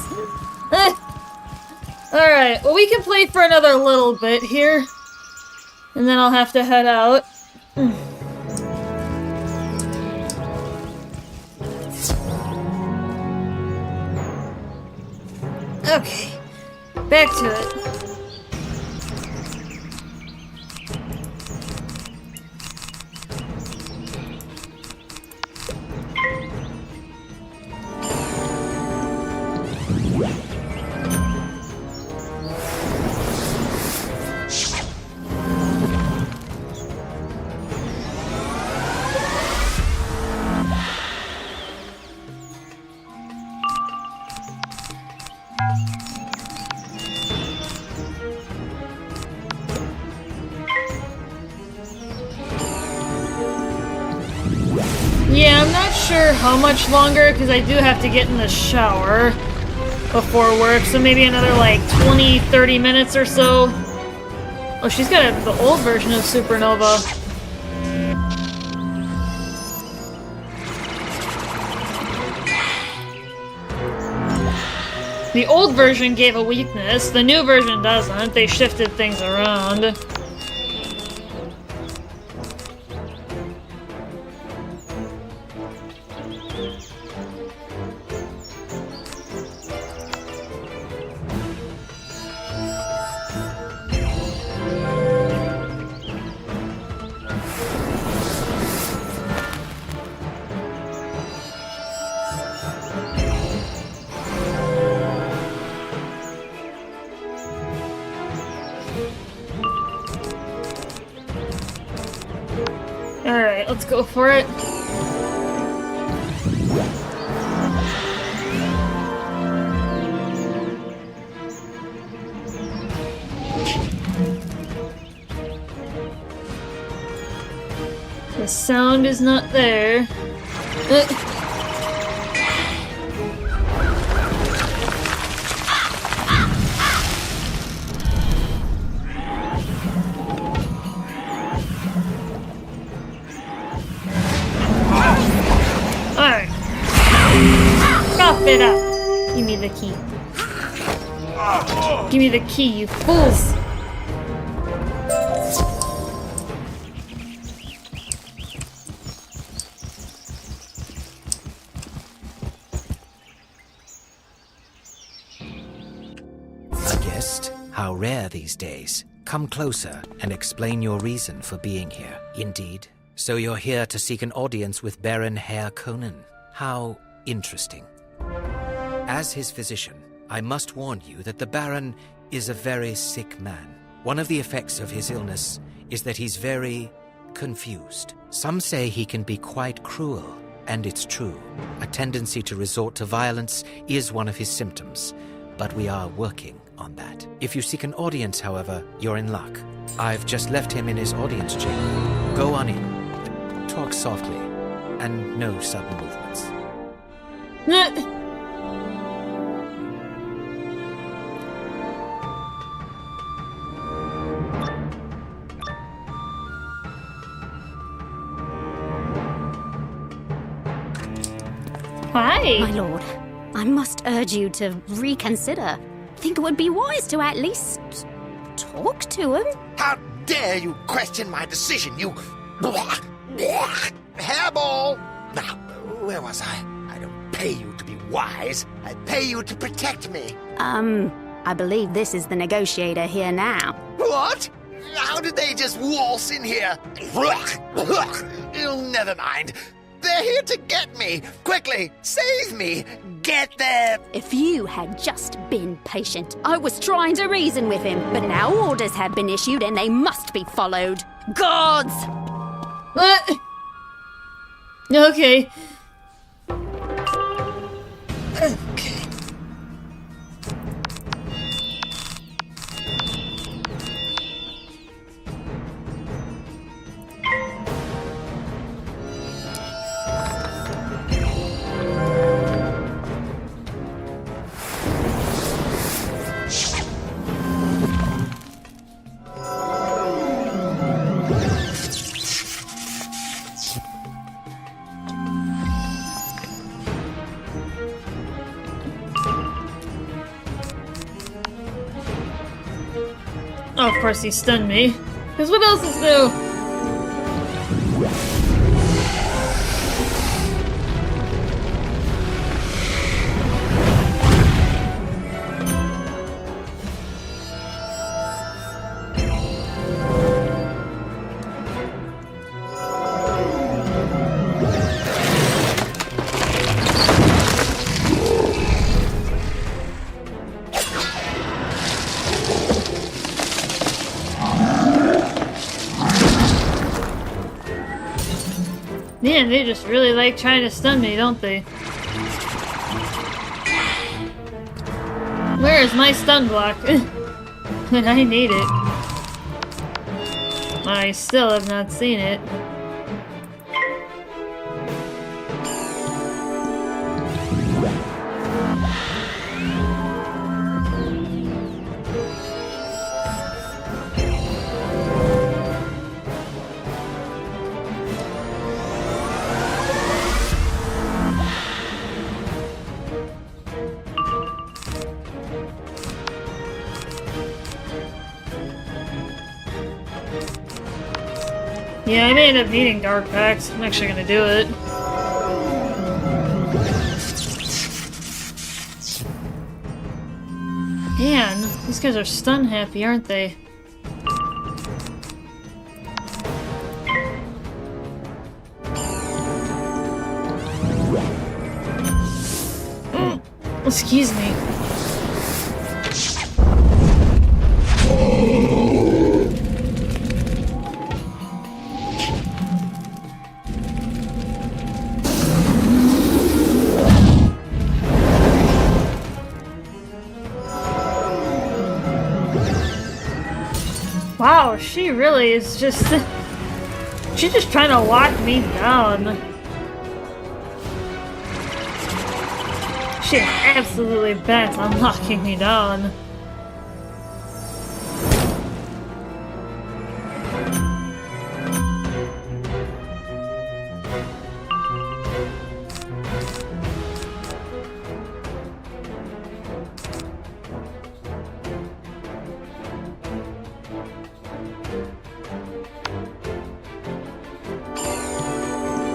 Alright, well we can play for another little bit here. And then I'll have to head out. Okay, back to it. Yeah, I'm not sure how much longer, because I do have to get in the shower before work, so maybe another like 20-30 minutes or so. Oh, she's got the old version of Supernova. The old version gave a weakness, the new version doesn't. They shifted things around. Alright, let's go for it. The sound is not there. Alright. Cough it up. Give me the key. Give me the key, you fools! A guest? How rare these days. Come closer and explain your reason for being here. Indeed. So you're here to seek an audience with Baron Herr Conan. How interesting. As his physician, I must warn you that the Baron is a very sick man. One of the effects of his illness is that he's very confused. Some say he can be quite cruel, and it's true. A tendency to resort to violence is one of his symptoms, but we are working on that. If you seek an audience, however, you're in luck. I've just left him in his audience chamber. Go on in. Talk softly, and no sudden movements. Hi! My lord, I must urge you to reconsider. I think it would be wise to at least talk to him. How dare you question my decision, you... Hairball! Now, where was I? I don't pay you to be wise. I pay you to protect me. I believe this is the negotiator here now. What? How did they just waltz in here? Never mind. They're here to get me. Quickly, save me. Get them. If you had just been patient. I was trying to reason with him, but now orders have been issued and they must be followed. Gods! What? Okay. Okay. Oh, of course he stunned me. Because what else is new? Man, they just really like trying to stun me, don't they? Where is my stun block? When I need it. I still have not seen it. Yeah, I may end up needing dark packs. I'm actually gonna do it. Man, these guys are stun happy, aren't they? Excuse me. Wow, she really is just... She's just trying to lock me down. She's absolutely bent on locking me down.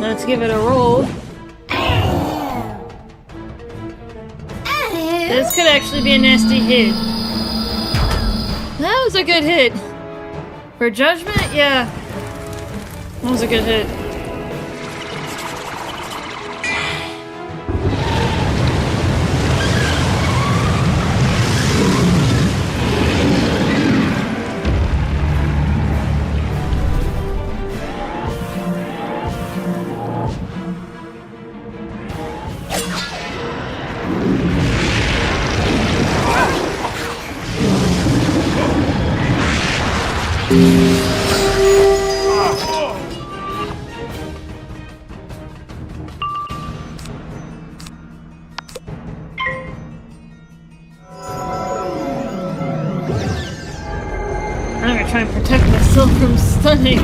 Let's give it a roll. This could actually be a nasty hit. That was a good hit. For judgment, yeah. That was a good hit. I'm gonna try and protect myself from stunning.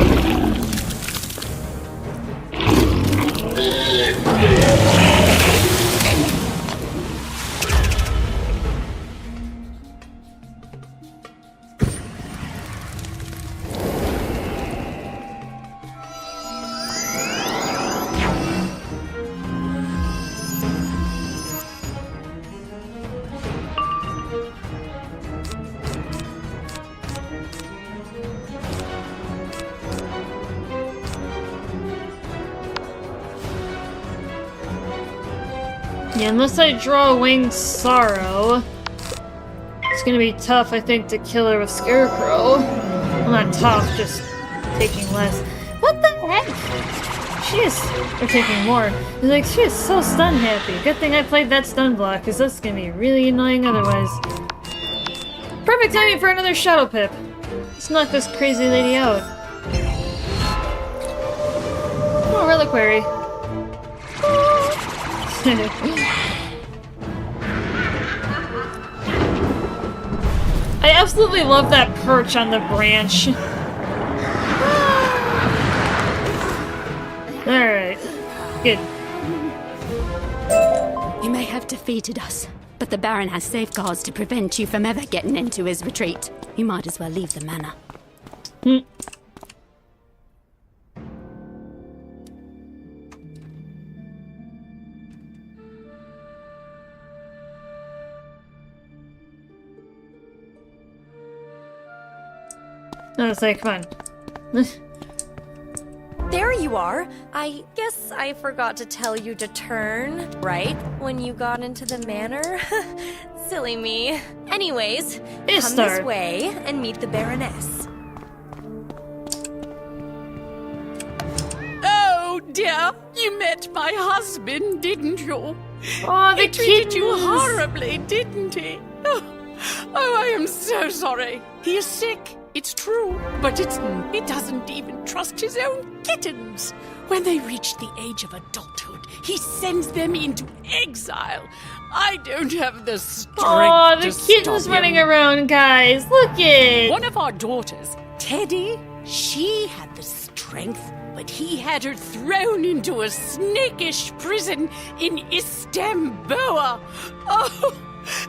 Yeah, unless I draw Winged Sorrow, it's gonna be tough, I think, to kill her with Scarecrow. Well, not tough, just taking less. What the heck? She is... or taking more. It's like, she is so stun happy. Good thing I played that stun block, because that's gonna be really annoying otherwise. Perfect timing for another Shadow Pip. Let's knock this crazy lady out. Oh, Reliquary. I absolutely love that perch on the branch. Alright. Good. You may have defeated us, but But the Baron has safeguards to prevent you from ever getting into his retreat. You might as well leave the manor. I was like, come on. There you are. I guess I forgot to tell you to turn, right? When you got into the manor? Silly me. Anyways, come this way and meet the Baroness. Oh dear, you met my husband, didn't you? Oh, the He treated you kittens. horribly, didn't he? Oh, I am so sorry. He is sick, it's true, but he doesn't even trust his own kittens. When they reach the age of adulthood, he sends them into exile. I don't have the strength Oh, the to kitten's stop running him. around, guys. Look it. One of our daughters, Teddy, she had the strength, but he had her thrown into a snakish prison in Istanbul. Oh,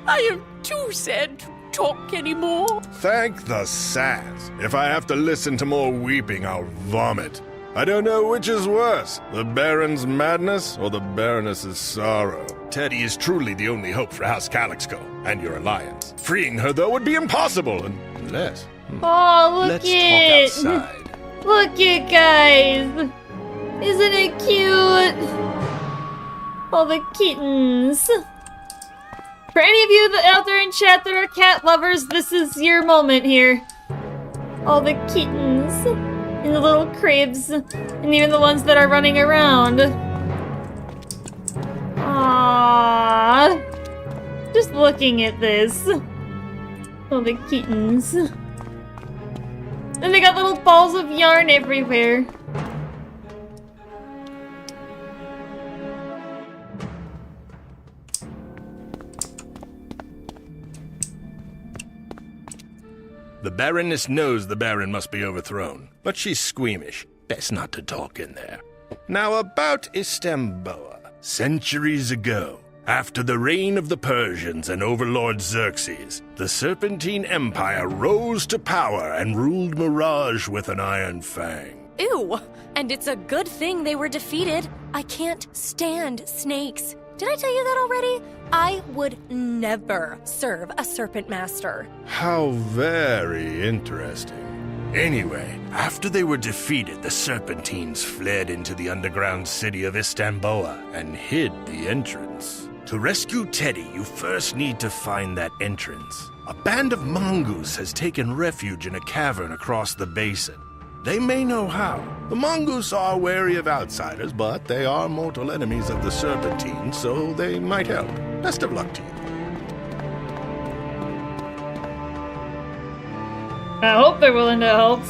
I am too sad to talk anymore. Thank the sass. If I have to listen to more weeping, I'll vomit. I don't know which is worse, the Baron's madness or the Baroness's sorrow. Teddy is truly the only hope for House Calixco and your alliance. Freeing her, though, would be impossible unless... Oh, look Let's it. talk outside. Look it, guys. Isn't it cute? All the kittens. For any of you out there in chat that are cat lovers, this is your moment here. All the kittens in the little cribs, and even the ones that are running around. Aww. Just looking at this. All the kittens. And they got little balls of yarn everywhere. The Baroness knows the Baron must be overthrown, but she's squeamish. Best not to talk in there. Now about Istanbul. Centuries ago, after the reign of the Persians and overlord Xerxes, the Serpentine Empire rose to power and ruled Mirage with an iron fang. Ew! And it's a good thing they were defeated. I can't stand snakes. Did I tell you that already? I would never serve a serpent master. How very interesting. Anyway, after they were defeated, the Serpentines fled into the underground city of Istanbul and hid the entrance. To rescue Teddy, you first need to find that entrance. A band of mongoose has taken refuge in a cavern across the basin. They may know how. The mongoose are wary of outsiders, but they are mortal enemies of the Serpentine, so they might help. Best of luck to you. I hope they're willing to help.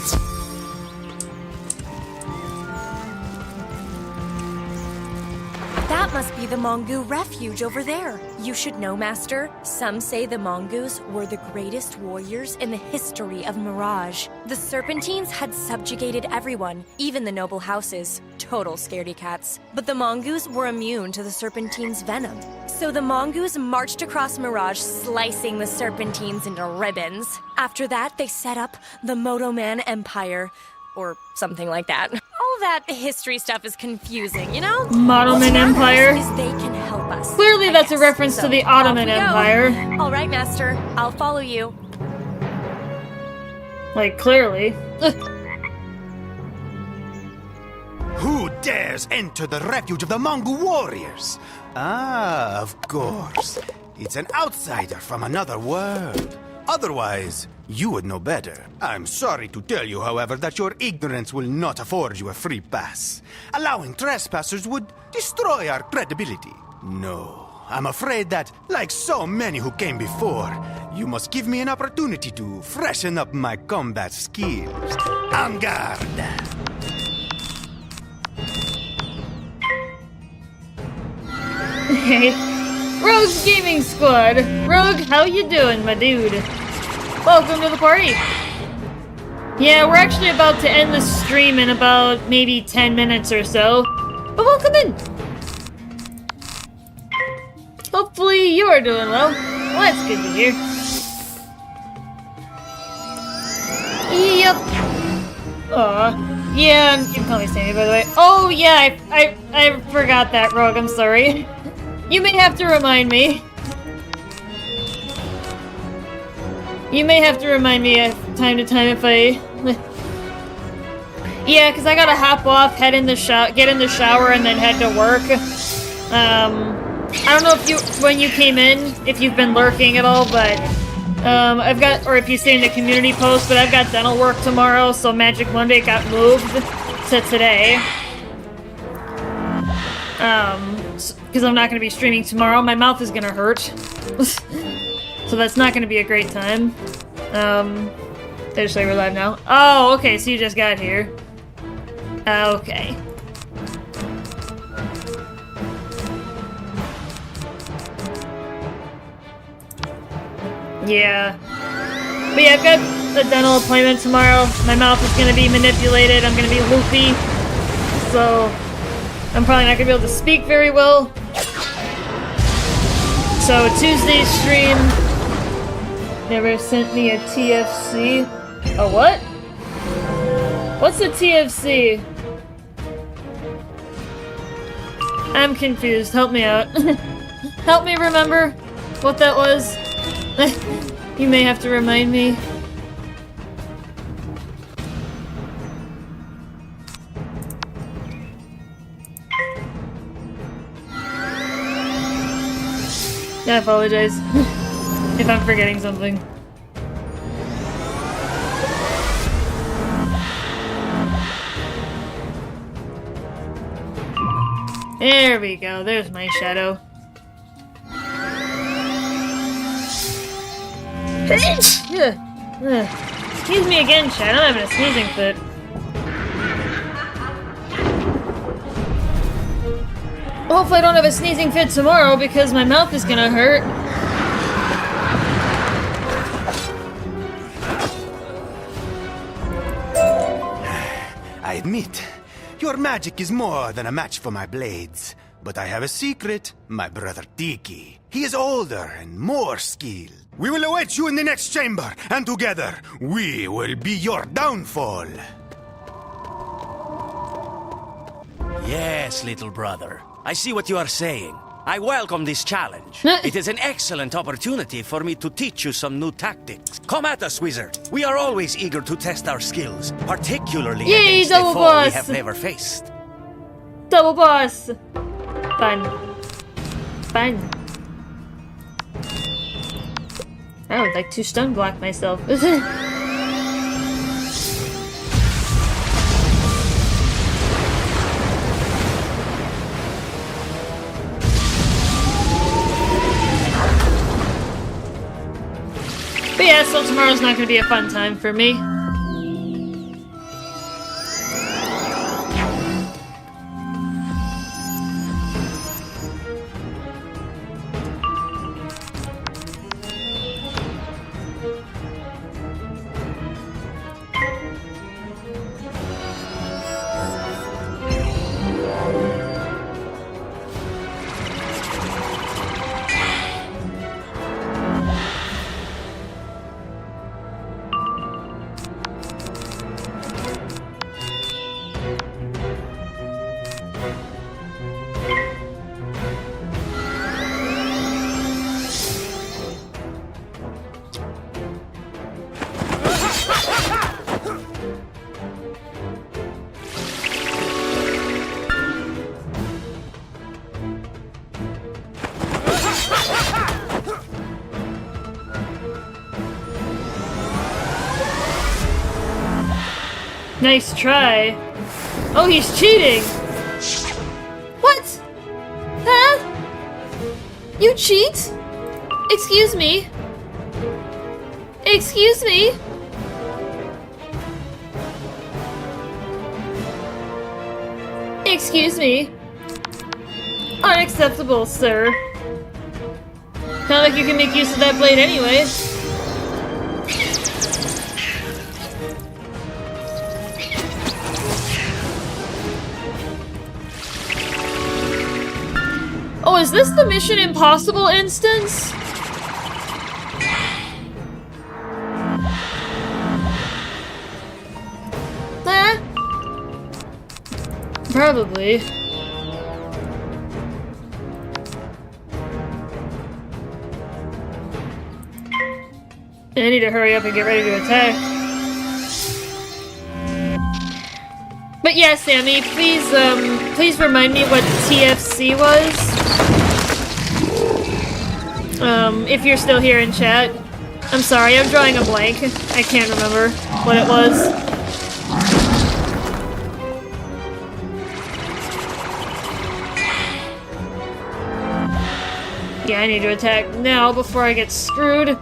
That must be the Mongu refuge over there. You should know, Master. Some say the Mongoose were the greatest warriors in the history of Mirage. The Serpentines had subjugated everyone, even the noble houses. Total scaredy cats. But the Mongoose were immune to the Serpentines' venom. So the Mongoose marched across Mirage, slicing the Serpentines into ribbons. After that, they set up the Motoman Empire. Or something like that. All that history stuff is confusing, you know? Ottoman Empire. Is they can help us. Clearly that's a reference to the Ottoman Empire. All right, Master. I'll follow you. Like, clearly. Who dares enter the refuge of the Mongol warriors? Ah, of course. It's an outsider from another world. Otherwise, you would know better. I'm sorry to tell you, however, that your ignorance will not afford you a free pass. Allowing trespassers would destroy our credibility. No, I'm afraid that, like so many who came before, you must give me an opportunity to freshen up my combat skills. En garde! Rogue Gaming Squad. Rogue, how you doing, my dude? Welcome to the party. Yeah, we're actually about to end the stream in about maybe 10 minutes or so. But welcome in. hopefully you're doing well. Well, that's good to hear. Yep. Aw. Yeah, you can call me Sammy, by the way. Oh, yeah, I forgot that, Rogue. I'm sorry. You may have to remind me. You may have to remind me time to time if I... Yeah, because I gotta hop off, get in the shower, and then head to work. I don't know if when you came in, if you've been lurking at all, but... or if you see in the community post, but I've got dental work tomorrow, so Magic Monday got moved to today. Because I'm not going to be streaming tomorrow. My mouth is going to hurt. So that's not going to be a great time. Should we're live now? Oh, okay, so you just got here. Okay. Yeah. But yeah, I've got a dental appointment tomorrow. My mouth is going to be manipulated. I'm going to be loopy. So, I'm probably not going to be able to speak very well. So, Tuesday's stream never sent me a TFC. A what? What's a TFC? I'm confused. Help me out. Help me remember what that was. You may have to remind me. I apologize if I'm forgetting something. There we go. There's my shadow. Excuse me again, Chad. I'm having a sneezing fit. Hopefully I don't have a sneezing fit tomorrow because my mouth is gonna hurt. I admit, your magic is more than a match for my blades. But I have a secret, my brother Tiki. He is older and more skilled. We will await you in the next chamber, and together, we will be your downfall. Yes, little brother. I see what you are saying. I welcome this challenge. It is an excellent opportunity for me to teach you some new tactics. Come at us, wizard. We are always eager to test our skills, particularly against a foe we have never faced. Double boss! Fun. Fun. I would like to stun block myself. But yeah, so tomorrow's not gonna be a fun time for me. Nice try. Oh, he's cheating! What? Huh? You cheat? Excuse me? Excuse me? Excuse me? Unacceptable, sir. Not like you can make use of that blade anyway. Oh, is this the Mission Impossible instance? Probably. I need to hurry up and get ready to attack. But yeah, Sammy, please remind me what TFC was. If you're still here in chat. I'm sorry, I'm drawing a blank. I can't remember what it was. Yeah, I need to attack now before I get screwed.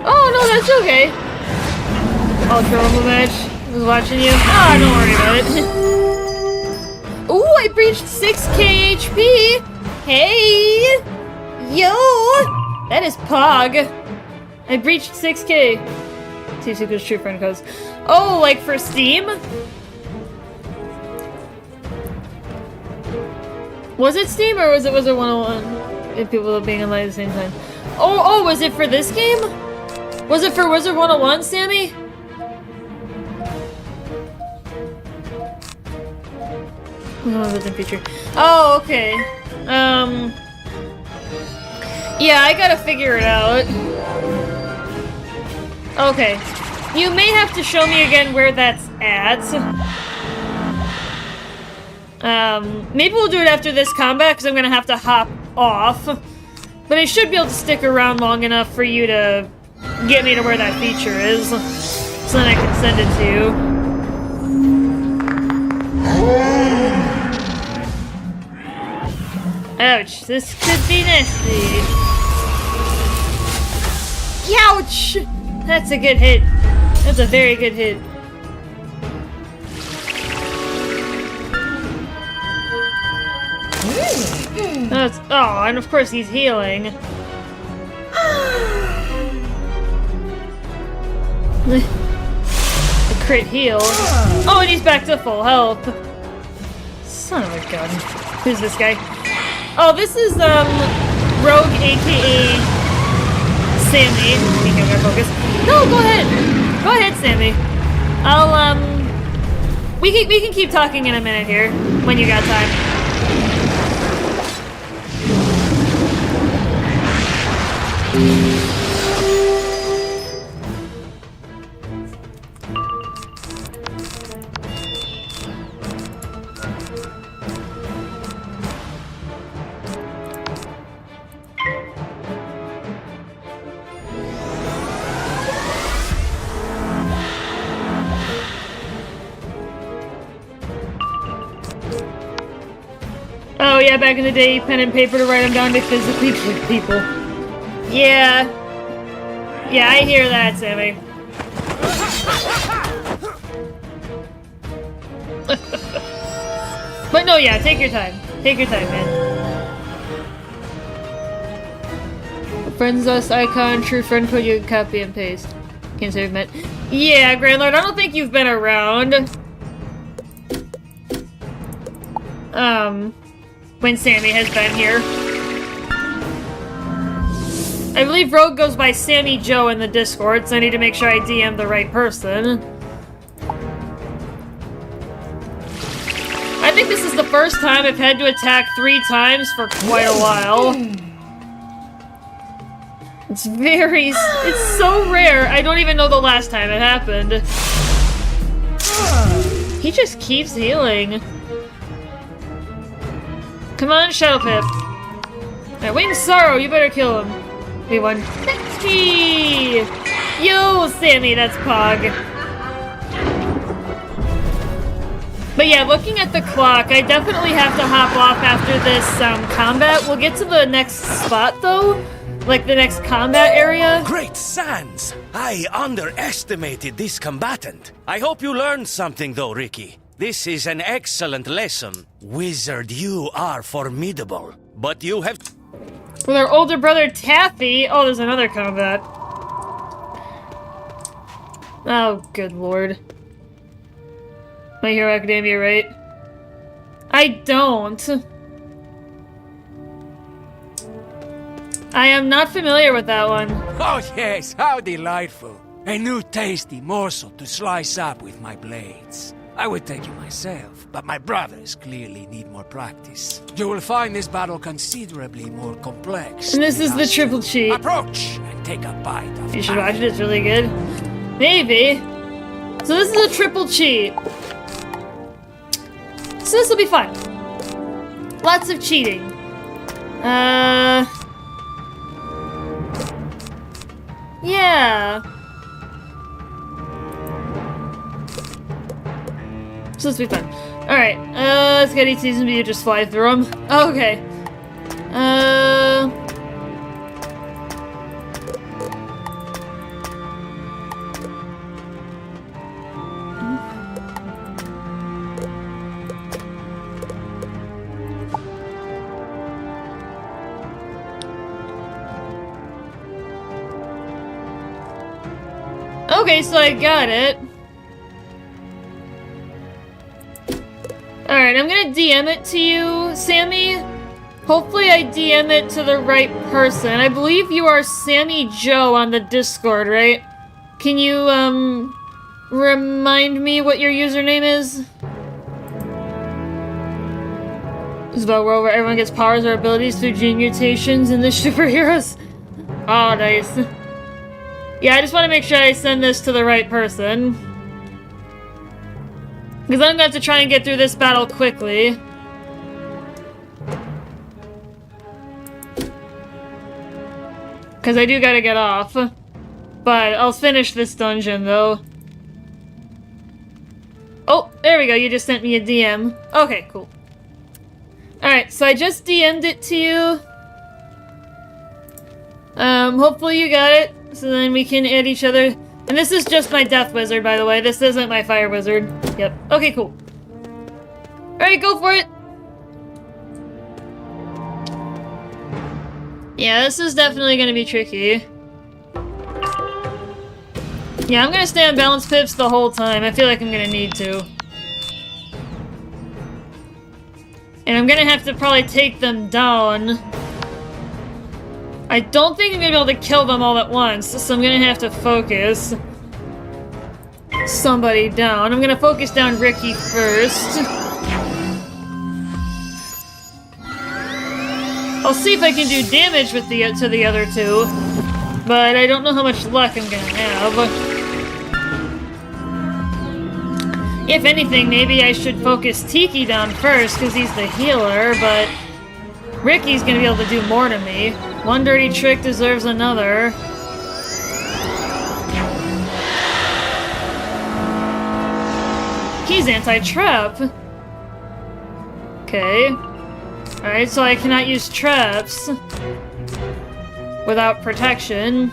Oh, no, that's okay. I'll throw him a match. I was watching you. Ah, don't worry about it. Ooh, I breached 6k HP! Hey! Yo! That is Pog. I breached 6k. TC goes true friend codes. Oh, like for Steam? Was it Steam or was it Wizard101? If people are being online at the same time. Oh, was it for this game? Was it for Wizard101, Sammy? Feature. Oh, okay. Yeah, I gotta figure it out. Okay. You may have to show me again where that's at. Maybe we'll do it after this combat, because I'm gonna have to hop off. But I should be able to stick around long enough for you to get me to where that feature is. So then I can send it to you. Ouch, this could be nasty. Ouch! That's a good hit. That's a very good hit. Oh, and of course he's healing. A crit heal. Oh, and he's back to full health. Son of a gun. Who's this guy? Oh, this is, Rogue, aka Sammy. I think I'm gonna focus. No, go ahead. Go ahead, Sammy. I'll, we can keep talking in a minute here, when you got time. Oh yeah, back in the day, pen and paper to write them down to physically kill people. Yeah. Yeah, I hear that, Sammy. But no, yeah, take your time. Take your time, man. Friends us icon, true friend code, you can copy and paste. Can't say we've met. Yeah, Grand Lord, I don't think you've been around. When Sammy has been here. I believe Rogue goes by Sammy Joe in the Discord, so I need to make sure I DM the right person. I think this is the first time I've had to attack 3 times for quite a while. It's so rare, I don't even know the last time it happened. He just keeps healing. Come on, Shadow Pip. Alright, Winged Sorrow, you better kill him. We won. Hey! Yo, Sammy, that's Pog. But yeah, looking at the clock, I definitely have to hop off after this combat. We'll get to the next spot, though. Like the next combat area. Great Sans! I underestimated this combatant. I hope you learned something, though, Ricky. This is an excellent lesson. Wizard, you are formidable. But you have... With our older brother Taffy... Oh, there's another combat. Oh, good lord. My Hero Academia, right? I don't. I am not familiar with that one. Oh yes, how delightful. A new tasty morsel to slice up with my blades. I would take you myself, but my brothers clearly need more practice. You will find this battle considerably more complex. And this is the triple cheat. Approach and take a bite of You should watch it, it's really good. Maybe. So this is a triple cheat. So this will be fun. Lots of cheating. Yeah. So this will be fun. Alright, let's get each season to just fly through them. Okay. Okay, so I got it. Alright, I'm gonna DM it to you, Sammy. Hopefully I DM it to the right person. I believe you are Sammy Joe on the Discord, right? Can you, remind me what your username is? It's about where everyone gets powers or abilities through gene mutations in the superheroes. Oh, nice. Yeah, I just want to make sure I send this to the right person. Because I'm going to have to try and get through this battle quickly. Because I do got to get off. But I'll finish this dungeon, though. Oh, there we go. You just sent me a DM. Okay, cool. Alright, so I just DM'd it to you. Hopefully you got it. So then we can add each other. And this is just my Death Wizard, by the way. This isn't my Fire Wizard. Yep. Okay, cool. Alright, go for it! Yeah, this is definitely gonna be tricky. Yeah, I'm gonna stay on balance pips the whole time. I feel like I'm gonna need to. And I'm gonna have to probably take them down. I don't think I'm gonna be able to kill them all at once, so I'm gonna have to focus somebody down. I'm gonna focus down Ricky first. I'll see if I can do damage with to the other two, but I don't know how much luck I'm gonna have. If anything, maybe I should focus Tiki down first, because he's the healer, but Ricky's gonna be able to do more to me. One dirty trick deserves another. He's anti-trap. Okay. Alright, so I cannot use traps without protection.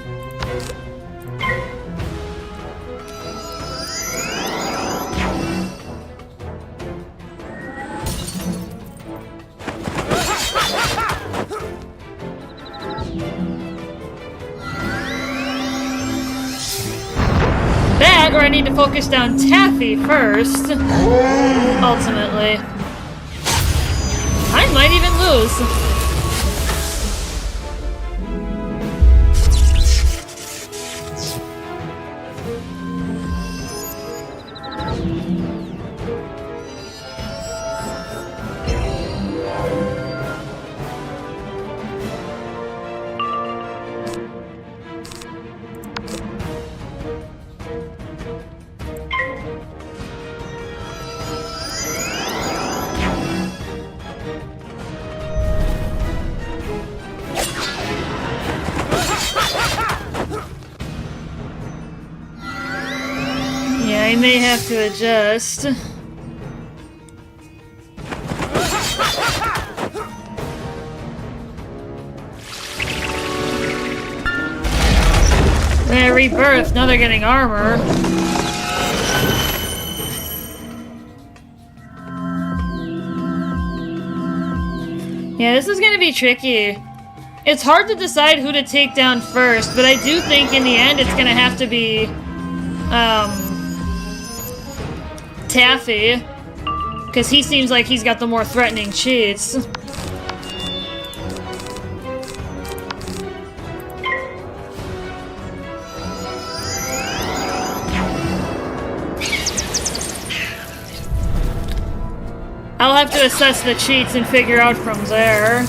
That, or I need to focus down Taffy first. Ultimately. I might even lose. Yeah, I may have to adjust. They're rebirthed, now they're getting armor. Yeah, this is gonna be tricky. It's hard to decide who to take down first, but I do think in the end it's gonna have to be, Taffy. Because he seems like he's got the more threatening cheats. I'll have to assess the cheats and figure out from there.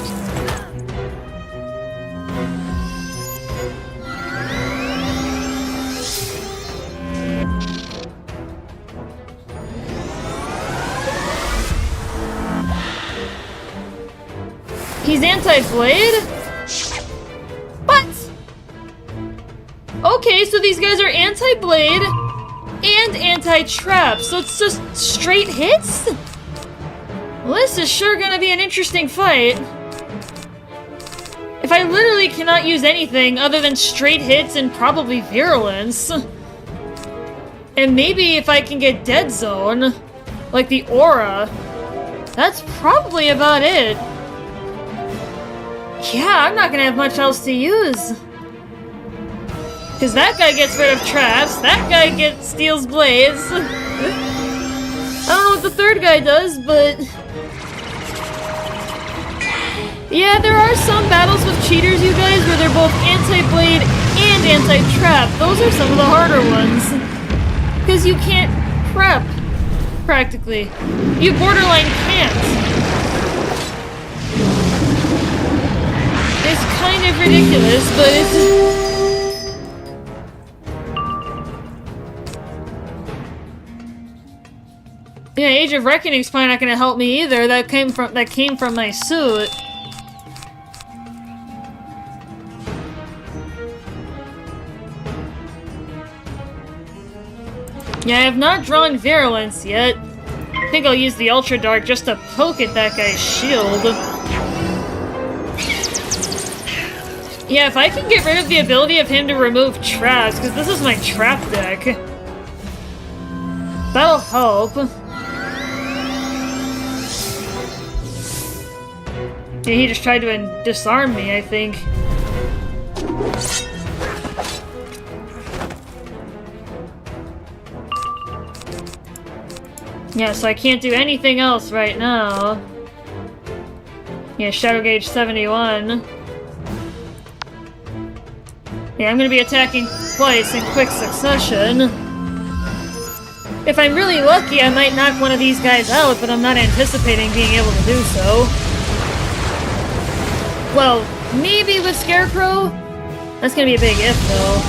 He's anti-blade? What? Okay, so these guys are anti-blade and anti-trap, so it's just straight hits? Well, this is sure gonna be an interesting fight. If I literally cannot use anything other than straight hits and probably virulence. And maybe if I can get dead zone, like the aura, that's probably about it. Yeah, I'm not gonna have much else to use. Because that guy gets rid of traps, that guy steals blades. I don't know what the third guy does, but... yeah, there are some battles with cheaters, you guys, where they're both anti-blade and anti-trap. Those are some of the harder ones. Because you can't prep, practically. You borderline can't. It's kind of ridiculous, but it's... yeah, Age of Reckoning's probably not gonna help me either. That came from my suit. Yeah, I have not drawn Virulence yet. I think I'll use the Ultra Dark just to poke at that guy's shield. Yeah, if I can get rid of the ability of him to remove traps, because this is my trap deck. That'll help. Yeah, he just tried to disarm me, I think. Yeah, so I can't do anything else right now. Yeah, Shadow Gauge 71. Yeah, I'm gonna be attacking twice in quick succession. If I'm really lucky, I might knock one of these guys out, but I'm not anticipating being able to do so. Well, maybe with Scarecrow? That's gonna be a big if, though.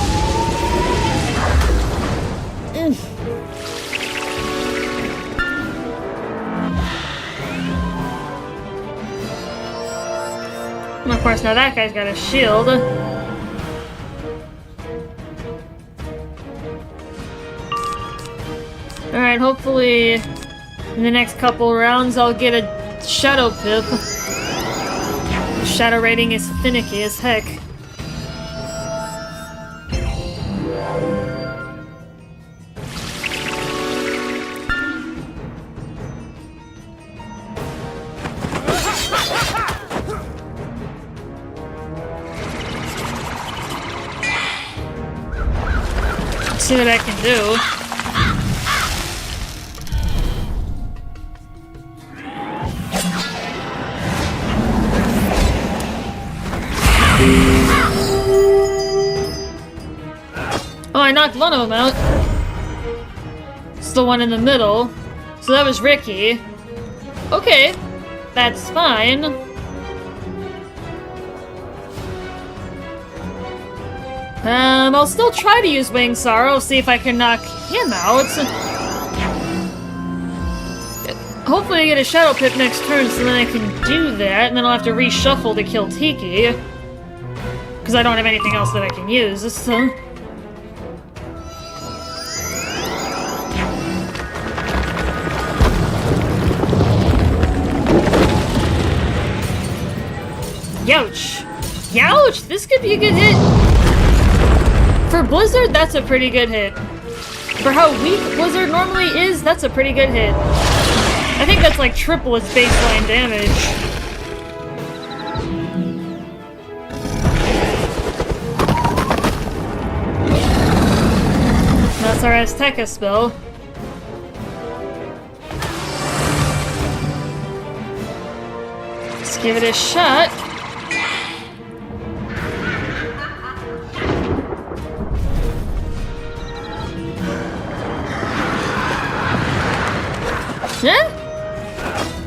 And of course, now that guy's got a shield. Alright, hopefully in the next couple rounds I'll get a Shadow Pip. Shadow rating is finicky as heck. Let's see what I can do. Oh, I knocked one of them out. It's the one in the middle. So that was Ricky. Okay, that's fine. I'll still try to use Wing Sorrow, see if I can knock him out. Hopefully I get a Shadow Pip next turn so then I can do that, and then I'll have to reshuffle to kill Tiki. Because I don't have anything else that I can use, so... Youch! Youch! This could be a good hit! For Blizzard, that's a pretty good hit. For how weak Blizzard normally is, that's a pretty good hit. I think that's like triple its baseline damage. That's our Azteca spell. Let's give it a shot. Yeah?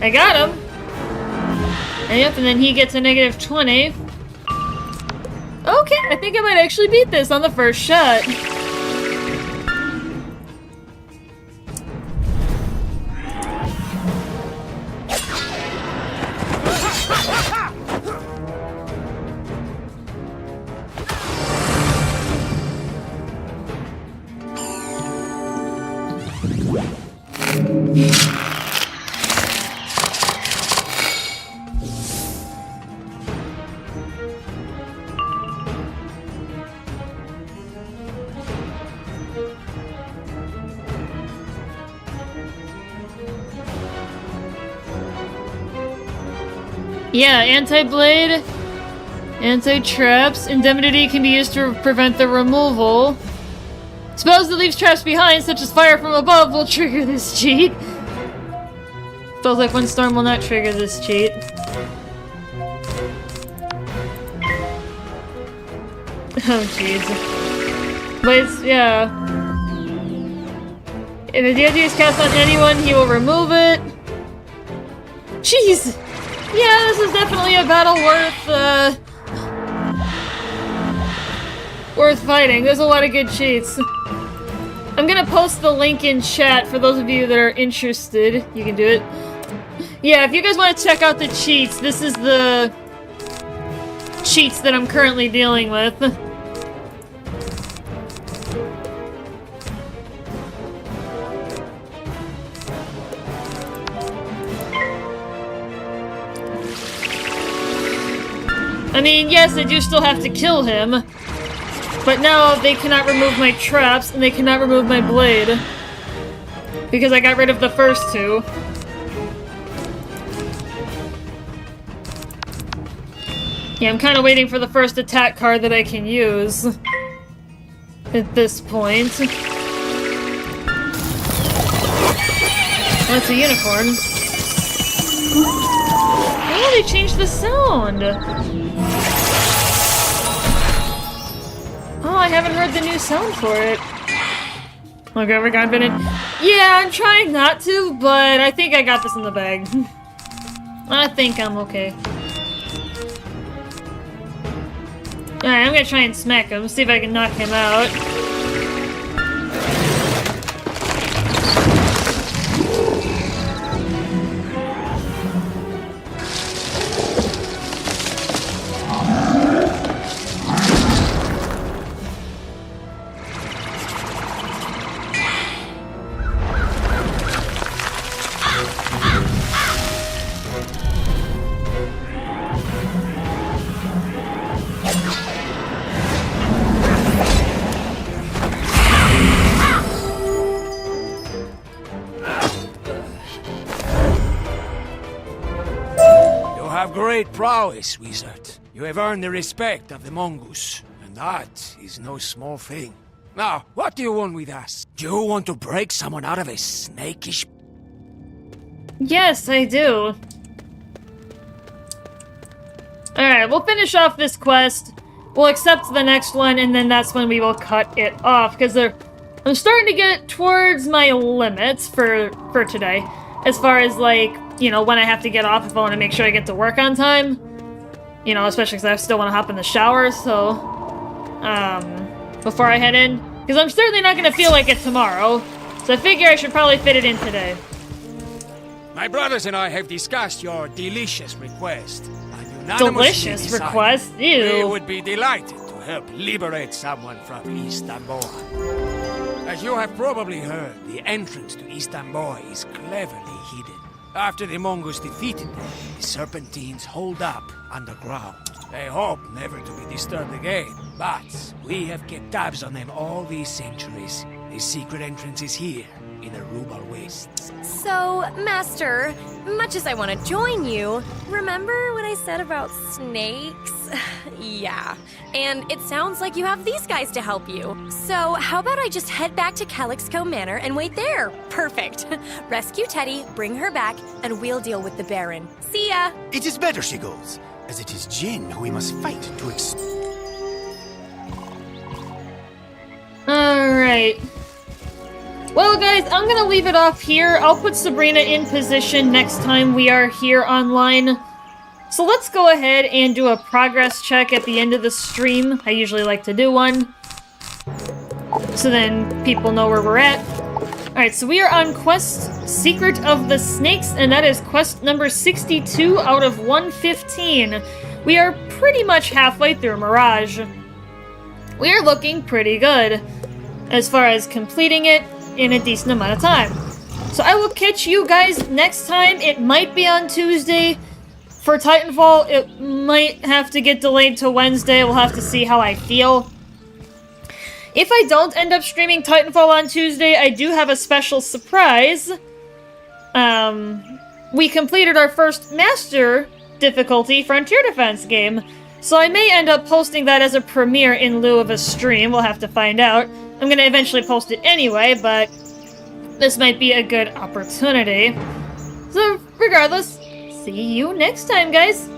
I got him. And yep, and then he gets a negative 20. Okay, I think I might actually beat this on the first shot. Yeah, anti-blade, anti-traps, indemnity can be used to prevent the removal. Spells that leaves traps behind, such as fire from above, will trigger this cheat. Spells like Windstorm will not trigger this cheat. Oh jeez. Blades, yeah. If the deity is cast on anyone, he will remove it. Jeez! Yeah, this is definitely a battle worth fighting. There's a lot of good cheats. I'm gonna post the link in chat for those of you that are interested. You can do it. Yeah, if you guys want to check out the cheats, this is the cheats that I'm currently dealing with. I mean, yes, I do still have to kill him, but now they cannot remove my traps, and they cannot remove my blade, because I got rid of the first two. Yeah, I'm kind of waiting for the first attack card that I can use at this point. That's a unicorn. Oh, they changed the sound! Oh, I haven't heard the new sound for it. Okay, we're gone, Bennett. Yeah, I'm trying not to, but I think I got this in the bag. I think I'm okay. Alright, I'm gonna try and smack him, see if I can knock him out. Great prowess, wizard. You have earned the respect of the mongoose, and that is no small thing. Now, what do you want with us? Do you want to break someone out of a snakish... Yes, I do. Alright, we'll finish off this quest. We'll accept the next one, and then that's when we will cut it off, because I'm starting to get towards my limits for today. As far as, like, you know, when I have to get off if I want to make sure I get to work on time. You know, especially because I still want to hop in the shower, so... before I head in. Because I'm certainly not going to feel like it tomorrow. So I figure I should probably fit it in today. My brothers and I have discussed your delicious request. Delicious request? Ew. We would be delighted to help liberate someone from Istanbul. As you have probably heard, the entrance to Istanbul is cleverly hidden. After the Mongols defeated them, the Serpentines hold up underground. They hope never to be disturbed again, but we have kept tabs on them all these centuries. The secret entrance is here, in the Rubal Wastes. So, Master, much as I want to join you, remember what I said about snakes? Yeah, and it sounds like you have these guys to help you. So, how about I just head back to Calixco Manor and wait there? Perfect. Rescue Teddy, bring her back, and we'll deal with the Baron. See ya! It is better she goes, as it is Jin who we must fight to Alright. Well, guys, I'm gonna leave it off here. I'll put Sabrina in position next time we are here online. So let's go ahead and do a progress check at the end of the stream. I usually like to do one, so then people know where we're at. Alright, so we are on quest Secret of the Snakes, and that is quest number 62 out of 115. We are pretty much halfway through Mirage. We are looking pretty good as far as completing it in a decent amount of time. So I will catch you guys next time. It might be on Tuesday. For Titanfall, it might have to get delayed to Wednesday. We'll have to see how I feel. If I don't end up streaming Titanfall on Tuesday, I do have a special surprise. We completed our first Master difficulty Frontier Defense game, so I may end up posting that as a premiere in lieu of a stream. We'll have to find out. I'm gonna eventually post it anyway, but this might be a good opportunity. So, regardless, see you next time, guys!